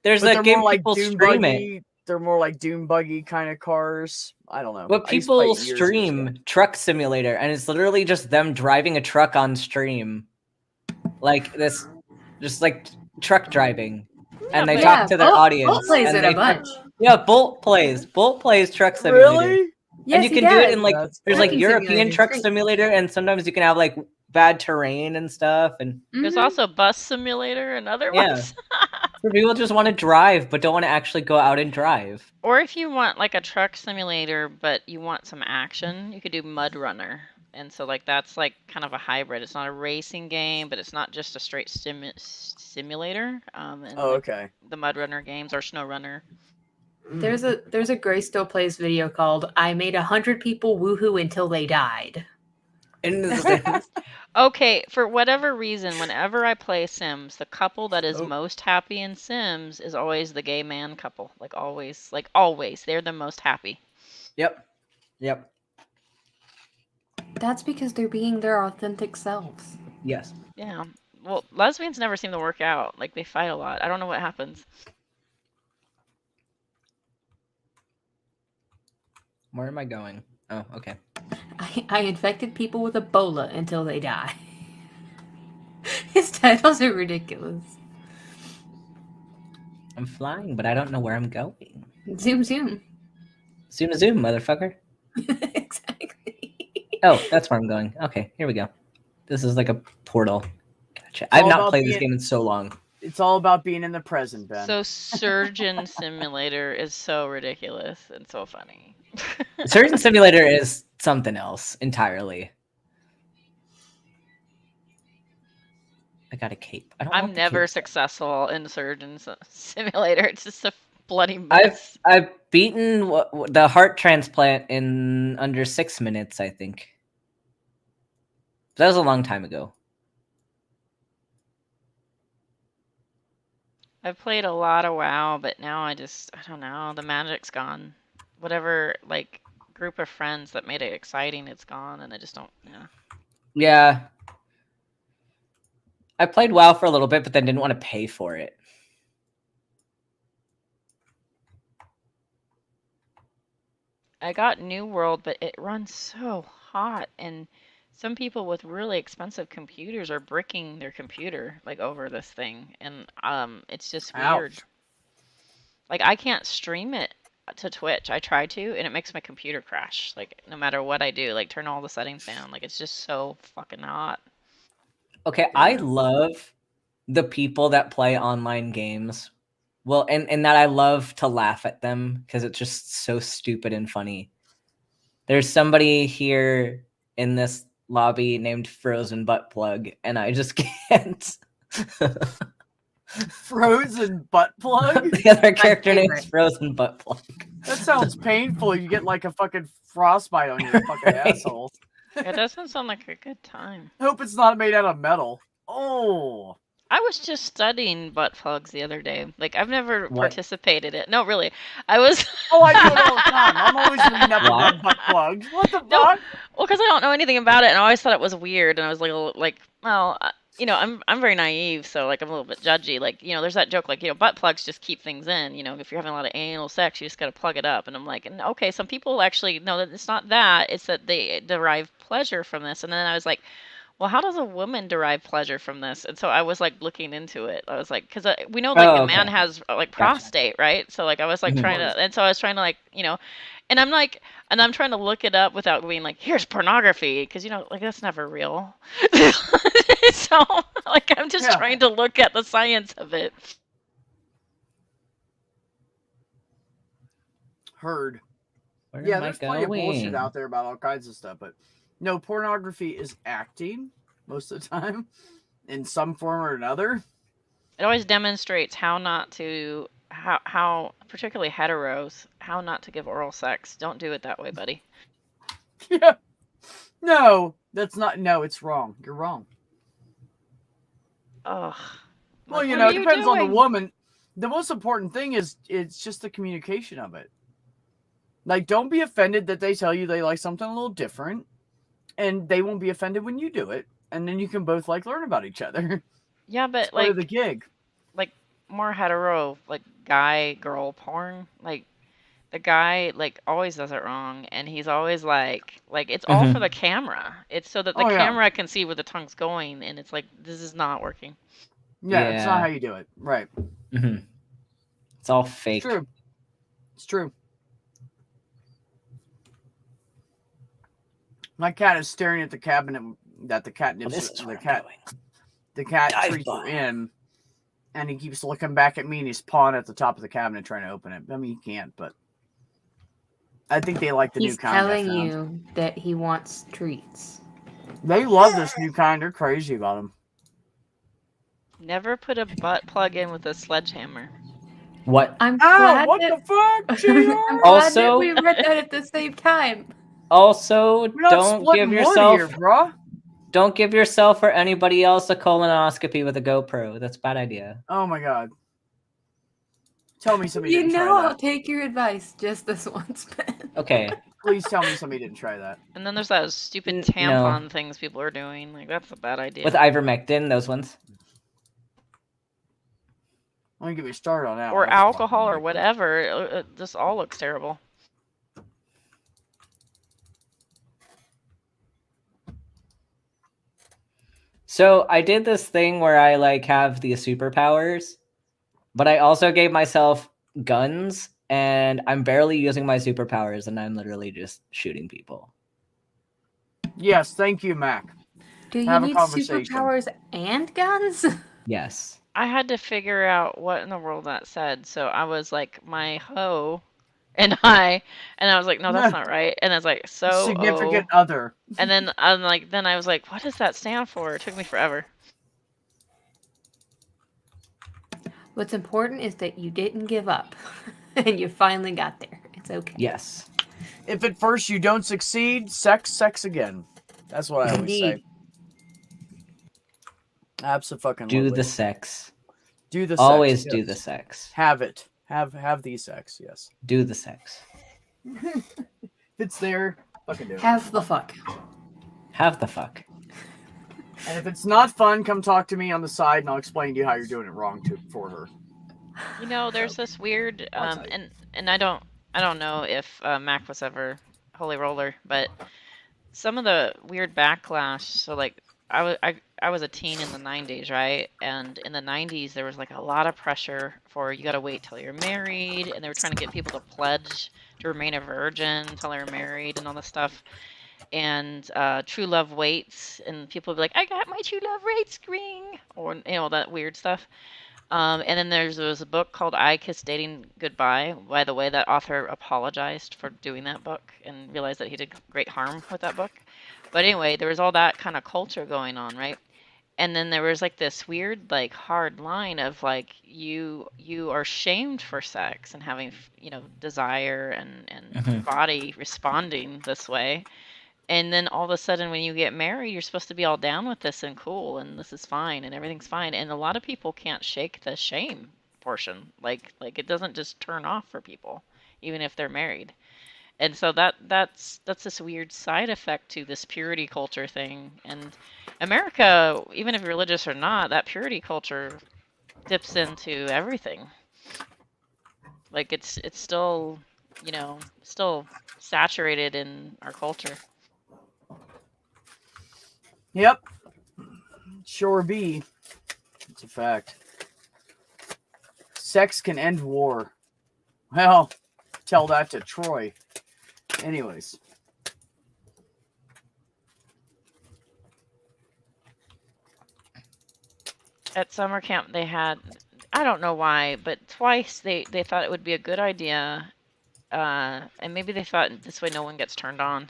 S2: There's
S1: But
S2: a
S1: they're
S2: game
S1: more like
S2: people
S1: dune
S2: stream it.
S1: buggy. They're more like dune buggy kind of cars. I don't know.
S2: But
S1: I used to play
S2: people
S1: it years ago.
S2: stream Truck Simulator, and it's literally just them driving a truck on stream, like this, just like truck driving, and they talk to their audience.
S6: Bolt plays
S2: and
S6: it
S2: they
S6: a bunch.
S2: Yeah, Bolt plays Truck Simulator.
S1: Really?
S6: Yes,
S2: And you
S6: he
S2: can do it
S6: does.
S2: in like
S1: That's
S2: there's like
S6: Trucking
S2: European
S6: Simulator.
S2: Truck
S6: Great.
S2: Simulator, and sometimes you can have like bad terrain and stuff, and
S8: There's
S6: Mhm.
S8: also Bus Simulator and other
S2: Yeah.
S8: ones.
S2: for people just want to drive but don't want to actually go out and drive.
S8: Or if you want like a truck simulator, but you want some action, you could do Mud Runner. And so like that's like kind of a hybrid. It's not a racing game, but it's not just a straight simulator. And
S1: Oh,
S8: like
S1: okay.
S8: the Mud Runner games or Snow Runner.
S6: There's a Gray Still Plays video called "I Made 100 People Woohoo Until They Died."
S2: And this-
S8: Okay, for whatever reason, whenever I play Sims, the couple that is
S1: Oh.
S8: most happy in Sims is always the gay man couple. Like always, they're the most happy.
S2: Yep.
S6: That's because they're being their authentic selves.
S2: Yes.
S8: Yeah. Well, lesbians never seem to work out. Like they fight a lot. I don't know what happens.
S2: Where am I going? Oh, okay.
S6: I infected people with Ebola until they die. His titles are ridiculous.
S2: I'm flying, but I don't know where I'm going.
S6: Zoom, zoom.
S2: Zoom, motherfucker.
S6: Exactly.
S2: Oh, that's where I'm going. Okay, here we go. This is like a portal. Gotcha.
S1: It's
S2: I've
S1: all
S2: not
S1: about
S2: played this
S1: being-
S2: game in so long.
S1: It's all about being in the present, Ben.
S8: So Surgeon Simulator is so ridiculous and so funny.
S2: Surgeon Simulator is something else entirely. I got a cape. I don't
S8: I'm
S2: want the
S8: never
S2: cape.
S8: successful in Surgeon Simulator. It's just a bloody mess.
S2: I've beaten the heart transplant in under 6 minutes, I think. That was a long time ago.
S8: I've played a lot of WoW, but now I don't know. The magic's gone. Whatever, like, group of friends that made it exciting, it's gone, and I just don't, yeah.
S2: Yeah. I played WoW for a little bit, but then didn't want to pay for it.
S8: I got New World, but it runs so hot, and some people with really expensive computers are bricking their computer, like, over this thing, and it's just weird.
S1: Ouch.
S8: Like, I can't stream it to Twitch. I try to, and it makes my computer crash. Like, no matter what I do, like, turn all the settings down. Like, it's just so fucking hot.
S2: Okay, I love the people that play online games. Well, and that I love to laugh at them because it's just so stupid and funny. There's somebody here in this lobby named Frozen Butt Plug, and I just can't.
S1: Frozen butt plug?
S2: The other character name
S6: favorite.
S2: is Frozen Butt Plug.
S1: That sounds painful. You get like a fucking frostbite on your fucking asshole.
S8: It doesn't sound like a good time.
S1: Hope it's not made out of metal. Oh.
S8: I was just studying butt plugs the other day. Like, I've never
S2: What?
S8: participated in it. No, really. I was.
S1: Oh, I do it all the time. I'm always reading up
S2: What?
S1: about butt plugs. What the
S8: No.
S1: fuck?
S8: Well, because I don't know anything about it, and I always thought it was weird, and I was like, well, you know, I'm very naive, so like I'm a little bit judgy. Like, you know, there's that joke, like, you know, butt plugs just keep things in. You know, if you're having a lot of anal sex, you just gotta plug it up. And I'm like, and okay, some people actually know that it's not that; it's that they derive pleasure from this. And then I was like, well, how does a woman derive pleasure from this? And so I was like looking into it. I was like, because we know like
S2: Oh,
S8: a man
S2: okay.
S8: has like
S2: Gotcha.
S8: prostate, right? So like I was like
S2: Mhm.
S8: trying to, and so I was trying to like, you know, and I'm like, and I'm trying to look it up without being like, here's pornography, because you know, like that's never real. So like I'm just
S1: Yeah.
S8: trying to look at the science of it.
S1: Heard.
S2: Where
S1: Yeah,
S2: am I
S1: there's plenty of bullshit
S2: going?
S1: out there about all kinds of stuff, but no, pornography is acting most of the time in some form or another.
S8: It always demonstrates how not to, how particularly heteros, how not to give oral sex. Don't do it that way, buddy.
S1: Yeah. No, that's not. No, it's wrong. You're wrong.
S8: Ugh.
S1: Well,
S8: Like,
S1: you
S8: what
S1: know,
S8: are
S1: it depends on the
S8: doing?
S1: woman. The most important thing is it's just the communication of it. Like, don't be offended that they tell you they like something a little different, and they won't be offended when you do it, and then you can both like learn about each other.
S8: Yeah, but
S1: It's part
S8: like,
S1: of the gig.
S8: more hetero, like guy girl porn. Like the guy like always does it wrong, and he's always like it's all for the camera. It's so that the
S1: Oh, yeah.
S8: camera can see where the tongue's going, and it's like this is not working.
S1: Yeah, it's not
S2: Yeah.
S1: how you do it. Right.
S2: Mhm. It's all fake.
S1: It's true. It's true. My cat is staring at the cabinet that the cat
S2: Well,
S1: nips
S2: this is
S1: the
S2: where I'm
S1: cat
S2: going.
S1: the cat
S2: Dive
S1: treats her
S2: bar.
S1: in, and he keeps looking back at me and he's pawing at the top of the cabinet trying to open it. I mean, he can't, but I think they like the
S6: He's
S1: new kind. I
S6: telling
S1: found.
S6: you that he wants treats.
S1: They love this new kind. They're crazy about them.
S8: Never put a butt plug in with a sledgehammer.
S2: What?
S6: I'm
S1: Ow!
S6: glad
S1: What
S6: that,
S1: the fuck, Cheetor?
S6: I'm glad
S2: Also-
S6: that we read that at the same time.
S2: Also,
S1: We're not
S2: don't
S1: splitting
S2: give
S1: wood
S2: yourself
S1: here, bruh.
S2: don't give yourself or anybody else a colonoscopy with a GoPro. That's a bad idea.
S1: Oh my god. Tell me somebody
S6: You
S1: didn't
S6: know
S1: try
S6: I'll
S1: that.
S6: take your advice just this once, Ben.
S2: Okay.
S1: Please tell me somebody didn't try that.
S8: And then there's those stupid
S2: No.
S8: tampon things people are doing. Like that's a bad idea.
S2: With ivermectin, those ones.
S1: Let me get me started on that.
S8: or
S1: one. That's
S8: alcohol or
S1: fucking
S8: whatever. This all looks terrible.
S2: So I did this thing where I like have these superpowers, but I also gave myself guns, and I'm barely using my superpowers, and I'm literally just shooting people.
S1: Yes, thank you, Mac.
S6: Do you
S1: Have a
S6: need
S1: conversation.
S6: superpowers and guns?
S2: Yes.
S8: I had to figure out what in the world that said. So I was like, my hoe, and I was like, no, that's not right. And I was like, so
S1: Significant other.
S8: And then I'm like, then I was like, what does that stand for? It took me forever.
S6: What's important is that you didn't give up and you finally got there. It's okay.
S2: Yes.
S1: If at first you don't succeed, sex again. That's what I always say.
S6: Indeed.
S1: Absolutely.
S2: Do the sex.
S1: Do the sex.
S2: Always
S1: yes.
S2: do the sex.
S1: Have it. Have the sex. Yes.
S2: Do the sex.
S1: If it's there, fucking do it.
S6: Have the fuck.
S2: Have the fuck.
S1: And if it's not fun, come talk to me on the side, and I'll explain to you how you're doing it wrong for her.
S8: You know, there's this weird,
S1: One side.
S8: and I don't know if Mac was ever Holy Roller, but some of the weird backlash. So like, I was a teen in the 90s, right? And in the 90s, there was like a lot of pressure for you got to wait till you're married, and they were trying to get people to pledge to remain a virgin until they were married and all this stuff. And true love waits, and people would be like, I got my true love rates ring, or that weird stuff. And then there was a book called I Kissed Dating Goodbye. By the way, that author apologized for doing that book and realized that he did great harm with that book. But anyway, there was all that kind of culture going on, right? And then there was like this weird, like hard line of like you are shamed for sex and having desire and body responding this way. And then all of a sudden, when you get married, you're supposed to be all down with this and cool, and this is fine, and everything's fine. And a lot of people can't shake the shame portion. Like it doesn't just turn off for people, even if they're married. And so that's this weird side effect to this purity culture thing. And America, even if you're religious or not, that purity culture dips into everything. Like it's still, still saturated in our culture.
S1: Yep. Sure be. It's a fact. Sex can end war. Well, tell that to Troy. Anyways.
S8: At summer camp, they had, I don't know why, but twice they thought it would be a good idea, and maybe they thought this way no one gets turned on.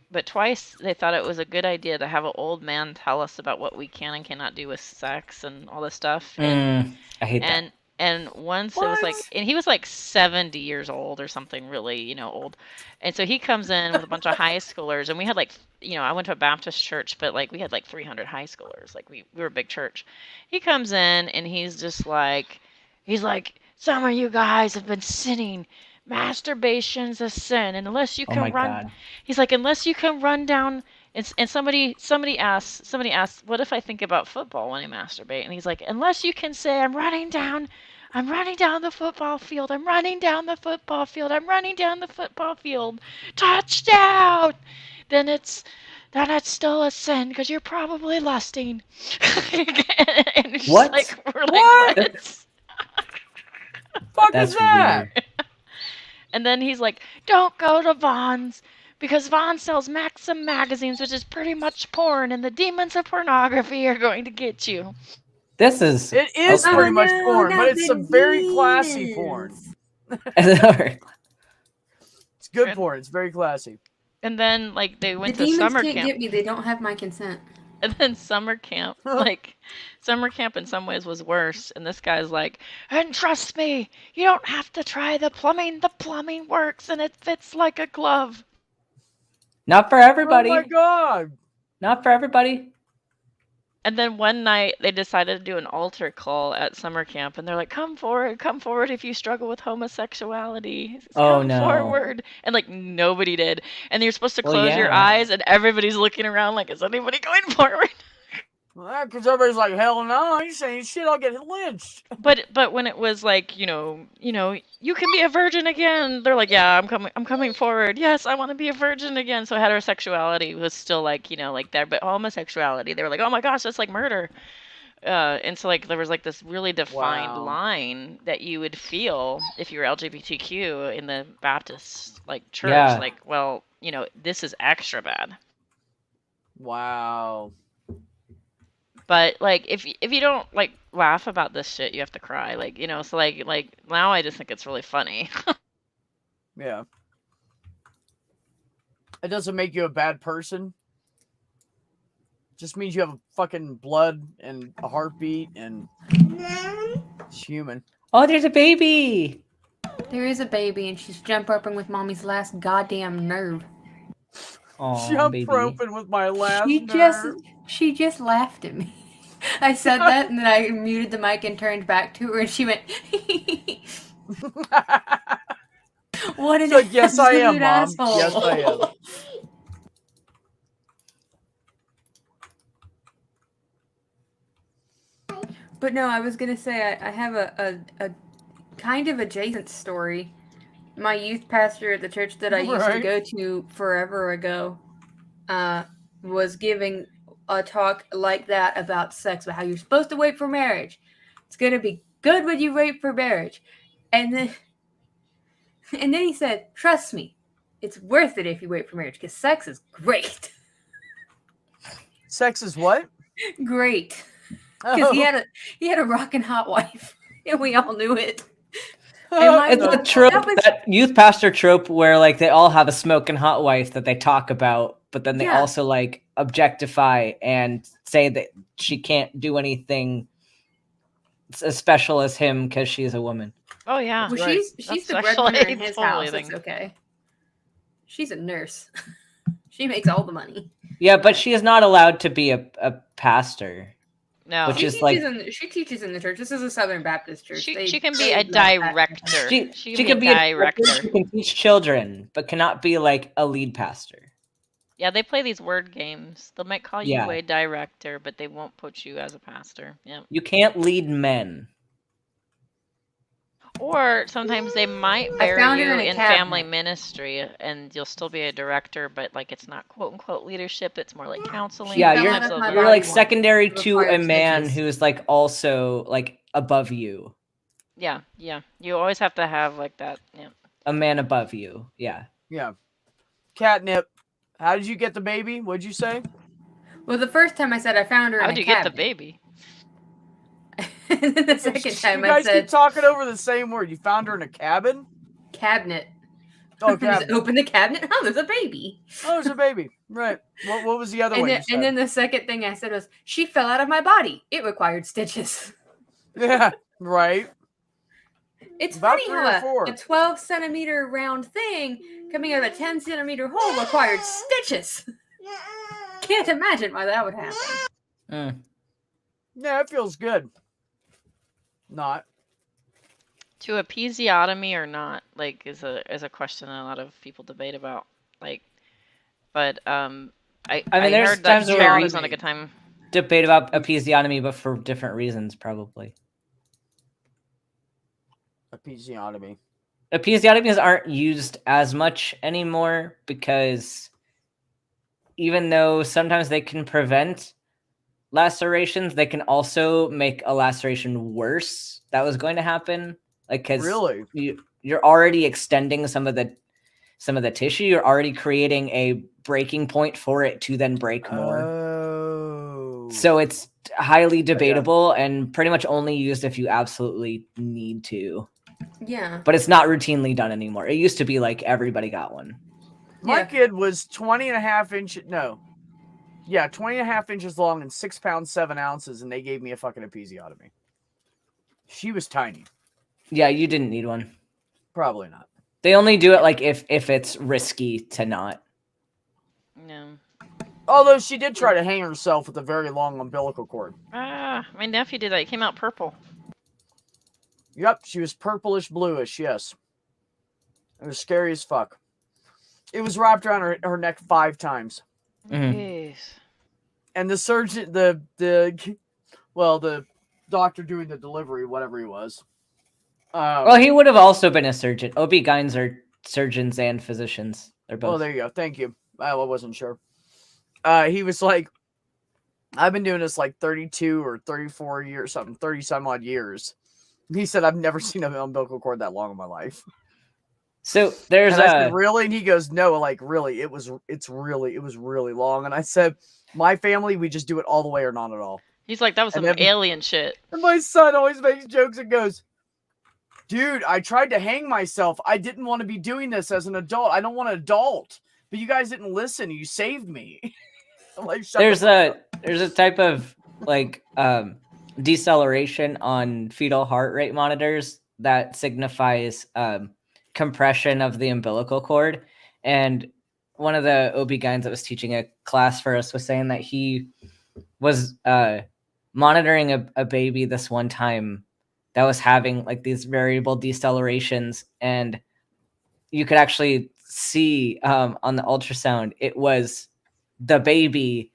S8: But twice they thought it was a good idea to have an old man tell us about what we can and cannot do with sex and all this stuff.
S2: I hate that.
S8: And once it was like, and he was like 70 years old or something really, old. And so he comes in with a bunch of high schoolers, and we had like, I went to a Baptist church, but like we had like 300 high schoolers. Like we were a big church. He comes in and he's like, some of you guys have been sinning. Masturbation's a sin, and unless you can
S2: Oh my
S8: run,
S2: God.
S8: he's like, unless you can run down And somebody asked, what if I think about football when I masturbate? And he's like, unless you can say, I'm running down the football field, I'm running down the football field, I'm running down the football field, touchdown, then it's still a sin because you're probably lusting. And it's just
S2: What?
S8: like, we're like,
S1: What?
S8: what?
S1: Fuck
S2: That's
S1: is that?
S2: weird.
S8: And then he's like, don't go to Vaughn's because Vaughn sells Maxim magazines, which is pretty much porn, and the demons of pornography are going to get you.
S2: This is.
S1: It is
S2: okay.
S1: pretty much
S6: no,
S1: porn,
S6: not
S1: but it's
S6: the
S1: some very classy
S6: demons.
S1: porn.
S2: Alright.
S1: It's good porn. It's very classy.
S8: And then, like, they
S6: The
S8: went to
S6: demons
S8: summer
S6: can't
S8: camp.
S6: get me. They don't have my consent.
S8: And then summer camp, summer camp in some ways was worse. And this guy's like, and trust me, you don't have to try the plumbing. The plumbing works and it fits like a glove.
S2: Not for everybody.
S1: Oh my god!
S2: Not for everybody.
S8: And then one night they decided to do an altar call at summer camp, and they're like, come forward if you struggle with homosexuality.
S2: Oh,
S8: Come
S2: no.
S8: forward. And like nobody did. And you're supposed to
S2: Well,
S8: close your
S2: yeah.
S8: eyes, and everybody's looking around like, is anybody going forward?
S1: Well, because everybody's like, hell no, he's saying shit, I'll get lynched.
S8: But when it was like, you can be a virgin again. They're like, yeah, I'm coming forward. Yes, I want to be a virgin again. So heterosexuality was still like, like there, but homosexuality, they were like, oh my gosh, that's like murder. And so like there was like this really defined
S1: Wow.
S8: line that you would feel if you were LGBTQ in the Baptist like church.
S2: Yeah.
S8: Like, well, this is extra bad.
S1: Wow.
S8: But like if you don't like laugh about this shit, you have to cry. Like, so like now I just think it's really funny.
S1: Yeah. It doesn't make you a bad person. Just means you have fucking blood and a heartbeat and it's human.
S2: Oh, there's a baby.
S6: There is a baby, and she's jump roping with mommy's last goddamn nerve.
S2: Oh,
S1: Jump
S2: baby.
S1: roping with my last
S6: She just laughed at me. I said that, and then I muted the mic and turned back to her, and she went, "What an
S1: like, yes, I am,
S6: absolute
S1: Mom.
S6: asshole."
S1: Yes, I am.
S6: But no, I was gonna say I have a kind of adjacent story. My youth pastor at the church that I used to
S1: Right.
S6: go to forever ago was giving a talk like that about sex, about how you're supposed to wait for marriage. It's gonna be good when you wait for marriage, and then he said, "Trust me, it's worth it if you wait for marriage because sex is great,
S1: Sex is what?
S6: great." Because he had a rockin' hot wife, and we all knew it.
S2: It's a trope,
S6: that was-
S2: that youth pastor trope where like they all have a smoking hot wife that they talk about, but then they
S6: Yeah.
S2: also like objectify and say that she can't do anything as special as him because she's a woman.
S8: Oh yeah.
S6: Well,
S1: Right.
S6: she's
S8: That's
S6: the
S8: actually
S6: breadwinner in his
S8: totally
S6: house.
S8: the
S6: It's
S8: thing.
S6: okay. She's a nurse. She makes all the money.
S2: Yeah, but she is not allowed to be a pastor.
S8: No.
S2: Which
S6: She
S2: is
S6: teaches in the church. This is a Southern Baptist church.
S8: She can be
S6: they
S8: a
S6: let that-
S8: director.
S2: She
S8: can
S2: can
S8: be
S2: be
S8: a director.
S2: She can teach children, but cannot be like a lead pastor.
S8: Yeah, they play these word games. They might call you
S2: Yeah.
S8: a director, but they won't put you as a pastor. Yeah.
S2: You can't lead men.
S8: Or sometimes they might
S6: I
S8: bury
S6: found her
S8: you
S6: in a
S8: in
S6: cabinet.
S8: family ministry, and you'll still be a director, but like it's not quote unquote leadership. It's more like counseling.
S2: Yeah,
S6: fell
S2: you're
S6: out of my
S2: you're
S6: body
S2: like
S6: once.
S2: secondary to a
S6: Requires
S2: man
S6: stitches.
S2: who's like also like above you.
S8: Yeah, yeah. You always have to have like that. Yeah.
S2: A man above you. Yeah.
S1: Yeah. Catnip. How did you get the baby? What'd you say?
S6: Well, the first time I said I found her
S8: How
S6: in
S8: do
S6: a
S8: you get the
S6: cabinet.
S8: baby?
S6: And then the second time
S1: you
S6: I
S1: guys keep
S6: said
S1: talking over the same word. You found her in a cabin?
S6: cabinet.
S1: Oh,
S6: Just
S1: cabin.
S6: open the cabinet. Oh, there's a baby.
S1: Oh, there's a baby. Right. What was the other one?
S6: And then the second thing I said was, she fell out of my body. It required stitches.
S1: Yeah. Right.
S6: It's
S1: About
S6: funny
S1: 3 or
S6: how
S1: 4.
S6: a 12 centimeter round thing coming out of a 10 centimeter hole required stitches. Can't imagine why that would happen.
S2: Mm.
S1: Yeah, it feels good. Not.
S8: To episiotomy or not, like is a question a lot of people debate about. Like, but
S2: I mean, there's
S8: heard that
S2: times where
S8: cherry was not a good time.
S2: debate about episiotomy, but for different reasons, probably.
S1: Episiotomy.
S2: Episiotomies aren't used as much anymore because even though sometimes they can prevent lacerations, they can also make a laceration worse. That was going to happen, like because
S1: Really?
S2: you're already extending some of the tissue. You're already creating a breaking point for it to then break more.
S1: Oh.
S2: So it's highly debatable and pretty much only used if you absolutely need to.
S6: Yeah.
S2: But it's not routinely done anymore. It used to be like everybody got one.
S1: My
S6: Yeah.
S1: kid was 20 and a half inches. No. Yeah, 20 and a half inches long and 6 pounds, 7 ounces, and they gave me a fucking episiotomy. She was tiny.
S2: Yeah, you didn't need one.
S1: Probably not.
S2: They only do it like if it's risky to not.
S8: No.
S1: Although she did try to hang herself with a very long umbilical cord.
S8: Ah, my nephew did that. He came out purple.
S1: Yep, she was purplish bluish, yes. It was scary as fuck. It was wrapped around her neck 5 times.
S8: Jeez.
S1: And the surgeon, the doctor doing the delivery, whatever he was.
S2: Well, he would have also been a surgeon. OB-GYNs are surgeons and physicians. They're both.
S1: Oh, there you go. Thank you. I wasn't sure. He was like, I've been doing this like 32 or 34 years, something, 30 some odd years. He said, I've never seen an umbilical cord that long in my life.
S2: So there's
S1: and I said, really? And he goes, no, like really, it was really long. And I said, my family, we just do it all the way or not at all.
S8: He's like, that was some alien shit.
S1: And my son always makes jokes and goes, dude, I tried to hang myself. I didn't want to be doing this as an adult. I don't want an adult. But you guys didn't listen. You saved me. I'm like,
S2: there's a type of like deceleration on fetal heart rate monitors that signifies compression of the umbilical cord. And one of the OB-GYNs that was teaching a class for us was saying that he was monitoring a baby this one time that was having like these variable decelerations, and you could actually see on the ultrasound it was the baby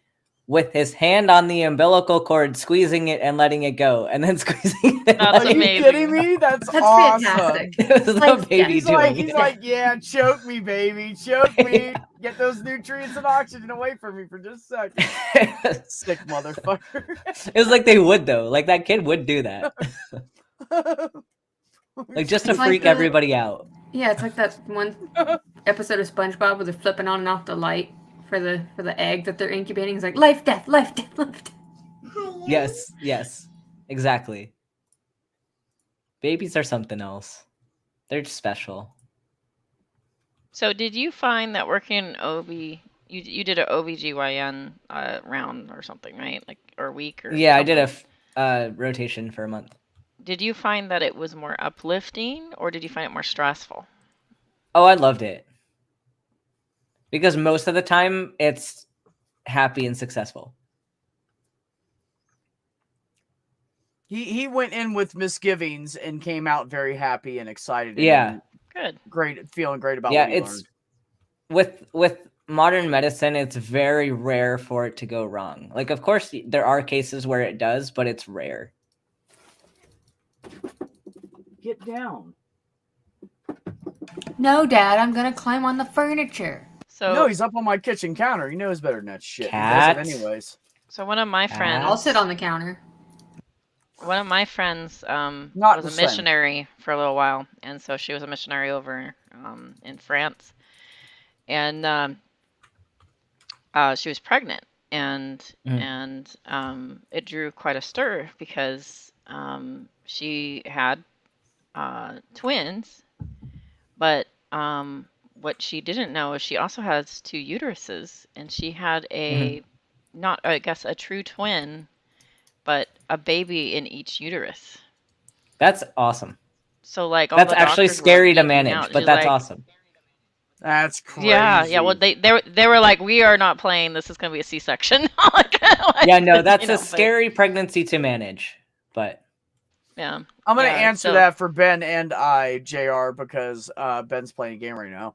S2: with his hand on the umbilical cord, squeezing it and letting it go, and then squeezing it.
S8: That's
S1: Are you
S8: amazing.
S1: kidding me? That's awesome.
S6: fantastic.
S2: It was
S6: Like,
S2: the baby
S1: He's
S2: doing
S1: like,
S2: it.
S1: yeah, choke me, baby. Choke me. Get those nutrients and oxygen away from me for just a second. Sick motherfucker.
S2: It was like they would though. Like that kid would do that. Like just to
S6: It's like
S2: freak
S6: the-
S2: everybody out.
S6: Yeah, it's like that one episode of SpongeBob where they're flipping on and off the light for the egg that they're incubating. It's like life, death, life, death, life, death.
S2: Yes. Exactly. Babies are something else. They're special.
S8: So did you find that working OB, you did an OBGYN round or something, right? Like, or week or
S2: Yeah,
S8: something?
S2: I did a rotation for a month.
S8: Did you find that it was more uplifting or did you find it more stressful?
S2: Oh, I loved it. Because most of the time it's happy and successful.
S1: He went in with misgivings and came out very happy and excited.
S2: Yeah.
S1: And
S8: Good.
S1: great, feeling great about
S2: Yeah,
S1: what he
S2: it's
S1: learned.
S2: with modern medicine, it's very rare for it to go wrong. Like, of course, there are cases where it does, but it's rare.
S1: Get down.
S6: No, Dad, I'm gonna climb on the furniture.
S8: So
S1: No, he's up on my kitchen counter. He knows better than that shit.
S2: Cat.
S1: He does it anyways.
S8: So one of my friends,
S6: I'll sit on the counter.
S8: one of my friends
S1: Not
S8: was
S1: the
S8: a
S1: same.
S8: missionary for a little while, and so she was a missionary over in France, and she was pregnant, and it drew quite a stir because she had twins, but what she didn't know is she also has 2 uteruses, and she had a not, I guess, a true twin, but a baby in each uterus.
S2: That's awesome.
S8: So like all
S2: That's
S8: the
S2: actually
S8: doctors were,
S2: scary to
S8: geeking
S2: manage,
S8: out.
S2: but
S8: She's
S2: that's
S8: like,
S2: awesome.
S1: That's crazy.
S8: Yeah. Well, they were like, we are not playing. This is going to be a C-section.
S2: Yeah, no, that's
S8: you
S2: a
S8: know,
S2: scary pregnancy to manage, but
S8: Yeah.
S1: I'm going to
S8: Yeah,
S1: answer
S8: so-
S1: that for Ben and I, JR, because Ben's playing a game right now.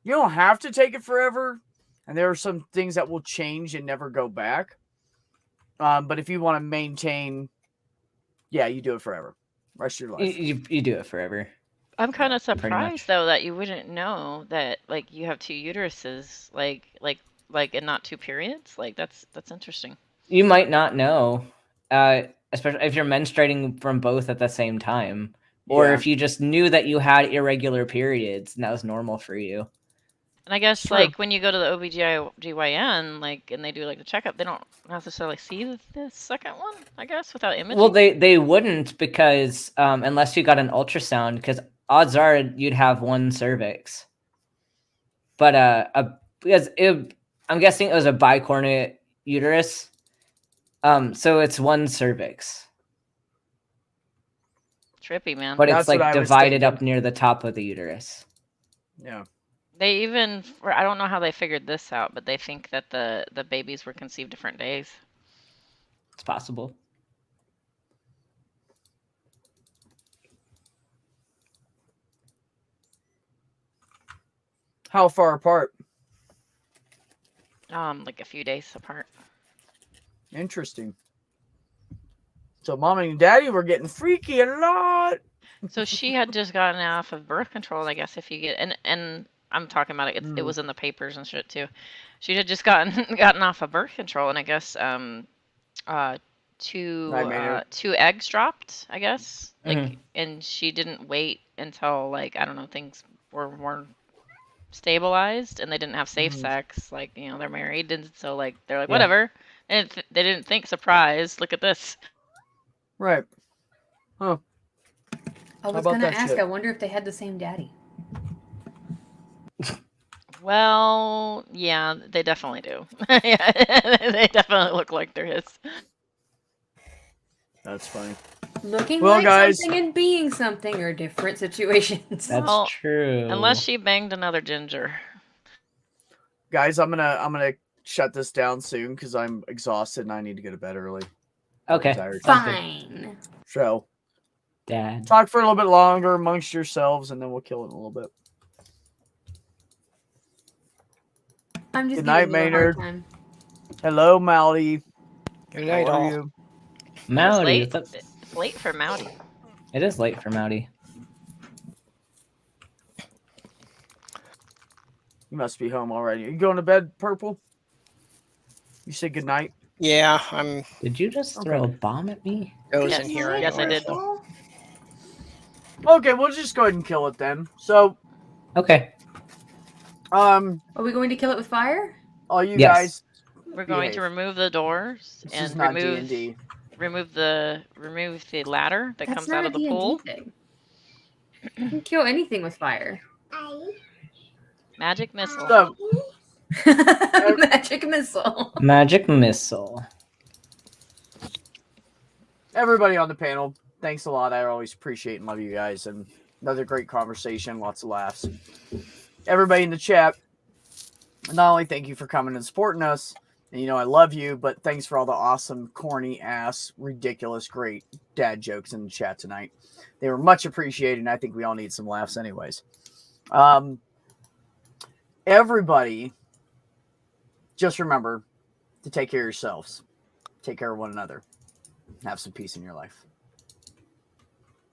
S1: You don't have to take it forever, and there are some things that will change and never go back. But if you want to maintain, yeah, you do it forever, rest of your life.
S2: You do it forever.
S8: I'm kind of
S2: pretty much.
S8: surprised though that you wouldn't know that like you have 2 uteruses, like and not 2 periods. Like that's interesting.
S2: You might not know, especially if you're menstruating from both at the same time, or
S1: Yeah.
S2: if you just knew that you had irregular periods and that was normal for you.
S8: And I guess
S1: Sure.
S8: like when you go to the OBGYN, like and they do like the checkup, they don't necessarily see the second one. I guess without imaging.
S2: Well, they wouldn't because unless you got an ultrasound, because odds are you'd have one cervix. But because I'm guessing it was a bicornate uterus, so it's one cervix.
S8: Trippy, man.
S2: But
S1: That's
S2: it's like
S1: what I was
S2: divided up
S1: thinking.
S2: near the top of the uterus.
S1: Yeah.
S8: They even I don't know how they figured this out, but they think that the babies were conceived different days.
S2: It's possible.
S1: How far apart?
S8: Like a few days apart.
S1: Interesting. So mom and daddy were getting freaky a lot.
S8: So she had just gotten off of birth control, I guess. If you get and I'm talking about it. It was in the papers and shit too. She had just gotten off of birth control, and I guess two eggs dropped, I guess. Like, and she didn't wait until like I don't know things were more stabilized, and they didn't have safe sex. Like they're married, and so like they're like whatever, and they didn't think surprise. Look at this.
S1: Right. Huh.
S6: I was
S1: about
S6: gonna
S1: that
S6: ask.
S1: shit?
S6: I wonder if they had the same daddy.
S8: Well, yeah, they definitely do. Yeah, they definitely look like they're his.
S1: That's funny.
S6: Looking
S1: Well,
S6: like
S1: guys-
S6: something and being something are different situations.
S2: That's
S8: Well,
S2: true.
S8: Unless she banged another ginger.
S1: Guys, I'm gonna shut this down soon because I'm exhausted and I need to go to bed early.
S2: Okay.
S1: I'm tired.
S6: Fine.
S1: So
S2: Dad.
S1: talk for a little bit longer amongst yourselves, and then we'll kill it in a little bit.
S6: I'm just
S1: Good night,
S6: giving you a hard
S1: Maynard.
S6: time.
S1: Hello, Maldy.
S4: Good night,
S1: How are
S4: all.
S1: you?
S2: Mowdy.
S8: It's late. It's late for Mowdy.
S2: It is late for Mowdy.
S1: You must be home already. Are you going to bed, Purple? You said good night.
S4: Yeah, I'm
S2: Did you just throw a bomb at me?
S4: dozing here.
S8: Yes, I
S4: anyway.
S8: did.
S1: Okay, we'll just go ahead and kill it then. So,
S2: Okay.
S6: Are we going to kill it with fire?
S1: all you
S2: Yes.
S1: guys,
S8: We're going to
S1: behave.
S8: remove the doors
S1: This is
S8: and
S1: not
S8: remove
S1: D&D.
S8: remove the ladder that
S6: That's
S8: comes
S6: not
S8: out
S6: a
S8: of the
S6: D&D
S8: pool.
S6: thing. You can kill anything with fire.
S8: Magic missile.
S1: So,
S6: Magic missile.
S2: Magic missile.
S1: everybody on the panel, thanks a lot. I always appreciate and love you guys. And another great conversation, lots of laughs. Everybody in the chat, not only thank you for coming and supporting us, and I love you, but thanks for all the awesome, corny ass, ridiculous, great dad jokes in the chat tonight. They were much appreciated, and I think we all need some laughs anyways. Everybody, just remember to take care of yourselves. Take care of one another. Have some peace in your life.